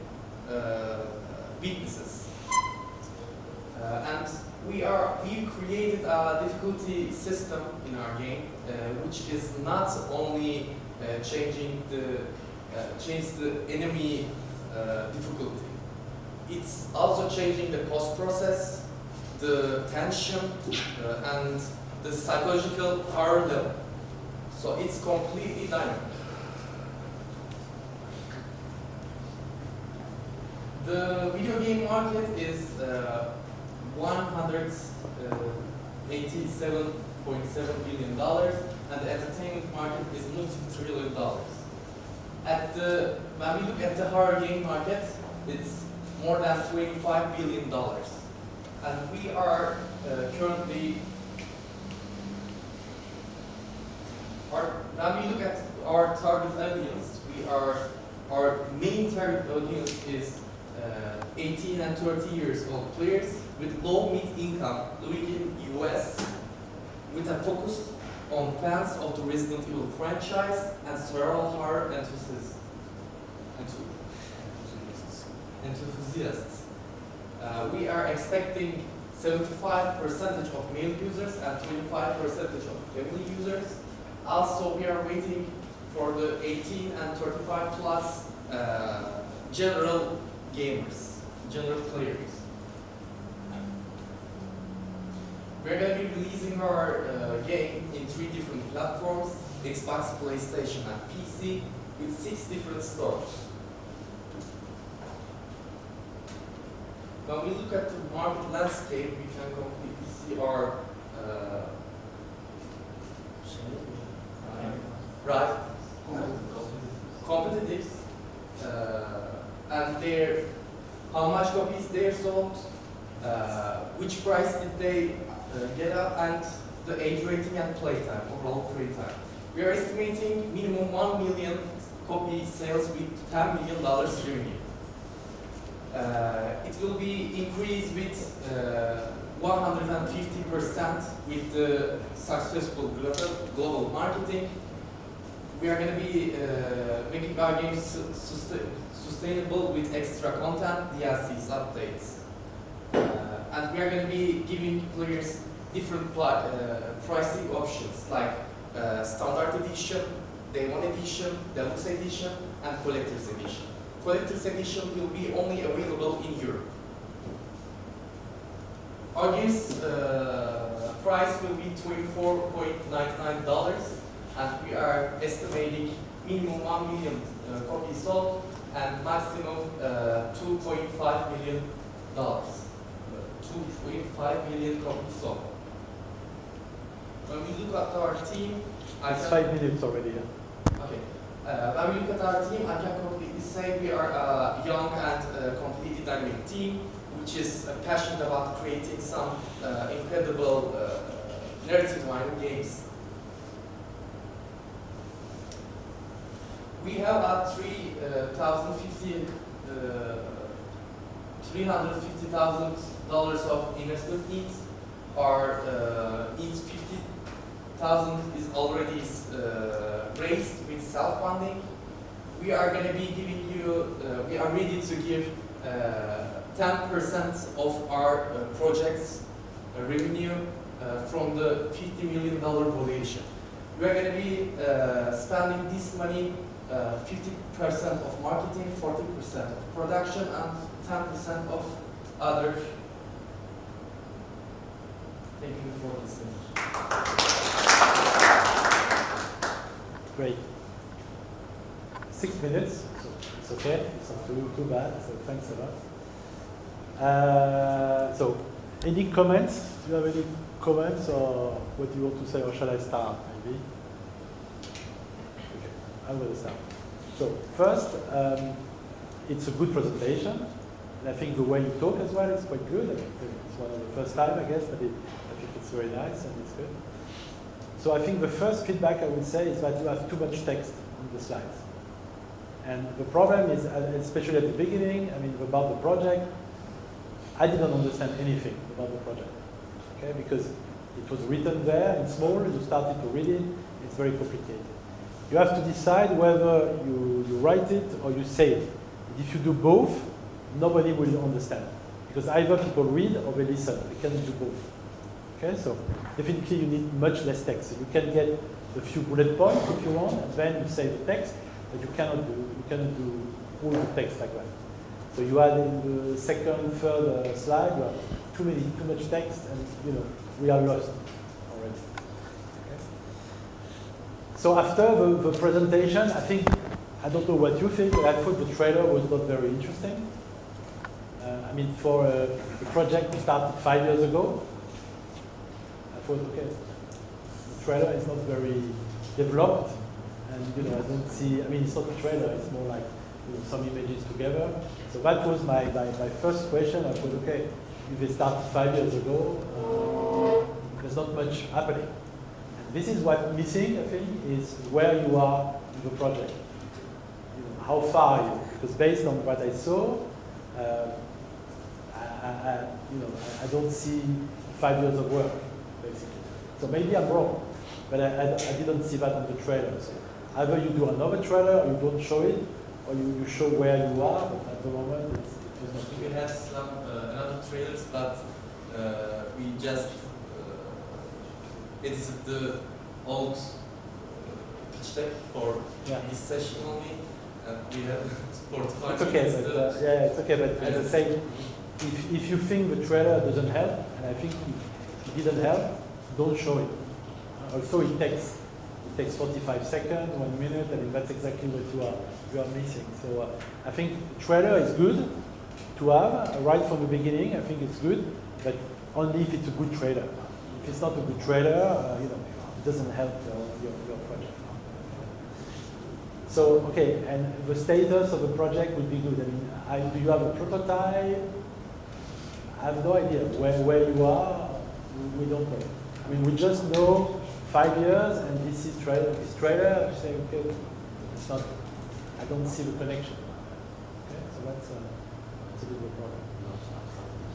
weaknesses. And we created a difficulty system in our game, which is not only change the enemy difficulty. It's also changing the post-process, the tension, and the psychological power level. So it's completely dynamic. The video game market is $187.7 billion, and the entertainment market is multi-trillion dollars. When we look at the horror game market, it's more than $25 billion. And we are currently, when we look at our target audience, our main target audience is 18 and 30 years old players with low mid-income living in US with a focus on fans of the Resident Evil franchise and several horror enthusiasts. We are expecting 75% of male users and 25% of family users. Also, we are waiting for the 18 and 35 plus general gamers, general players. We're going to be releasing our game in 3 different platforms, Xbox, PlayStation, and PC, with 6 different stores. When we look at the market landscape, we can completely see our competitors and how much copies they sold, which price did they get up, and the age rating and playtime, overall playtime. We are estimating minimum 1 million copy sales with $10 million revenue. It will be increased with 150% with the successful global marketing. We are going to be making our games sustainable with extra content, DLCs, updates. And we are going to be giving players different pricing options like Standard Edition, Day 1 Edition, Deluxe Edition, and Collector's Edition. Collector's Edition will be only available in Europe. Our game's price will be $24.99, and we are estimating minimum 1 million copies sold and maximum $2.5 million. 2.5 million copies sold. When we look at our team, it's 5 minutes already. Yeah? Okay. When we look at our team, I can completely say we are a young and completely dynamic team, which is passionate about creating some incredible narrative-driven games. We have a $350,000 of investment needs. Our needs 50,000 is already raised with self-funding. We are going to be giving you, we are ready to give 10% of our project's revenue from the $50 million valuation. We are going to be spending this money 50% of marketing, 40% of production, and 10% of other. Thank you for listening. Great. 6 minutes, so it's okay. It's not too bad, so thanks a lot. So, any comments? Do you have any comments, or what do you want to say, or shall I start, maybe? Okay, I'm going to start. So, first, it's a good presentation, and I think the way you talk as well is quite good. I think it's one of the first time, I guess, but I think it's very nice and it's good. So I think the first feedback I would say is that you have too much text on the slides. And the problem is, especially at the beginning, I mean, about the project, I didn't understand anything about the project, okay? Because it was written there in small, you started to read it, it's very complicated. You have to decide whether you write it or you say it. If you do both, nobody will understand. Because either people read or they listen, they cannot do both. Okay, so definitely you need much less text. So you can get a few bullet points if you want, and then you say the text, but you cannot do all the text like that. So you add in the second, third slide, you have too much text, and we are lost already. Okay? So after the presentation, I don't know what you think, but I thought the trailer was not very interesting. I mean, for a project we started 5 years ago, I thought, okay, the trailer is not very developed, and I don't see. I mean, it's not a trailer; it's more like some images together. So that was my first question. I thought, okay, if they started 5 years ago, there's not much happening. And this is what's missing, I think, is where you are in the project. How far are you? Because based on what I saw, I don't see 5 years of work, basically. So maybe I'm wrong, but I didn't see that on the trailer. So either you do another trailer or you don't show it, or you show where you are, but at the moment it's not. We have some another trailers, but we just it's the old pitch deck for this session only. We have 45 it's okay, minutes. but, yeah, it's okay, but as I say, if you think the trailer doesn't help, and I think it didn't help, don't show it. Also, it takes 45 seconds, 1 minute, and that's exactly what you are missing. So I think the trailer is good to have right from the beginning. I think it's good, but only if it's a good trailer. If it's not a good trailer, it doesn't help your project. So okay, and the status of the project would be good. I mean, do you have a prototype? I have no idea where you are. We don't know. I mean, we just know 5 years, and this is trailer. This trailer, you say, okay, it's not. I don't see the connection. Okay, so that's a bit of a problem.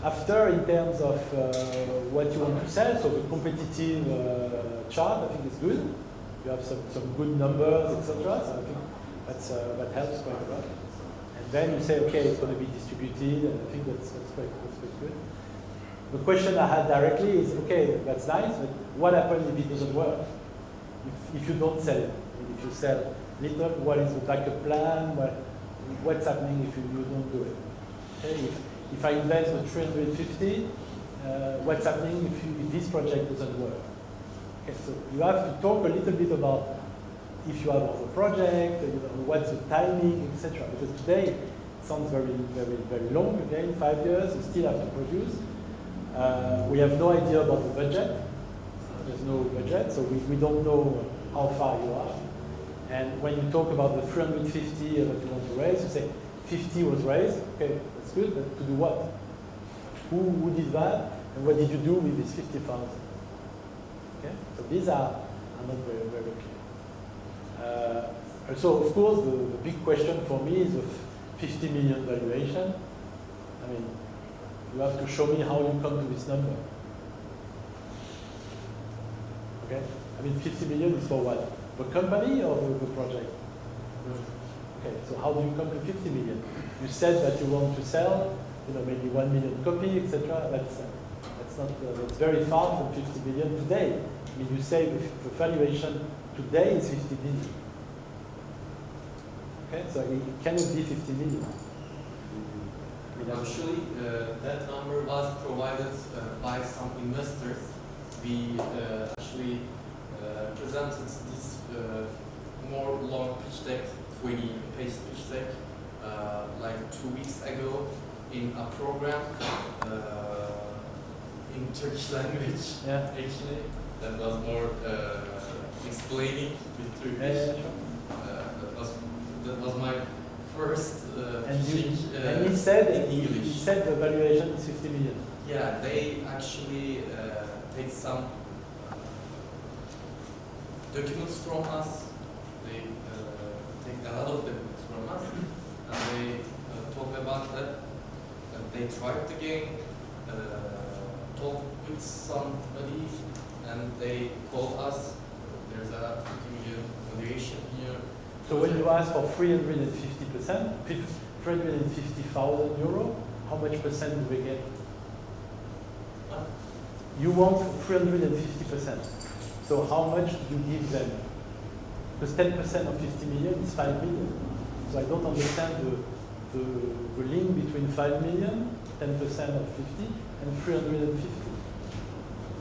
After, in terms of what you want to sell, so the competitive chart, I think is good. You have some good numbers, etc. So I think that helps quite a lot. And then you say, okay, it's going to be distributed, and I think that's quite good. The question I had directly is, okay, that's nice, but what happens if it doesn't work? If you don't sell it, if you sell little, what is the backup plan? What's happening if you don't do it? Okay, if I invest the 350, what's happening if this project doesn't work? Okay, so you have to talk a little bit about if you have a project, what's the timing, etc. Because today it sounds very, very, very long. Again, 5 years, you still have to produce. We have no idea about the budget. There's no budget, so we don't know how far you are. And when you talk about the 350 that you want to raise, you say 50 was raised. Okay, that's good, but to do what? Who did that? And what did you do with this 50,000? Okay, so these are not very, very clear. So of course, the big question for me is the 50 million valuation. I mean, you have to show me how you come to this number. Okay? I mean, 50 million is for what? The company or the project? Okay, so how do you come to 50 million? You said that you want to sell, maybe 1 million copy, etc. That's very far from 50 million today. I mean, you say the valuation today is 50 million. Okay, so it cannot be 50 million. Actually, that number was provided by some investors. We actually presented this more long pitch deck, 20-page pitch deck, like 2 weeks ago in a program in Turkish language. Yeah. Actually, that was more explaining with Turkish. That was my first pitching and he said in English. He said the valuation is 50 million. Yeah, they actually take some documents from us. They take a lot of documents from us, and they talk about that. They tried the game, talk with somebody, and they call us. There's a 50 million valuation here. So when you ask for 350%, 350,000 euro, how much percent do we get? You want 350%. So how much do you give them? Because 10% of 50 million is 5 million. So I don't understand the link between 5 million, 10% of 50, and 350.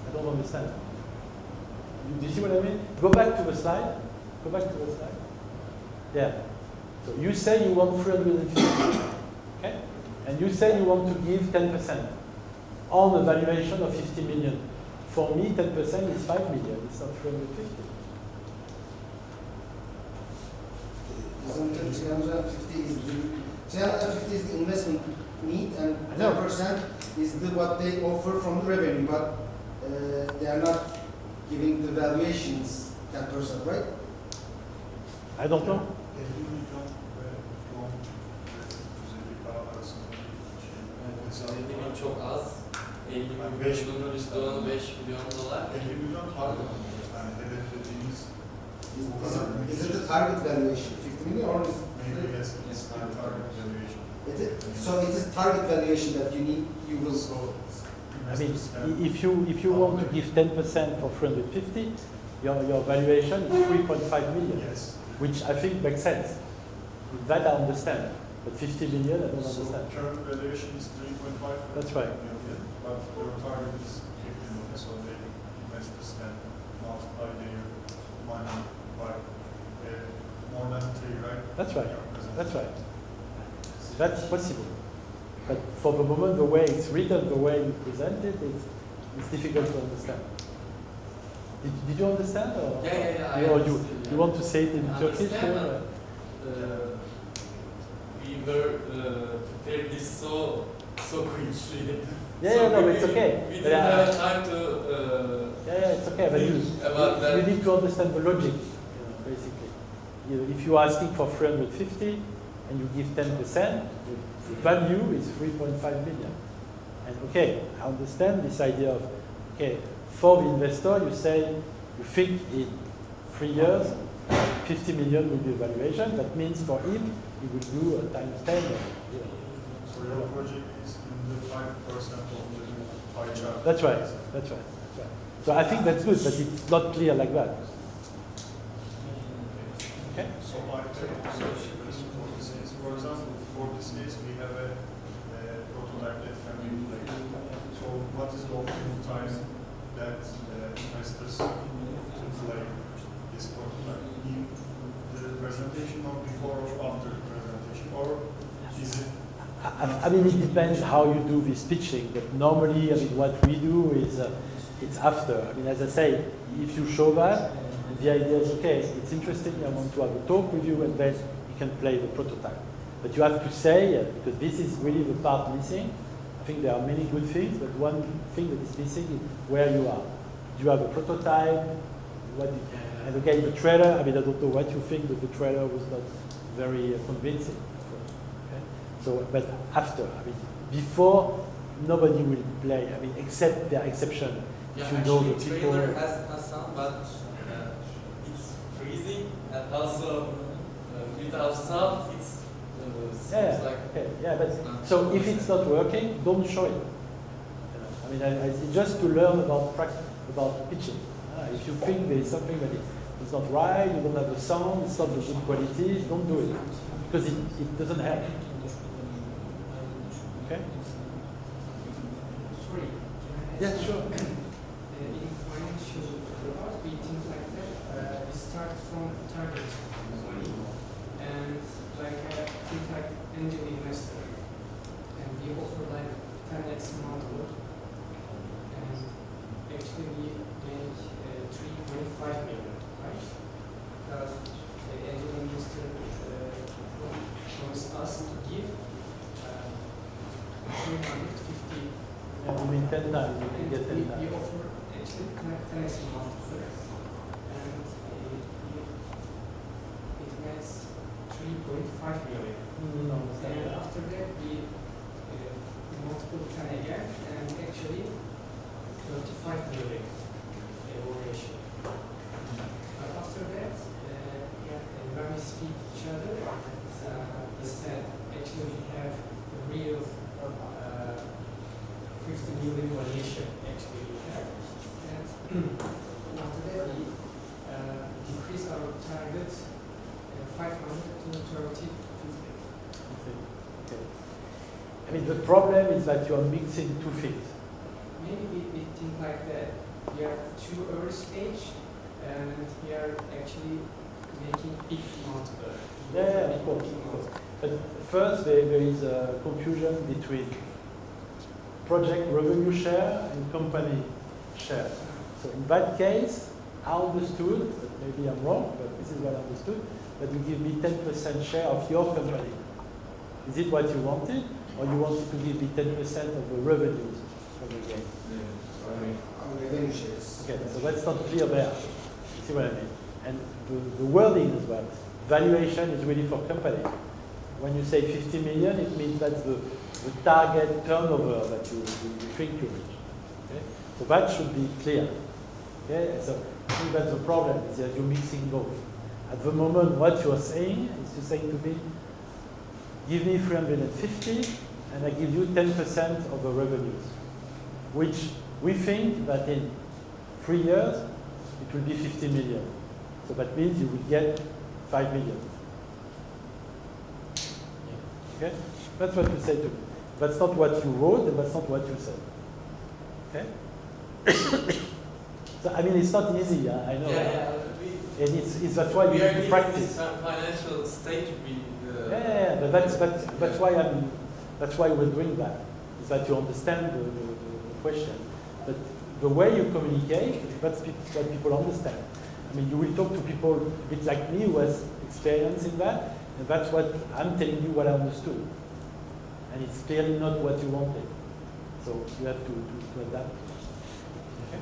I don't understand. Do you see what I mean? Go back to the slide. Go back to the slide. Yeah. So you say you want 350, okay? And you say you want to give 10% on a valuation of 50 million. For me, 10% is 5 million. It's not 350. 350 is the investment need, and 10% is what they offer from the revenue, but they are not giving the valuations 10%, right? I don't know. Çok az. 50 milyon üstü 5 milyon dolar. 50 milyon target. Yani hedeflediğimiz Is it the target valuation 50 million or is maybe yes, it's not target valuation. so it is target valuation that you will So I mean, if you want to give 10% for 350, your valuation is 3.5 million, yes. which I think makes sense. That I understand, but 50 million I don't So understand. current valuation is 3.5 That's right. million, but your target is 50 million, so the investors can multiply their money by more than 3, right? That's right. That's right. That's possible. But for the moment, the way it's written, the way you present it, it's difficult to understand. Did you understand? Or, Yeah. or you want to say it in Turkish? We were prepared this so quickly. Yeah, no, it's okay. We didn't have time to. Yeah, it's okay. But you need to understand the logic, basically. If you're asking for 350 and you give 10%, the value is 3.5 million. And okay, I understand this idea of, okay, for the investor, you say, you think in 3 years, 50 million will be the valuation. That means for him, he will do times 10. So your project is in the 5% of the pie chart. That's right. That's right. That's right. So I think that's good, but it's not clear like that. Okay. So I take for this case, for example, for this case we have a prototype that can be played. So what is the optimal time that investors to play this prototype? In the presentation or before or after the presentation, or is it? I mean, it depends how you do this pitching, but normally, I mean, what we do is it's after. I mean, as I say, if you show that, the idea is, okay, it's interesting, I want to have a talk with you, and then you can play the prototype. But you have to say, because this is really the part missing, I think there are many good things, but one thing that is missing is where you are. Do you have a prototype? And again, the trailer, I mean, I don't know what you think, but the trailer was not very convincing. Okay? So, but after, I mean, before, nobody will play, I mean, except their exception. Yeah, if you know the actually, people. trailer has some, but it's freezing, and also without sound, it's Yeah, like okay, yeah, but so if it's not working, don't show it. I mean, it's just to learn about pitching. If you think there is something that is not right, you don't have the sound, it's not the good quality, don't do it because it doesn't help. Okay? Sorry. Yeah, sure. In financial we think like that. We start from target money and like think like angel investor, and we offer like 10x multiple, and actually we make 3.5 million, right? Because the angel investor promised us to give 350. Yeah, you mean 10 times, you can get 10 We times. offer actually 10x multiple, and it makes 3.5 million. No, And after that, we multiple 10 again, and actually 35 million evaluation. But after that, when we speak to each other, he said actually we have a real 50 million valuation actually we have. And after that, we decrease our target 500 to 30. Okay. I mean, the problem is that you are mixing two things. Maybe we think like that. We are too early stage, and we are actually making big multiple. Yeah, of course. But first, there is a confusion between project revenue share and company share. So in that case, I understood, but maybe I'm wrong, but this is what I understood, that you give me 10% share of your company. Is it what you wanted, or you wanted to give me 10% of the revenues from the game? Revenue shares. Okay, so that's not clear there. You see what I mean? And the wording as well. Valuation is really for companies. When you say 50 million, it means that's the target turnover that you think you reach. Okay? So that should be clear. Okay? So I think that's the problem, is that you're mixing both. At the moment, what you're saying is you're saying to me, give me 350, and I give you 10% of the revenues, which we think that in 3 years, it will be 50 million. So that means you will get 5 million. Okay? That's what you say to me. That's not what you wrote, and that's not what you said. Okay? So, I mean, it's not easy, I know. And that's why you need to practice. Some financial state But that's why we're doing that. Is that you understand the question. But the way you communicate, that's what people understand. I mean, you will talk to people a bit like me who has experience in that, and that's what I'm telling you what I understood. And it's clearly not what you wanted. So you have to adapt. Okay?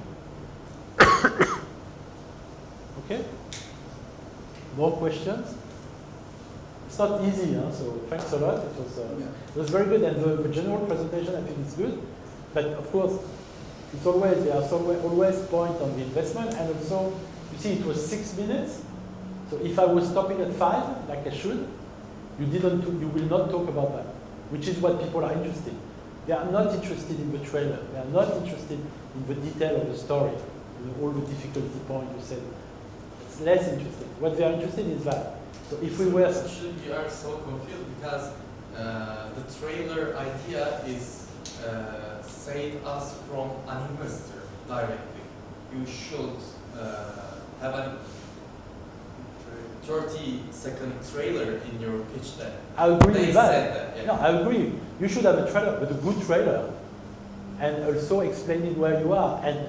Okay? More questions? It's not easy, huh? So thanks a lot. It was very good, and the general presentation I think is good. But of course, it's always there are always point on the investment, and also you see it was 6 minutes. So if I was stopping at 5, like I should, you will not talk about that, which is what people are interested in. They are not interested in the trailer. They are not interested in the detail of the story, all the difficulty point you said. It's less interesting. What they are interested in is that. So if we were... You are so confused because the trailer idea is saved us from an investor directly. You should have a 30-second trailer in your pitch deck. I agree with that. Said that, yeah. No, I agree. You should have a trailer, but a good trailer, and also explaining where you are, and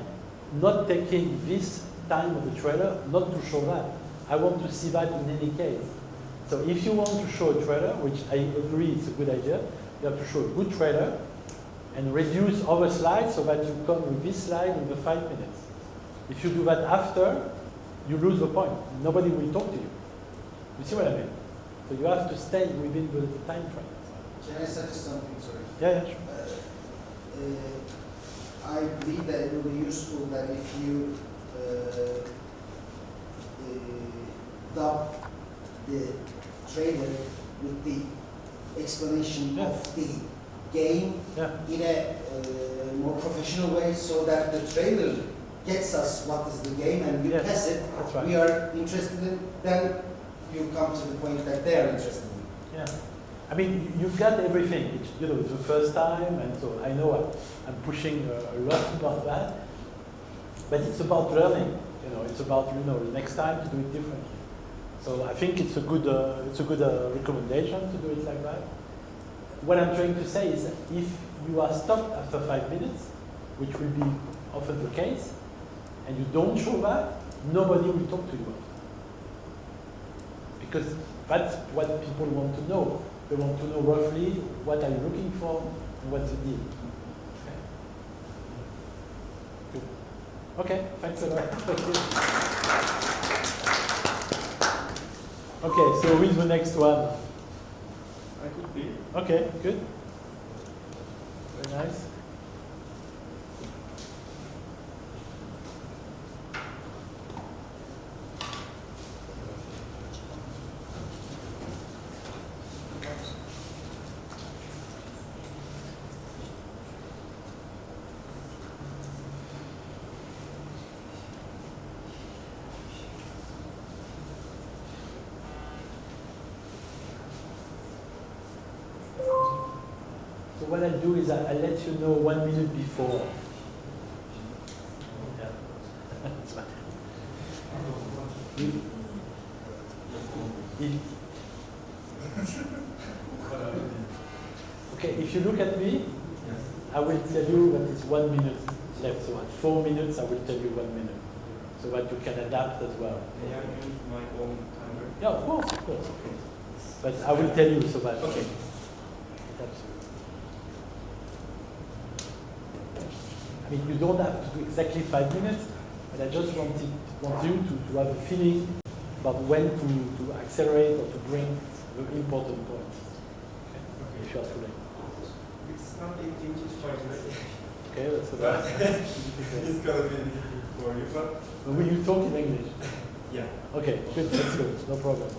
not taking this time of the trailer not to show that. I want to see that in any case. So if you want to show a trailer, which I agree it's a good idea, you have to show a good trailer and reduce other slides so that you come with this slide in the 5 minutes. If you do that after, you lose the point. Nobody will talk to you. You see what I mean? So you have to stay within the time frame. Can I suggest something, sorry? Yeah, sure. I believe that it will be useful that if you dub the trailer with the explanation of the game in a more professional way, so that the trailer gets us what is the game and we pass it. That's right. We are interested in, then you come to the point that they are interested in. Yeah. I mean, you've got everything. It's, it's the first time, and so I know I'm pushing a lot about that. But it's about learning. It's about the next time to do it differently. So I think it's a good recommendation to do it like that. What I'm trying to say is that if you are stopped after 5 minutes, which will be often the case, and you don't show that, nobody will talk to you after. Because that's what people want to know. They want to know roughly what are you looking for and what's the deal. Okay, good. Okay, thanks a lot. Okay, so who's the next one? I could be. Okay, good. Very nice. So what I'll do is I'll let you know 1 minute before. Yeah. Okay, if you look at me, I will tell you that it's 1 minute left. So at 4 minutes, I will tell you 1 minute. So that you can adapt as well. May I use my own timer? Yeah, of course, of course. But I will tell you so that. Okay. I mean, you don't have to do exactly 5 minutes, but I just want you to have a feeling about when to accelerate or to bring the important points. Okay. If you are too late. It's not 18 to 5 minutes. Okay, that's about It's gonna be difficult for you, but will you talk in English? yeah. Okay, good, let's go, no problem.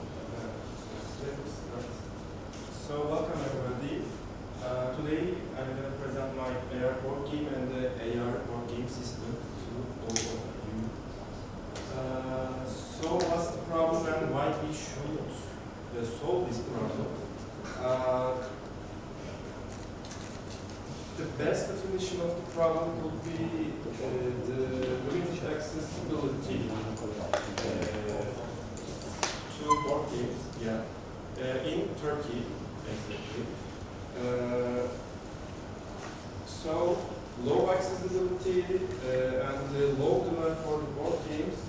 So welcome everybody. Today I'm going to present my AR board game and the AR board game system to all of you. So what's the problem and why we should solve this problem? The best definition of the problem would be the limited accessibility to board games, in Turkey, basically. So low accessibility and the low demand for the board games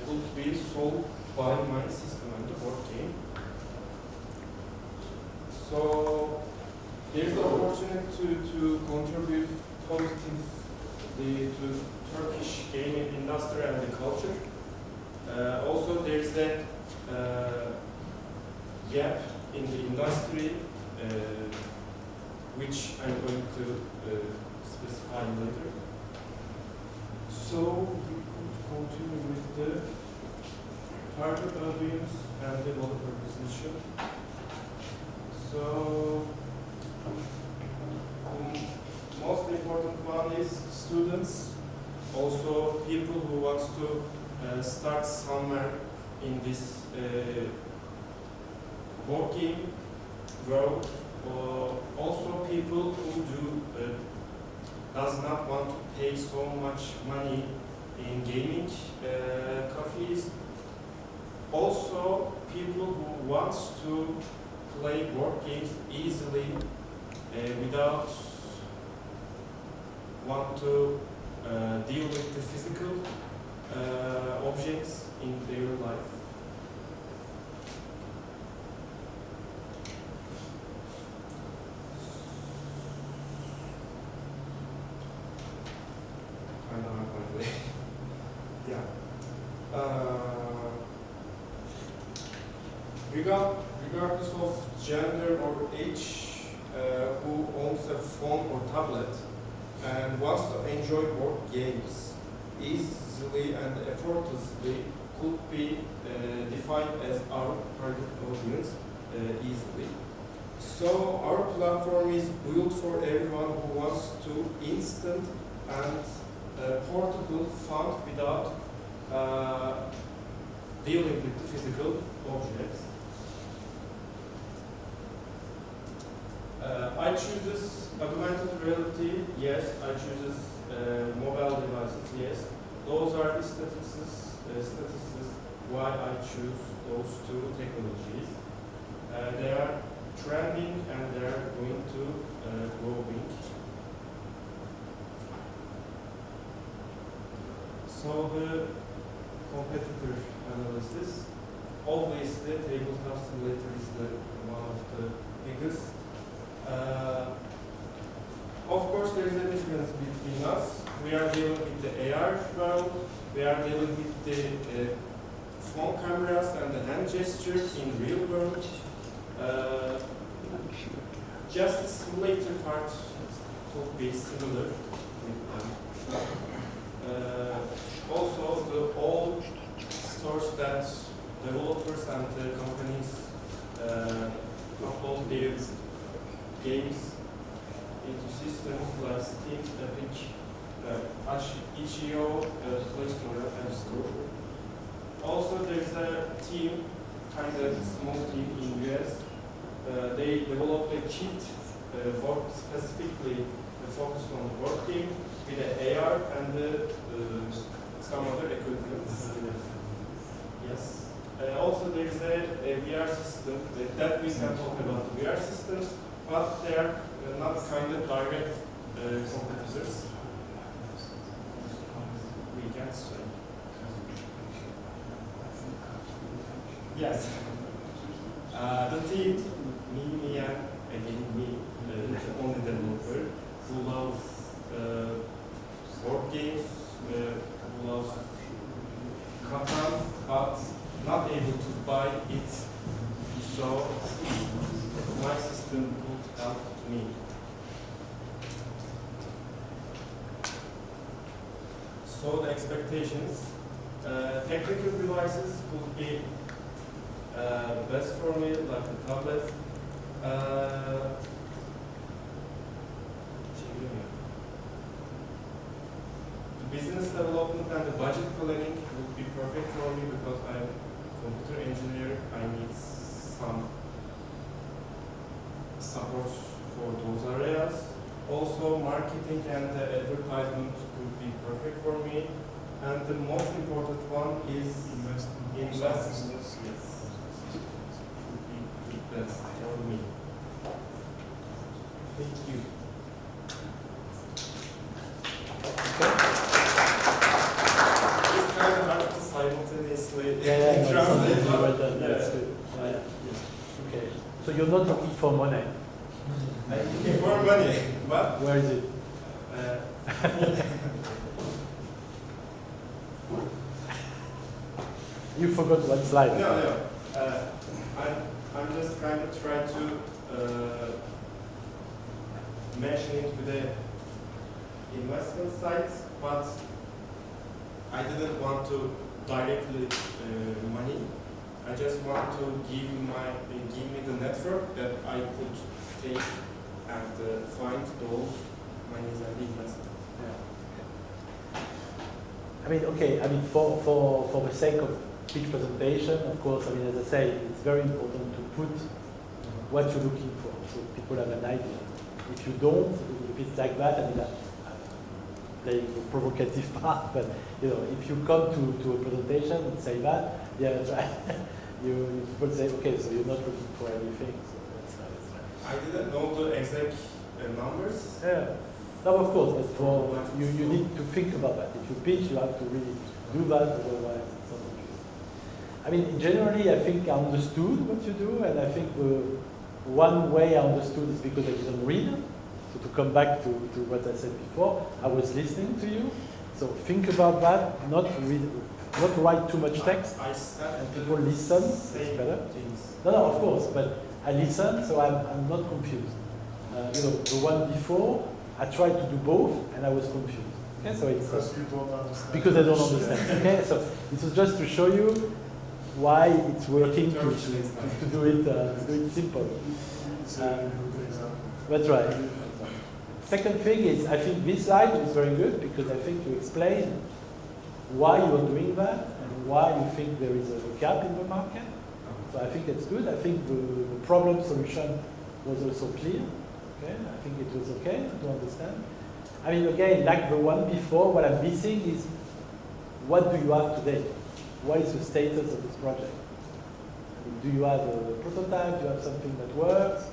could be solved by my system and the board game. So there's the opportunity to contribute positively to Turkish gaming industry and the culture. Also there's that gap in the industry which I'm going to specify later. So we could continue with the target audience and developer position. So the most important one is students, also people who want to start somewhere in this board game world. Also people who does not want to pay so much money in gaming cafes. Also people who wants to play board games easily without want to deal with the physical objects in their life. Yeah. Regardless of gender or age, who owns a phone or tablet and wants to enjoy board games easily and effortlessly could be defined as our target audience easily. So our platform is built for everyone who wants to instant and portable fun without dealing with the physical objects. I choose augmented reality, yes. I choose mobile devices, yes. Those are the statistics why I choose those two technologies. They are trending and they are going to growing. So the competitor analysis, obviously tabletop simulator is one of the biggest. Of course there is a difference between us. We are dealing with the AR world, we are dealing with the phone cameras and the hand gestures in real world. Just the simulator part could be similar with them. Also, all stores that developers and the companies upload their games into systems like Steam, Epic, itch.io, Play Store, App Store. Also, there's a team, kind of small team in US. They developed a kit for specifically focused on the board game with the AR and some other equipment. Yes. Also, there is a VR system that we can talk about VR systems, but they are not kind of direct competitors. We can say. Yes. The team, me and again me, the only developer who loves board games, who loves Catan, but not able to buy it. So my system could help me. So the expectations, technical devices would be best for me, like the tablet. The business development and the budget planning would be perfect for me because I'm a computer engineer. I need some support for those areas. Also, marketing and advertisement would be perfect for me. And the most important one is investment. Yes. Would be the best for me. Thank you. It's kind of hard to simultaneously translate. That's good. Okay. So you're not looking for money. I'm looking for money. What? Where is it? You forgot one slide. No. I'm just kind of trying to mention it with the investment side, but I didn't want to directly money. I just want to give me the network that I could take and find those monies and investment. I mean, okay. I mean, for the sake of big presentation, of course. I mean, as I say, it's very important to put what you're looking for, so people have an idea. If you don't, if it's like that, I mean, playing the provocative part, but you know, if you come to a presentation and say that, yeah, that's right. you people say, okay, so you're not looking for anything. So that's right. I didn't know the exact numbers. Yeah. No, of course, but for you need to think about that. If you pitch, you have to really do that, otherwise it's not interesting. I mean, generally, I think I understood what you do, and I think the one way I understood is because I didn't read. So to come back to what I said before, I was listening to you. So think about that, not write too much text, and people listen. It's better. No, of course, but I listen, so I'm not confused. You know, the one before, I tried to do both, and I was confused. Okay, so it's because you don't understand. Because I don't understand. Okay, so it was just to show you why it's working to do it simple. That's right. Second thing is, I think this slide is very good because I think you explain why you are doing that and why you think there is a gap in the market. So I think it's good. I think the problem solution was also clear. Okay, I think it was okay to understand. I mean, again, like the one before, what I'm missing is what do you have today? What is the status of this project? I mean, do you have a prototype? Do you have something that works?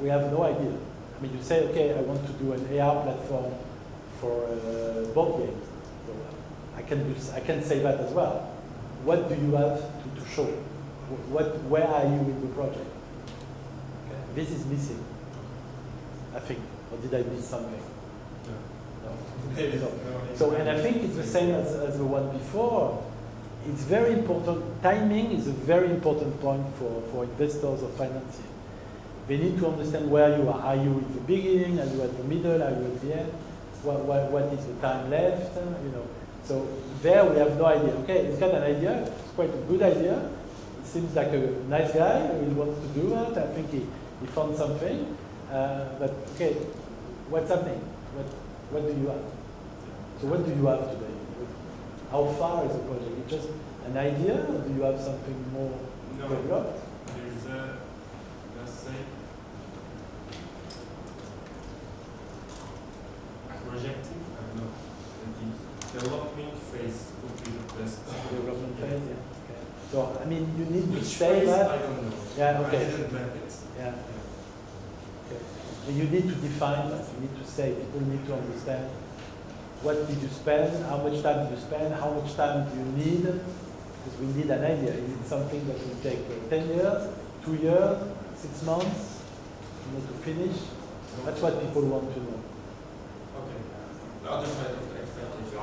We have no idea. I mean, you say, okay, I want to do an AR platform for board games. So I can say that as well. What do you have to show? Where are you in the project? Okay. This is missing, I think. Or did I miss something? No. So, and I think it's the same as the one before. It's very important. Timing is a very important point for investors or financiers. They need to understand where you are. Are you in the beginning? Are you at the middle? Are you at the end? What is the time left? You know. So there we have no idea. Okay, he's got an idea. It's quite a good idea. It seems like a nice guy who wants to do it. I think he found something. But okay, what's happening? What do you have? So what do you have today? How far is the project? Is it just an idea, or do you have something more developed? There's a, let's say, projecting, I don't know, the developing phase would be the best. Development phase, yeah. Okay. So, I mean, you need to Which say phase? that. I don't know. Yeah, okay. I didn't map it. Yeah. Okay. And you need to define that. You need to say, people need to understand what did you spend, how much time did you spend, how much time do you need, Because we need an idea. Is it something that will take 10 years, 2 years, 6 months, to finish? That's what people want to know. Okay. The other side of the expectation.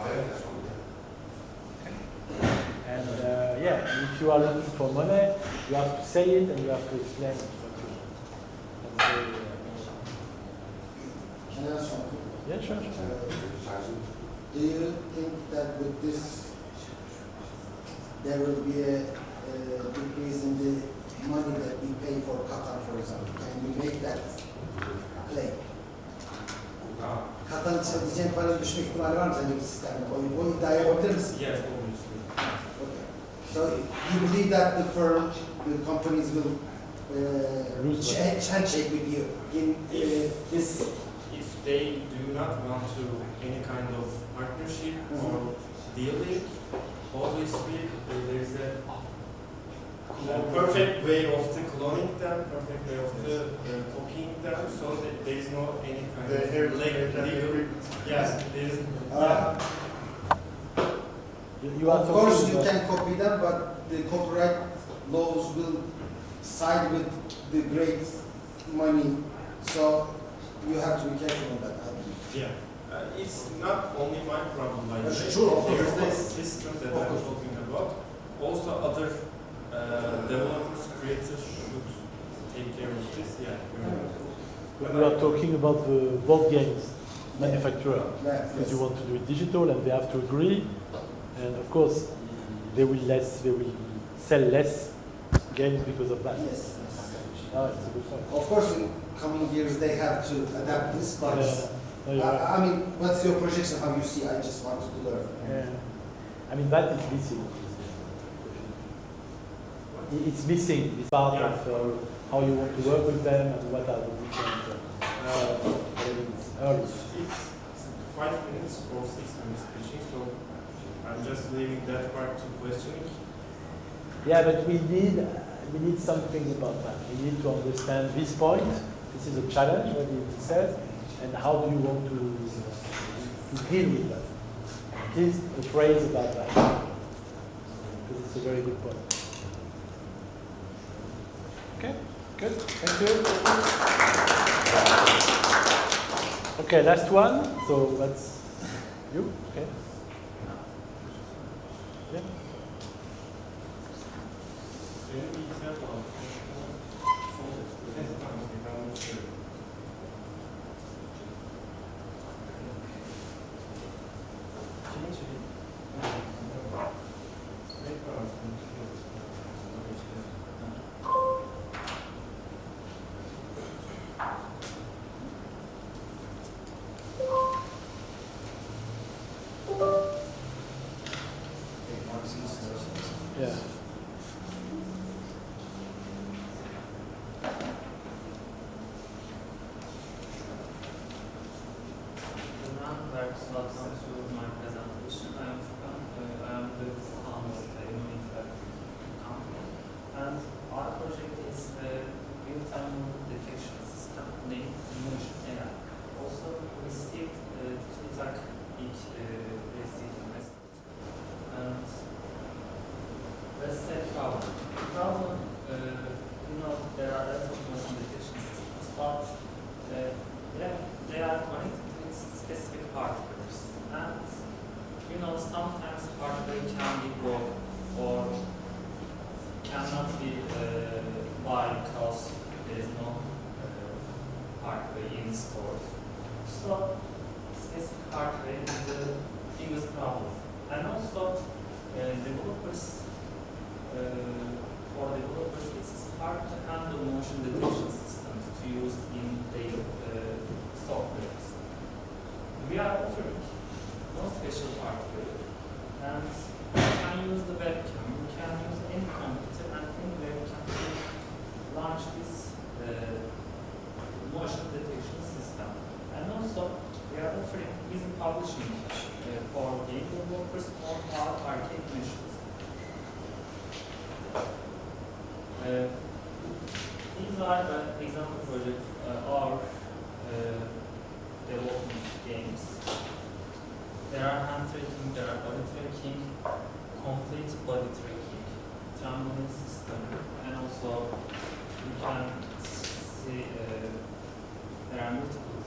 And if you are looking for money, you have to say it and you have to explain it. Can I ask something? Yeah, sure. Do you think that with this, there will be a decrease in the money that we pay for Qatar, for example? Can we make that play? Katar'ın içine diyeceğin paranın düşme ihtimali var mı sence bu sistemde? O iddiayı yapabilir misin? Yes, obviously. Okay. So you believe that the firm, the companies will handshake with you in this? If they do not want to any kind of partnership or dealing, obviously there is a perfect way of the cloning them, perfect way of the copying them, so that there is no any kind of legal. Yes, there is. Of course, you can copy them, but the copyright laws will side with the great money, so you have to be careful on that. Yeah, it's not only my problem. By the way, Sure, there's this system that I'm talking about. Also, other developers, creators should take care of this. Yeah. We are talking about the board games manufacturer, because you want to do it digital and they have to agree. And of course, they will sell less games because of that. Yes. Oh, it's a good point. Of course, in coming years they have to adapt this, but I mean, what's your projection? How you see? I just want to learn. I mean, that is missing. It's missing. It's part of how you want to work with them and what are the different elements. It's 5 minutes or 6 minutes pitching, so I'm just leaving that part to questioning. Yeah, but we need something about that. We need to understand this point. This is a challenge, what he said, and how do you want to deal with that? At least a phrase about that, because it's a very good point. Okay, good, thank you. Okay, last one. So that's you. Okay. Yeah. Yeah. Welcome to my presentation. I am Furkan. I am the founder of the No.4 company, and our project is a real-time detection system named Motion AI. Also, we received TÜBİTAK ilk received investment. And let's say problem. The problem, there are a lot of motion detection systems, but they are connected with specific hardwares. And sometimes hardware can be broken or cannot be bought because there is no hardware in stores. So specific hardware is the biggest problem. And also developers, it's hard to handle motion detection systems to use in their softwares. We are offering no special hardware, and you can use the webcam, you can use any computer, and anywhere you can launch this motion detection system. And also, we are offering easy publishing for game developers or our arcade machines. These are the example projects our development games. There are hand tracking, there are body tracking, complete body tracking. trampoline system, and also you can see there are multiple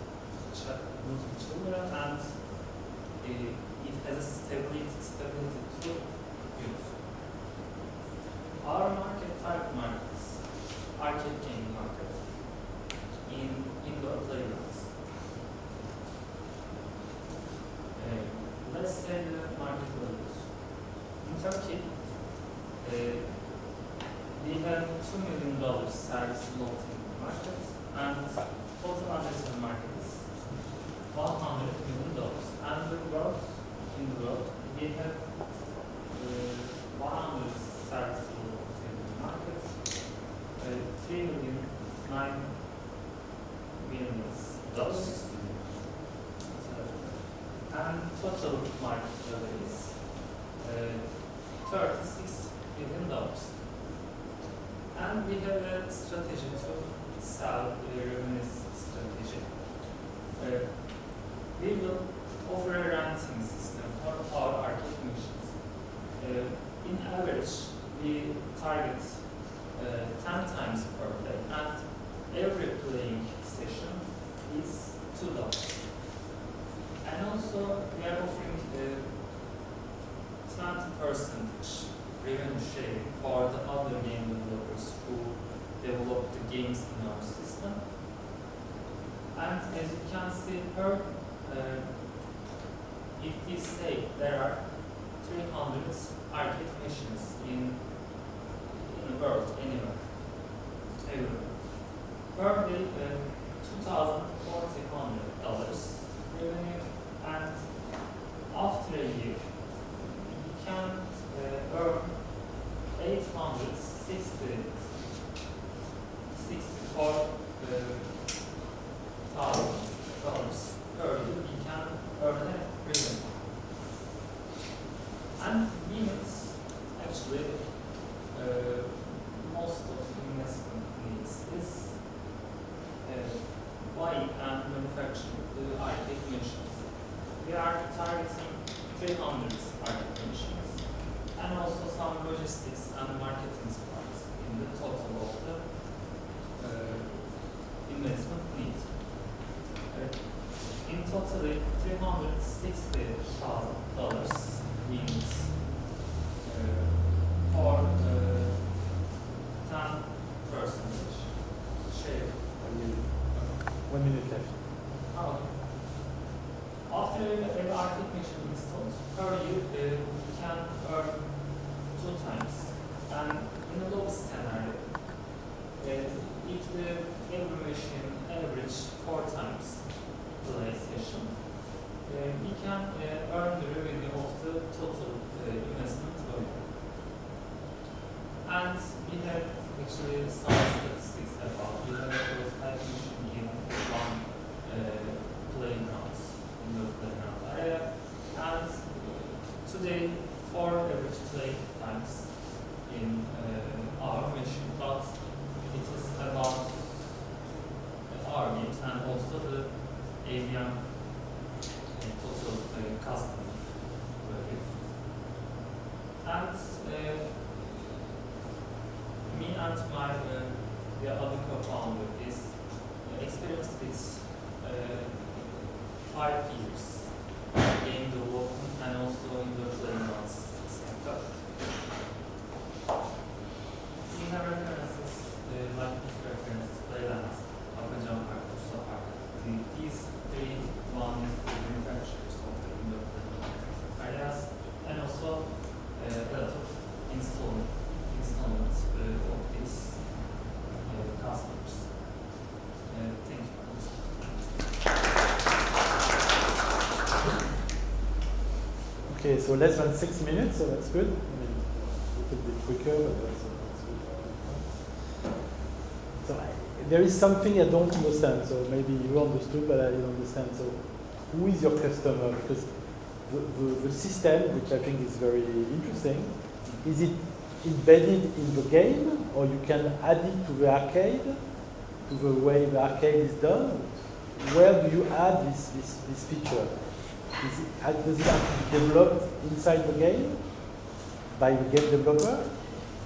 children, and it has a stability to use. Our target markets, arcade gaming market, in indoor playgrounds. Let's say the market values. In Turkey, we have $2 million service floating market, and total addressable market is $100 million. And in the world, we have 100 service floating markets, $3 million, $9 million. And total market value is $36 billion. And we have a strategy to sell revenues strategy. We will offer a renting system for our arcade machines. In average, we target 10 times per day, and every playing session is $2. And also, we are offering 20% revenue sharing for the other game developers who develop the games in our system. And as you can see here, if we say there are 300 arcade machines in the world, anywhere, everywhere, per day, $2,400 revenue, and after a year, you can earn $864,000 per year. You can earn a revenue. And units, actually, most of investment needs is buying and manufacturing the arcade machines. We are targeting 300 arcade machines, and also some logistics and marketing supplies in the total of the investment needs. In total, $360,000 means for 10% share. 1 minute left. Oh. After every arcade machine installed, per year you can earn 2 times. And in the lowest scenario, if every machine average 4 times play session, we can earn the revenue of the total investment value. And we have actually some statistics about we have a prototype machine in one playground, in the playground area, and today 4 average play times in our machine, but it is about our games and also the AVM total customer value. And me and my the other co-founder is experienced with 5 years game development and also in the playgrounds sector. We have references like references, Playland, Akacan Park, Bursa Park. These 3 one is the manufacturers of the indoor playground areas, and also a lot of installments of these customers. Thank you. Okay, so less than 6 minutes, so that's good. I mean, a little bit quicker, but that's good. So there is something I don't understand, so maybe you understood, but I didn't understand. So who is your customer? Because the system, which I think is very interesting, is it embedded in the game, or you can add it to the arcade, to the way the arcade is done? Where do you add this feature? Does it have to be developed inside the game by the game developer?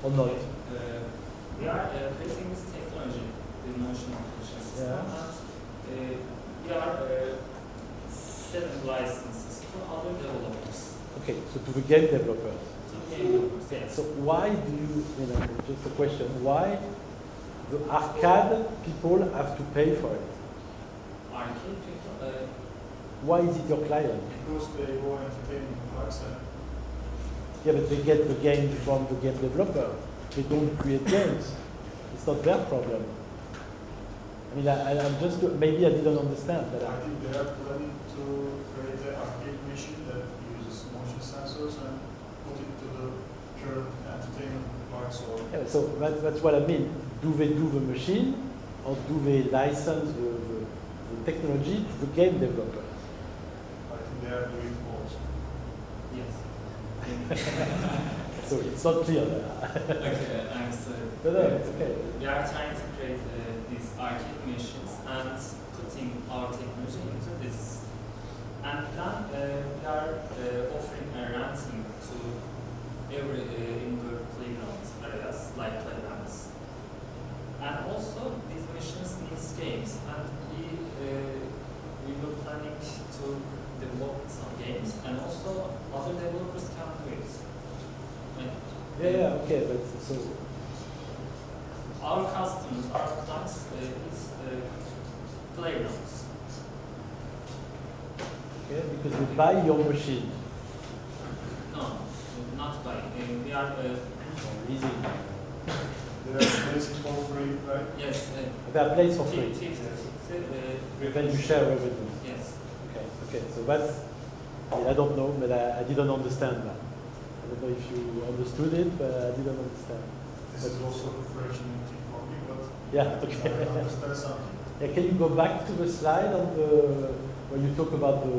or not? We are creating this technology, the motion recognition system, and we are selling licenses to other developers. Okay, so to the game developers. To game developers, yes. So why do you know, just a question, why the arcade people have to pay for it? Arcade people, why is it your client? Because they go entertainment parks and Yeah, but they get the game from the game developer. They don't create games. It's not their problem. I mean, I'm just, maybe I didn't understand. But I think they are planning to create an arcade machine that uses motion sensors and put it to the current entertainment parks or... yeah, so that's what I mean. Do they do the machine or do they license the technology to the game developers? I think they are doing both. yes. So it's not clear there. Okay, I'm sorry. No, it's okay. We are trying to create these arcade machines and putting our technology into this. And then we are offering a renting to every indoor playground areas, like playgrounds. And also, these machines need games, and we were planning to develop some games, and also other developers can do it. Yeah, okay, but so our customers, our clients is playgrounds. okay, because we buy your machine. No, not by. We are Easy. They are placing for free, right? yes. They are placed for free. Then you share revenue. Yes. Okay, so that's, I don't know, but I didn't understand that. I don't know if you understood it, but I didn't understand. This is also refreshing for me, but Yeah, okay. I understand something. Yeah, can you go back to the slide on the, where you talk about the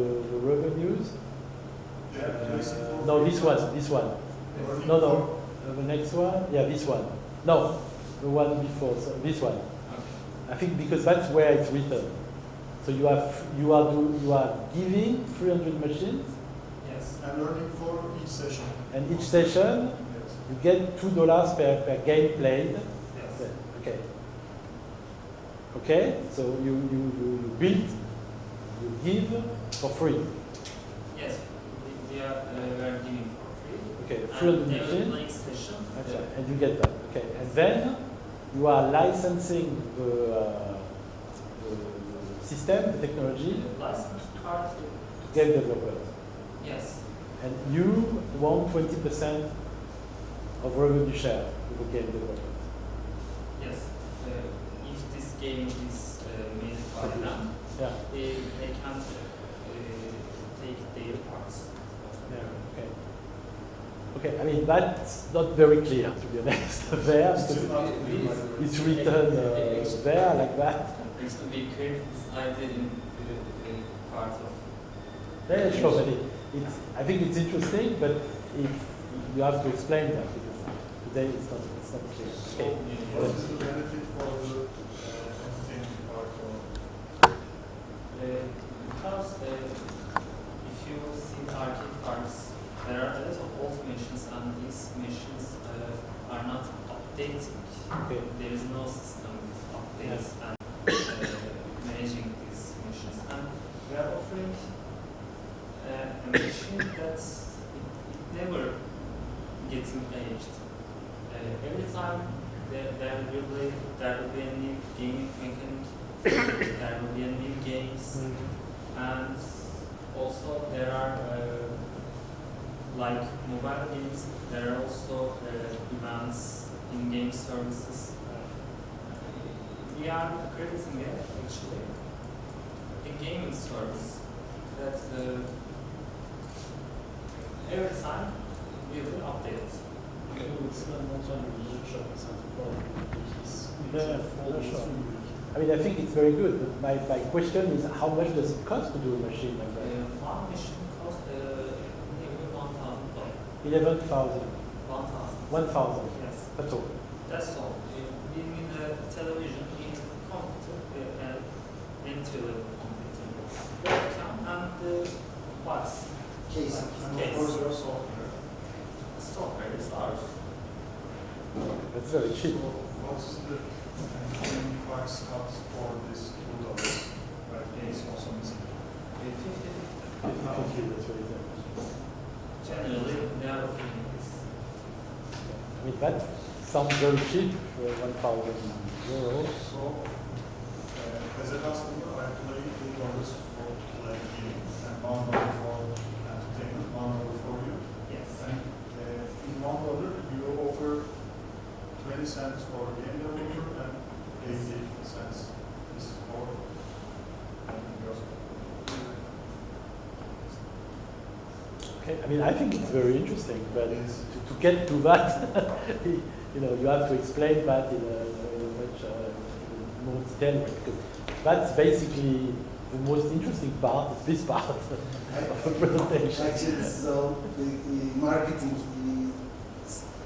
revenues? They are placing for No, free. this one. No, the next one? Yeah, this one. No, the one before, so this one. I think because that's where it's written. So you are giving 300 machines, Yes. And earning for each session. and each session Yes. you get $2 per game played. Yes. Okay. Okay, so you build, you give for free. Yes. We are giving for free. Okay, And 300 every machines. playing session. That's right, and you get that. Okay, and then you are licensing the system, the technology, The license card. to game developers. Yes. And you want 20% of revenue share with the game developers. Yes. If this game is made by them, Yeah. they can take their parts. Yeah. Okay. Okay. I mean that's not very clear to be honest. There, It's because still not clear, by the way. it's written there like that. We create this idea in the part of. Yeah, sure, but I think it's interesting, but if you have to explain that because today it's not clear. Okay. What is the benefit for the entertainment part or Because if you see the arcade parks, there are a lot of old machines, and these machines are not updating. Okay. There is no system with updates and managing these machines. And we are offering a machine that's it never getting aged. Every time there will be a new gaming mechanic, there will be a new games, and also there are like mobile games. There are also events, in-game services. We are creating actually a gaming service that every time we will update. You would spend more time in the workshop and something Yeah, sure. I mean, I think it's very good. But my question is, how much does it cost to do a machine like that? One machine costs nearly $1,000. 11,000. 1,000. 1,000. Yes. That's all. That's all. We need a television, in computer, and entry-level computer, webcam, and what's Case. and of course your software? software is ours. That's very cheap. So what's the price cut for this $2? Right, gains also missing. 50-50, that's what it is. Generally, they are offering this. I mean, that sounds very cheap for €1,000. So, as a customer, I pay $2 for play game and $1 for entertainment, $1 for you. Yes. And in $1, you offer 20 cents for game developer and 80 cents is for yours. Okay, I mean, I think it's very interesting, but to get to that, you know, you have to explain that in a much more detailed way, because that's basically the most interesting part, is this part of the presentation. Actually, this is all the marketing.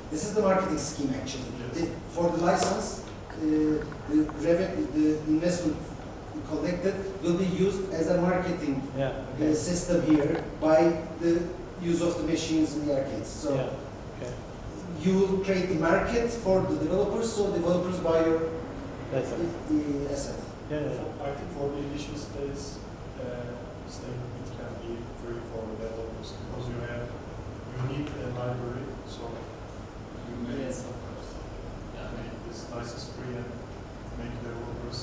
This is the marketing scheme, actually. For the license, the investment collected will be used as a marketing system here by the use of the machines in the arcades. So you will create the market for the developers, so developers buy your asset. I think for the initial stage, it can be free for developers because you need a library, so you make this license free and make developers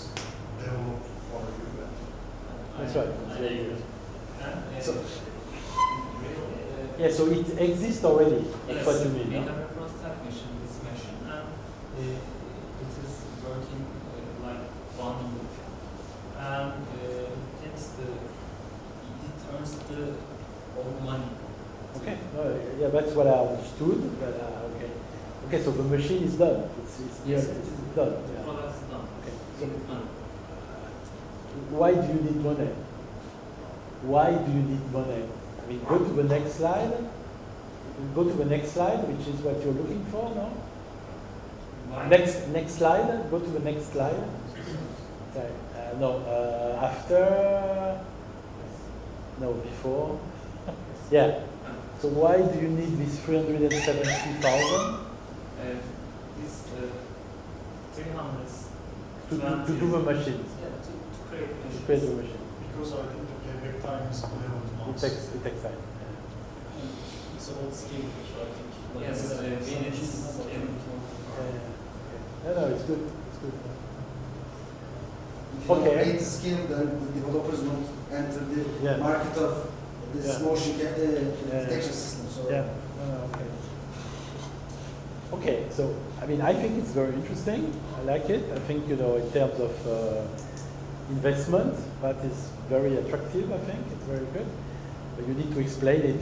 develop for you. That's right. That's very good. So it exists already. That's what you mean. We have a prototype machine, this machine, and it is working like one. And it turns the old money. Okay, yeah, that's what I understood. But okay, so the machine is done. It's done. The product is done. Okay. So, why do you need money? Why do you need money? I mean, go to the next slide. Go to the next slide, which is what you're looking for, no? Why? Next slide. Go to the next slide. Sorry. After. No, before. Yeah. So why do you need this 370,000? This 300 to do the machines. Yeah, to create machines. To create the machine. Because I think the payback time is 11 months. It takes time. It's about skill, which I think. Yes, we need skill. No, it's good. It's good. If you create the skill, then the developers won't enter the market of this motion detection system. So okay. Okay, so I mean, I think it's very interesting. I like it. I think, you know, in terms of investment, that is very attractive. I think it's very good. But you need to explain it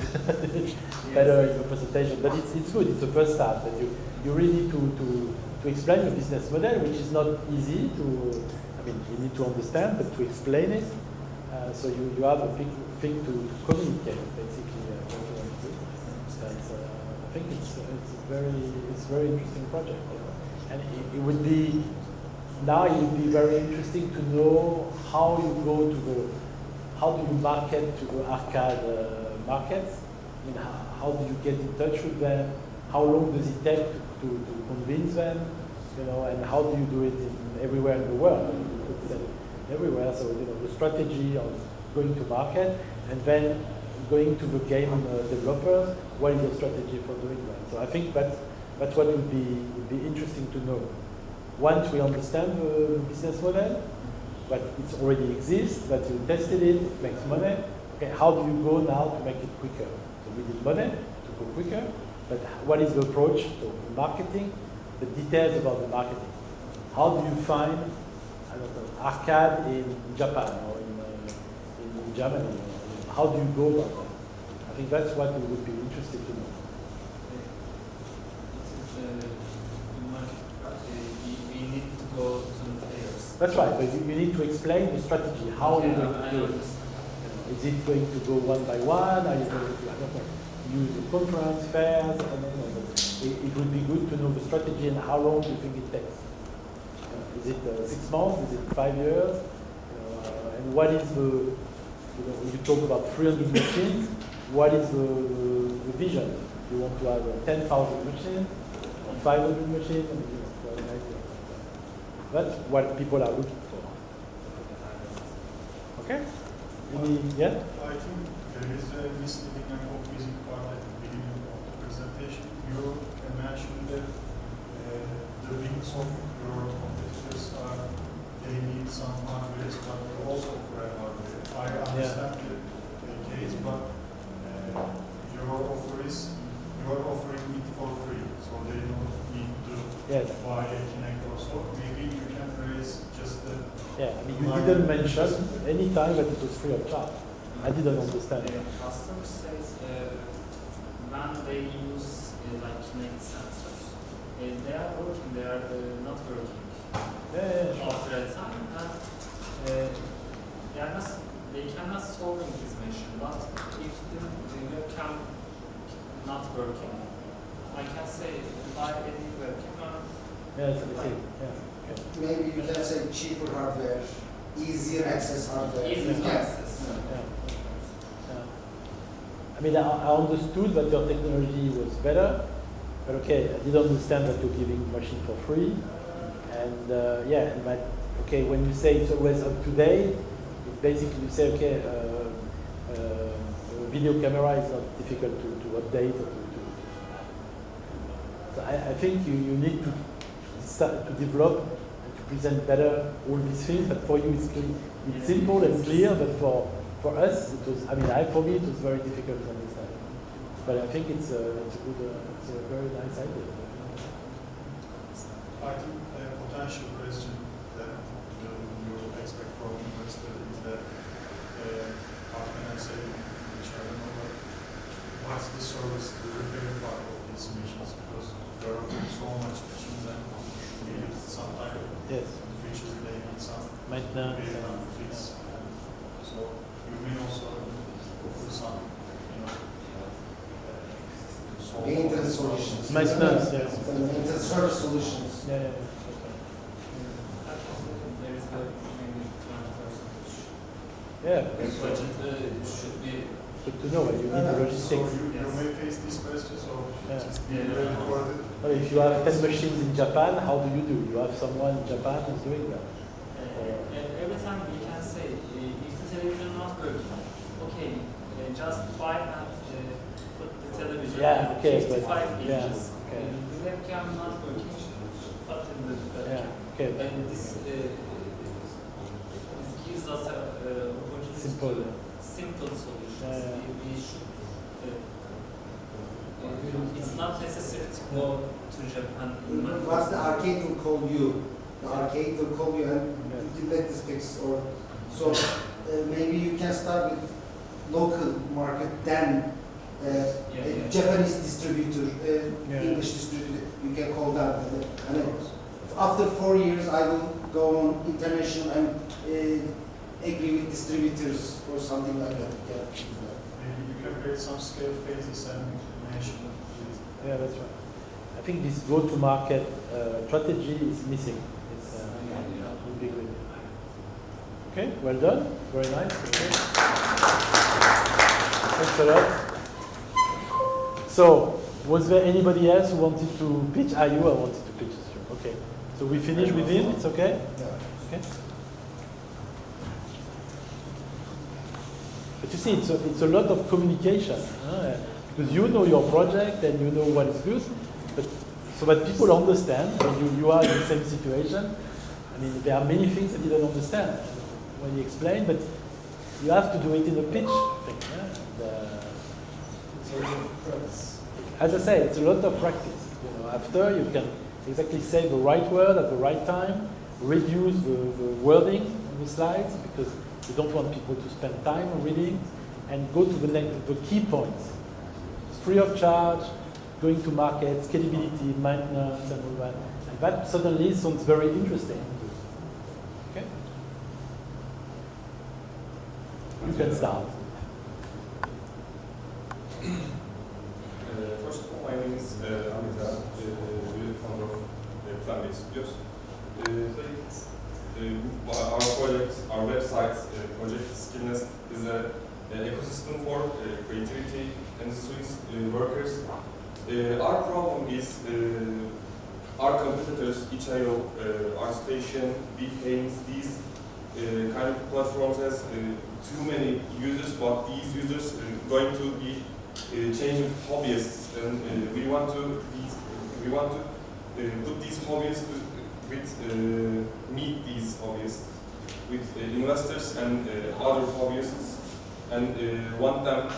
better in the presentation. But it's good. It's the first step. That you really need to explain your business model, which is not easy to. I mean, you need to understand, but to explain it, so you have a big thing to communicate, basically, what you want to do. And, I think it's a very interesting project, and it would be very interesting to know how you go to how do you market to the arcade markets. I mean, how do you get in touch with them? How long does it take to convince them? You know, and how do you do it everywhere in the world? You could sell it everywhere. So, you know, the strategy of going to market and then going to the game developers. What is your strategy for doing that? So I think that's what would be interesting to know. Once we understand the business model, but it already exists, that you tested it, it makes money. Okay, how do you go now to make it quicker? So we need money to go quicker, but what is the approach to marketing? The details about the marketing. How do you find, I don't know, arcade in Japan or in Germany? How do you go about that? I think that's what we would be interested to know. We need to go to the players. That's right, but you need to explain the strategy. How are you going to do it? Is it going to go one by one? Are you going to, I don't know, use the conference, fairs? I don't know. But it would be good to know the strategy and how long do you think it takes. Is it 6 months? Is it 5 years? And what is the, when you talk about 300 machines, what is the vision? You want to have 10,000 machines, 500 machines. That's what people are looking for. Okay? Yeah? I think there is a misleading and confusing part at the beginning of the presentation. You mentioned that the wings of your competitors are, they need some hardware, but you also provide hardware. I understand the case, but your offer is, you are offering it for free, so they don't need to buy a Kinect or so. Maybe you can raise just the... Yeah, I mean, you didn't mention any time that it was free of charge. I didn't understand. Customer says when they use like Kinect sensors, they are working, they are not working after a time, and they cannot solve this machine. But if the webcam not working, I can say buy any webcam. Yes, I see. Yeah. Maybe you can say cheaper hardware, easier access hardware. Easier access. I mean, I understood that your technology was better, but okay, I didn't understand that you're giving machine for free. And but okay, when you say it's always up to date, it's basically you say, okay, video camera is not difficult to update. So I think you need to start to develop and to present better all these things, but for you it's simple and clear, but for us, it was, I mean, for me, it was very difficult to understand. But I think it's a very nice idea. I think a potential question that you expect from investor is that, how can I say, which I don't know, but what's the service, the repair part of these machines? Because there are so much machines and you need some type of feature, they need some maintenance and fix. So you may also offer some, maintenance solutions. Maintenance, maintenance service solutions. Yeah. Yeah. Budget should be. Good to know, you need the logistics. So you may face this question, so just be ready for it. Well, if you have 10 machines in Japan, how do? You have someone in Japan who's doing that? Every time we can say, if the television not working, okay, just buy and put the television at 55 inches. Okay. The webcam not working, put in the webcam. Okay. And this gives us a simple solutions. We should. It's not necessary to go to Japan. What the arcade will call you. The arcade will call you and you let this fix. Or so maybe you can start with local market, then a Japanese distributor, English distributor. You can call them. And after 4 years, I will go on international and agree with distributors or something like that. Maybe you can create some scale phases and mention. Yeah, that's right. I think this go-to-market strategy is missing. It's would be good. Okay, well done. Very nice. Okay. Thanks a lot. So, was there anybody else who wanted to pitch? I wanted to pitch. Okay. So we finish with him. It's okay. Okay. But you see, it's a lot of communication. Because you know your project and you know what is good, but so that people understand when you are in the same situation. I mean, there are many things that you don't understand when you explain, but you have to do it in a pitch thing. As I say, it's a lot of practice. After you can exactly say the right word at the right time, reduce the wording on the slides because you don't want people to spend time reading, and go to the key points. Free of charge, going to market, scalability, maintenance, and all that. And that suddenly sounds very interesting. Okay? You can start. First of all, my name is Amita, founder of Plan Studios. Our project, our website, Project Skillness, is an ecosystem for creativity industries, workers. Our problem is our competitors, itch.io, ArtStation, Behance, these kind of platforms has too many users, but these users going to be changing hobbyists, and we want to put these hobbyists meet these hobbyists with investors and other hobbyists, and want them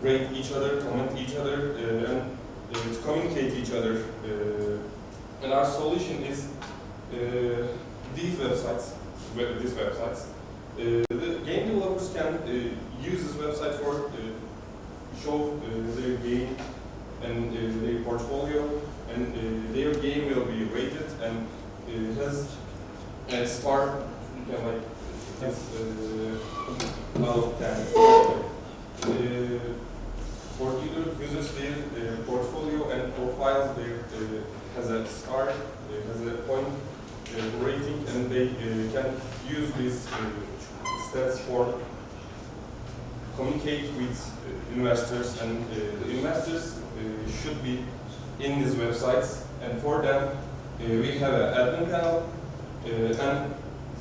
rate each other, comment each other, and to communicate each other. And our solution is these websites. The game developers can use this website for show their game and their portfolio, and their game will be rated and has a star. You can like out of 10. For users, their portfolio and profiles, has a star, has a point rating, and they can use these stats for communicate with investors, and the investors should be in these websites, and for them we have an admin panel, and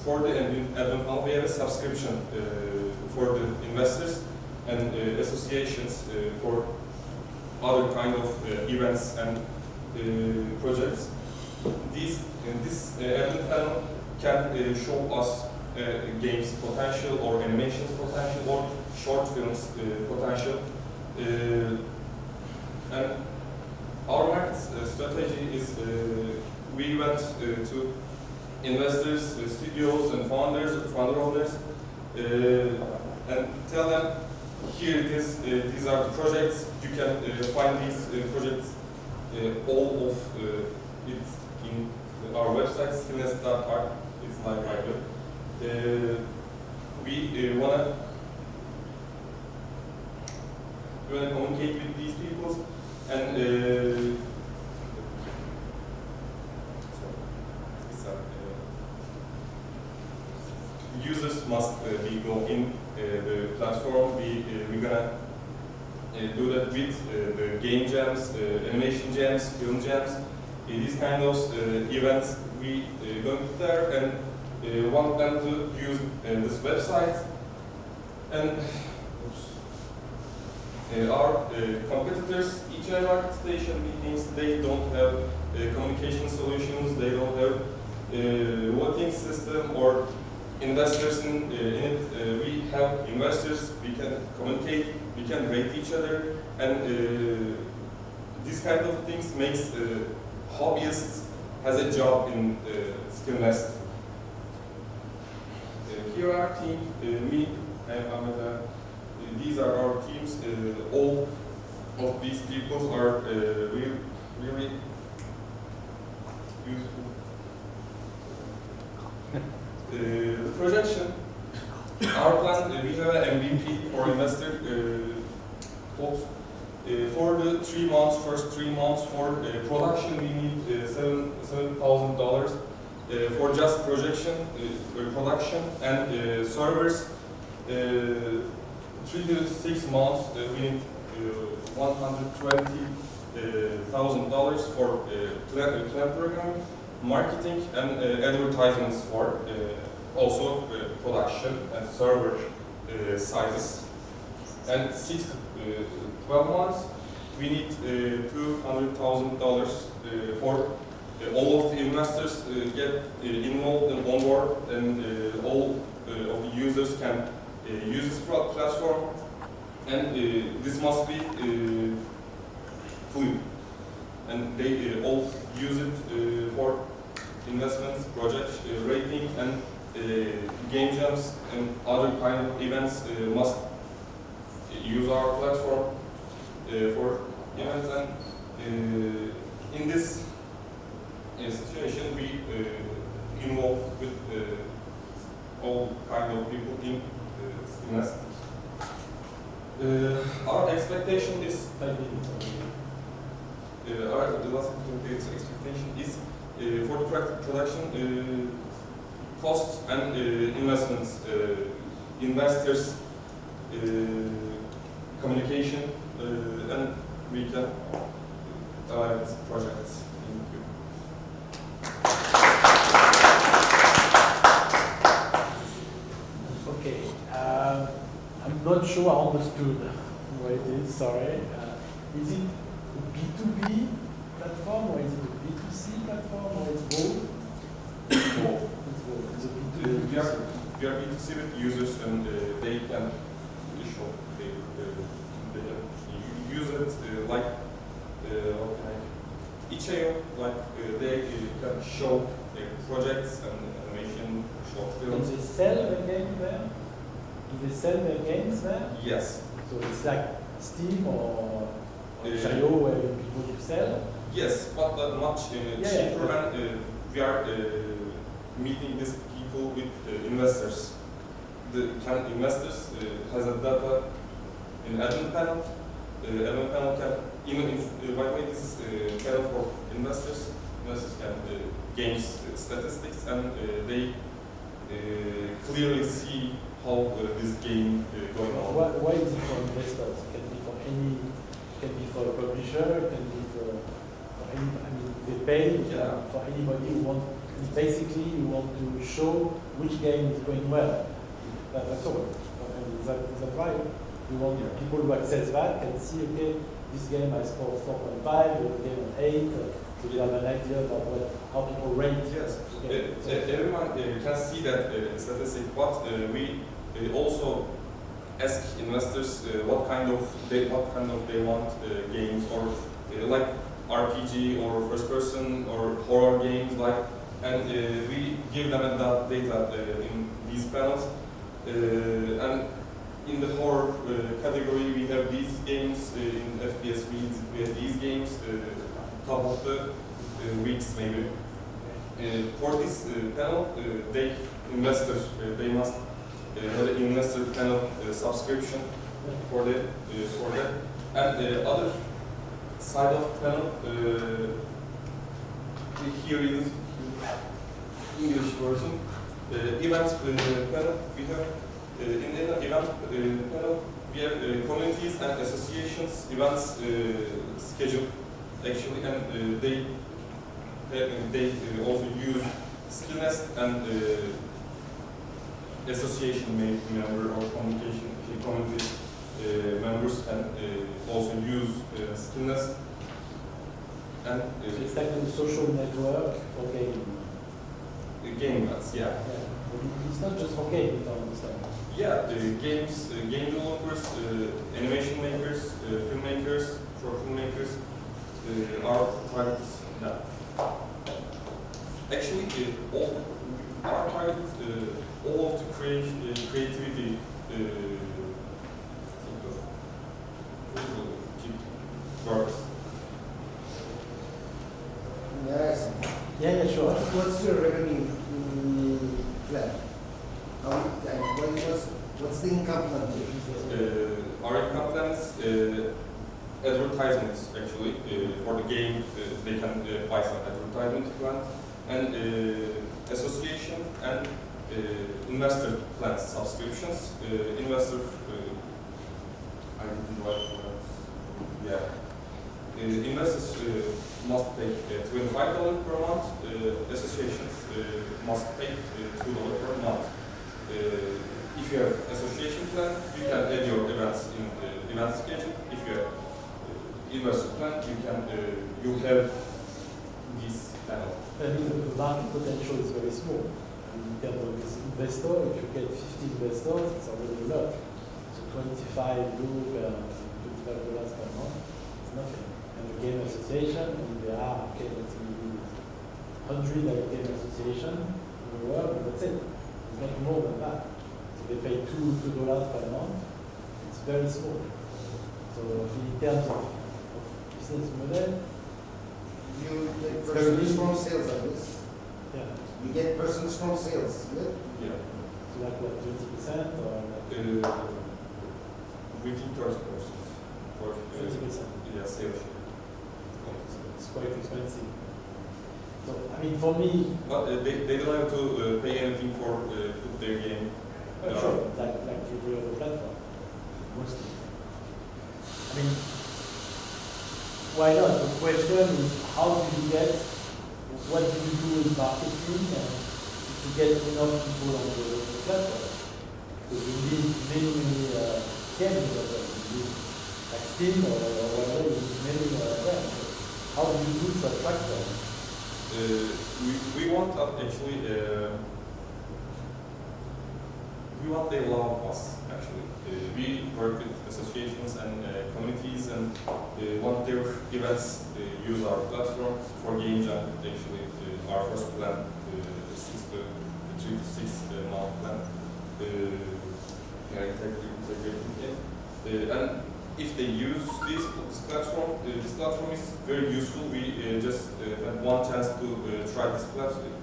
for the admin panel we have a subscription for the investors and associations for other kind of events and projects. This admin panel can show us games potential, or animations potential, or short films potential. And our market strategy is we went to investors, studios, and founder owners, and tell them, here it is, these are the projects, you can find these projects, all of it in our website, skillness.art, it's like right. We wanna communicate with these people, and users must be go in the platform. We're gonna do that with the game jams, animation jams, film jams, these kind of events. We going there and want them to use this website. And our competitors, each and every station meetings, they don't have communication solutions, they don't have voting system or investors in it. We have investors, we can communicate, we can rate each other, and this kind of things makes hobbyists has a job in Skillnest. Here are our team, me and Ahmed. These are our teams. All of these people are really useful. The projection, our plan, we have an MVP for investor talks. For the 3 months, first 3 months, for production, we need $7,000 for just projection, production, and servers. 3 to 6 months, we need $120,000 for plan programming, marketing, and advertisements for also production and server sizes. And 6 to 12 months, we need $200,000 for all of the investors get involved and on board, and all of the users can use this platform, and this must be fluid, and they all use it for investments, projects, rating, and game jams and other kind of events must use our platform for events. And in this situation, we involve with all kind of people in Skillnest. Our expectation is the last expectation is for the production costs and investments, investors, communication, and we can allow projects in not sure I understood what it is, sorry. Is it a B2B platform or is it a B2C platform or it's both? It's both. It's a B2B. We are B2C with users and they can show, they use it like, what can I, itch.io, like they can show their projects and animation, short films. Do they sell the game there? Do they sell their games there? Yes. So it's like Steam or itch.io where people you sell? Yes, but much cheaper, and we are meeting these people with investors. The investors has a data in admin panel. Admin panel can even by the way this is panel for investors. Investors can games statistics and they clearly see how this game going on. Why is it for investors? It can be for any. It can be for a publisher. It can be for any. I mean, they pay for anybody who wants. Basically, you want to show which game is going well. That's all. And is that right? You want people who access that can see, okay, this game I scored 4.5, the game on 8, so you have an idea about how people rate. Yes. Everyone can see that statistic, but we also ask investors what kind of they want games, or like RPG or first person or horror games, like, and we give them that data in these panels. And in the horror category, we have these games. In FPS, we have these games. Top of the weeks, maybe. For this panel, they must have an investor panel subscription for that. And the other side of panel, here is English version. Events panel, we have in the event panel, we have communities and associations events scheduled actually, and they also use skillness and association member or community members can also use skillness. And so it's like a social network for gaming. Game events, yeah. It's not just for gaming, I understand. Yeah, games, game developers, animation makers, filmmakers, short filmmakers are targets. Yeah. Actually, our target, all of the creativity works. Yes. Yeah, sure. What's your revenue plan? What's the income plan? Our income plan is advertisements, actually. For the game, they can buy some advertisement plan, and association and investor plans, subscriptions. Investor, I didn't write words. Yeah. Investors must pay $25 per month. Associations must pay $2 per month. If you have association plan, you can add your events in the event schedule. If you have investor plan, you have this panel. I mean, the market potential is very small. In terms of this investor, if you get 50 investors, it's already a lot. So $25 per month, it's nothing. And the game association, I mean, there are, okay, let's say maybe 100 game associations in the world, but that's it. It's not more than that. So they pay $2 per month. It's very small. So in terms of business model, you get persons from sales, I guess. Yeah. You get persons from sales, yeah? So like what, 20% or? Within 30%. For 20%. Yeah, sales. So it's quite expensive. So I mean, for me. But they don't have to pay anything for put their game. Sure, like every other platform, mostly. I mean, why not? The question is, how do you get, what do you do in marketing to get enough people on the platform? Because you need many can use like Steam or whatever, use many brands. How do you do to attract them? We want actually, we want they love us actually. We work with associations and communities and want their events use our platform for game jam. Actually, our first plan, 3 to 6 month plan, integrating it. And if they use this platform is very useful. We just had one chance to try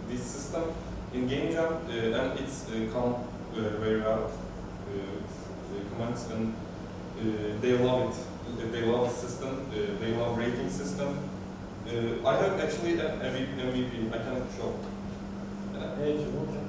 this system in game jam, and it's come very well. The comments, and they love it. They love the system. They love rating system. I have actually an MVP. I can show. If you want to.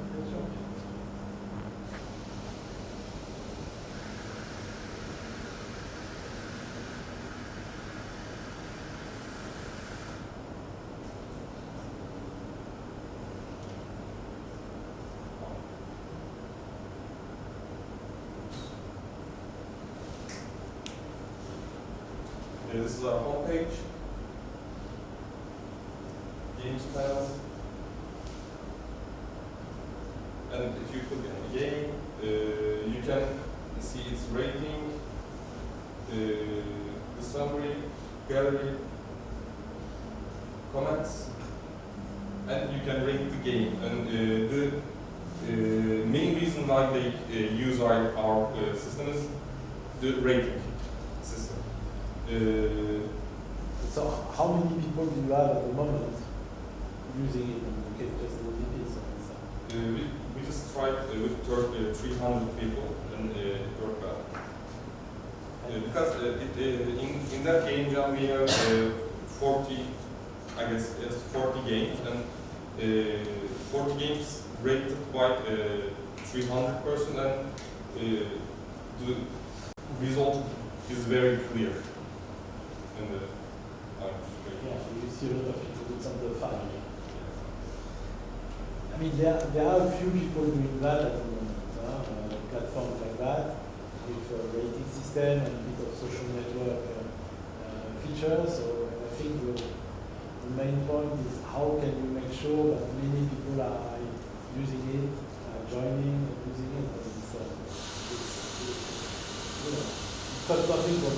This is our homepage. Games panel. And if you click on the game, you can see its rating, the summary, gallery, comments, and you can rate the game. And the main reason why they use our system is the rating system. So how many people do you have at the moment using it? And you can just limit it. We just tried with 300 people, and it worked well. Because in that game jam we have 40, I guess it's 40 games, and 40 games rated by 300 person, and the result is very clear. In the yeah, you see a lot of people with some fun. I mean, there are a few people doing that at the moment, platforms like that, with a rating system and a bit of social network features. So I think the main point is how can you make sure that many people are using it, joining and using it. And it's it costs nothing for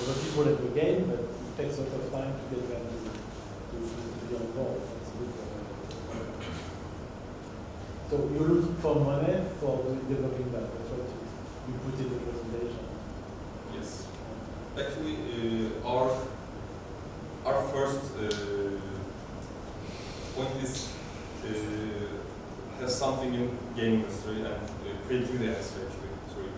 the people at the game, but it takes a lot of time to get them to be on board. That's good. So you're looking for money for developing that. That's what you put in the presentation. Yes. Actually, our first point is has something in game industry and creating the industry actually. Sorry,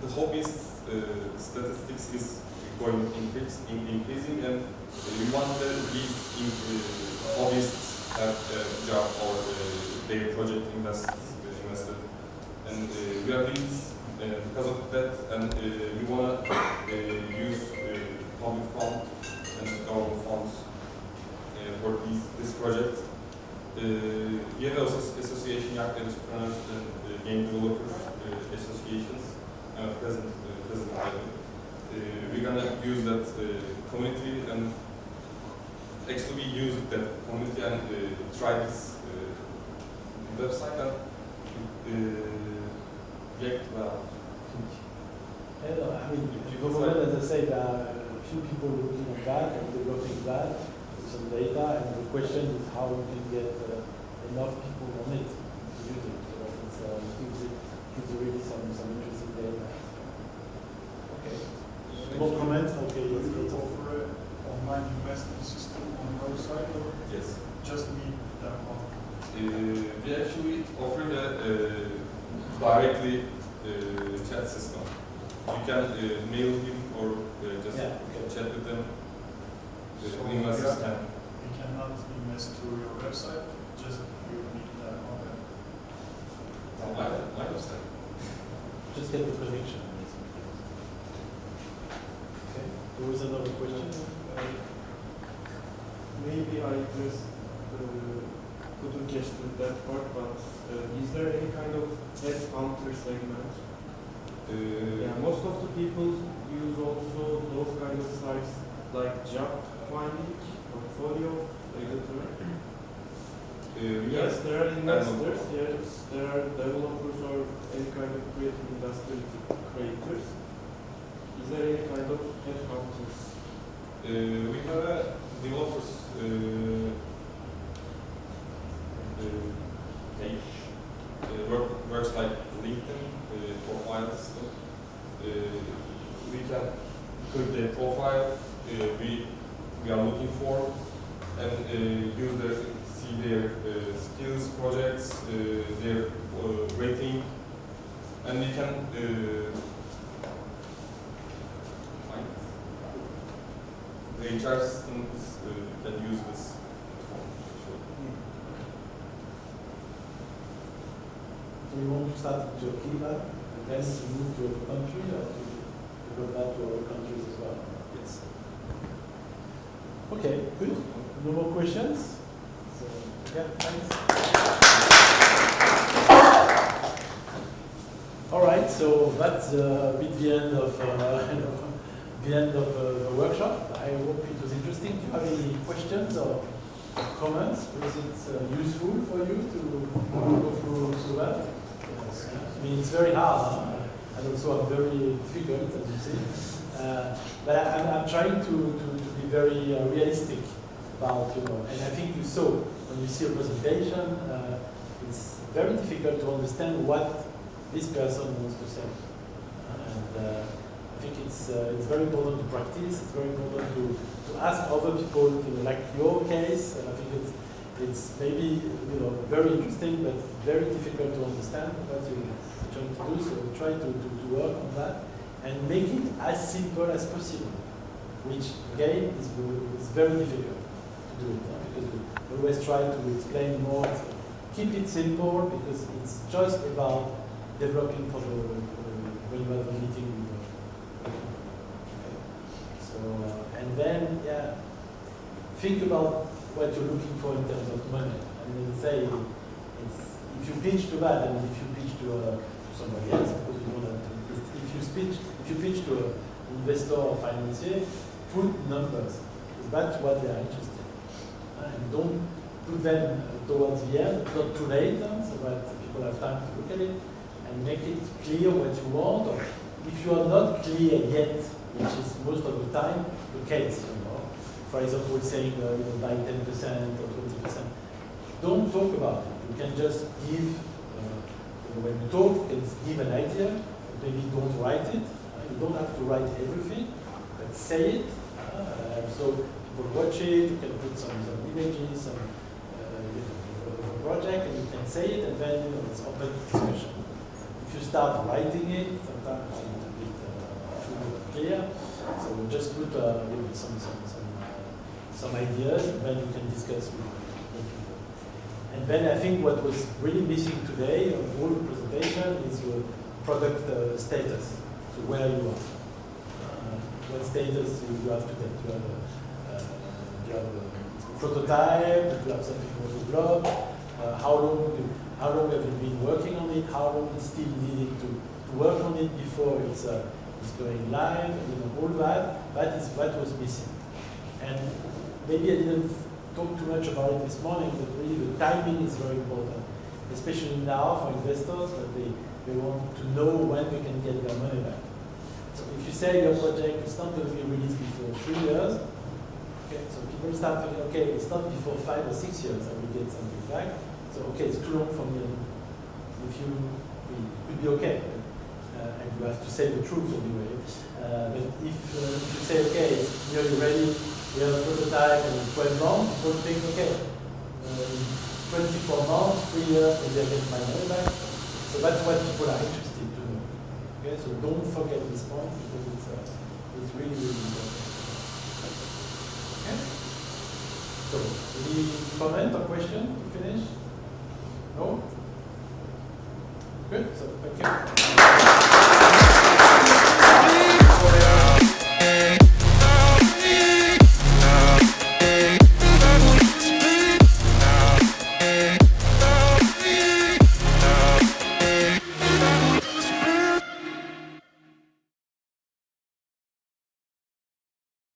the hobbyist statistics is going increasing, and we want that these hobbyists have a job or their project invested, and we are doing this because of that, and we want to use public funds and government funds for this project. We have also association, young entrepreneurs and game developers associations present. We're gonna use that community, and actually we use that community and try this website and react well. I mean, as I say, there are a few people looking at that and developing that with some data, and the question is how we can get enough people on it to use it. So it gives really some interesting data. Okay. More comments? Okay, Do you offer an online investment system on your website, or yes, just meet them on? we actually offer the directly chat system. You can mail him or just chat with them. So investors can. You cannot invest through your website, just you meet them on My website. Just get the connection. Okay. There was another question. maybe I just couldn't suggested that part, but is there any kind of headhunter segment? Yeah, most of the people use also those kind of sites like job finding, portfolio, editor. Yes, there are investors, yes, there are developers or any kind of creative industry creators. Is there any kind of headhunters? We have a developers page. Works like LinkedIn profile system. We can click the profile we are looking for and use the see their skills, projects, their rating, and we can find the HR systems can use this. So you want to start in Turkey back, and then to move to a country, or to go back to other countries as well? Yes. Okay, good. No more questions? So, yeah, thanks. All right, so that's a bit the end of the workshop. I hope it was interesting. Do you have any questions or comments? Was it useful for you to go through that? Yes. I mean, it's very hard, and also very difficult, as you see. But I'm trying to be very realistic about, and I think you saw when you see a presentation, it's very difficult to understand what this person wants to say. And I think it's very important to practice. It's very important to ask other people, like your case. And I think it's maybe very interesting, but very difficult to understand what you're trying to do. So try to work on that and make it as simple as possible, which again is very difficult to do it, because we always try to explain more. So keep it simple, because it's just about developing for when you have a meeting with so and then think about what you're looking for in terms of money, and then say if you pitch to that, and if you pitch to somebody else, because you don't have to. If you pitch to an investor or financier, put numbers, because that's what they are interested in. And don't put them towards the end, not too late, so that people have time to look at it, and make it clear what you want. Or if you are not clear yet, which is most of the time the case, for example, saying buy 10% or 20%, don't talk about it. You can just give, when you talk, you can give an idea. Maybe don't write it. You don't have to write everything, but say it. So people watch it. You can put some images, some project, and you can say it, and then it's open discussion. If you start writing it, sometimes it's a bit too clear. So just put some ideas, and then you can discuss with people. And then I think what was really missing today on all the presentation is your product status, so where you are. What status you have today? Do you have a prototype? Do you have something you want to develop? How long have you been working on it? How long is still needing to work on it before it's going live? All that is what was missing. And maybe I didn't talk too much about it this morning, but really the timing is very important, especially now for investors, that they want to know when they can get their money back. So if you say your project is not going to be released before 3 years, okay, so people start thinking, okay, it's not before 5 or 6 years that we get something back. So okay, it's too long for me. It could be okay, and you have to say the truth anyway. But if you say, okay, it's nearly ready, we have a prototype, and in 12 months, people think, okay, in 24 months, 3 years, maybe I get my money back. So that's what people are interested to know. Okay, so don't forget this point, because it's really, really important. Okay? So, any comment or question to finish? No? Good, so thank you.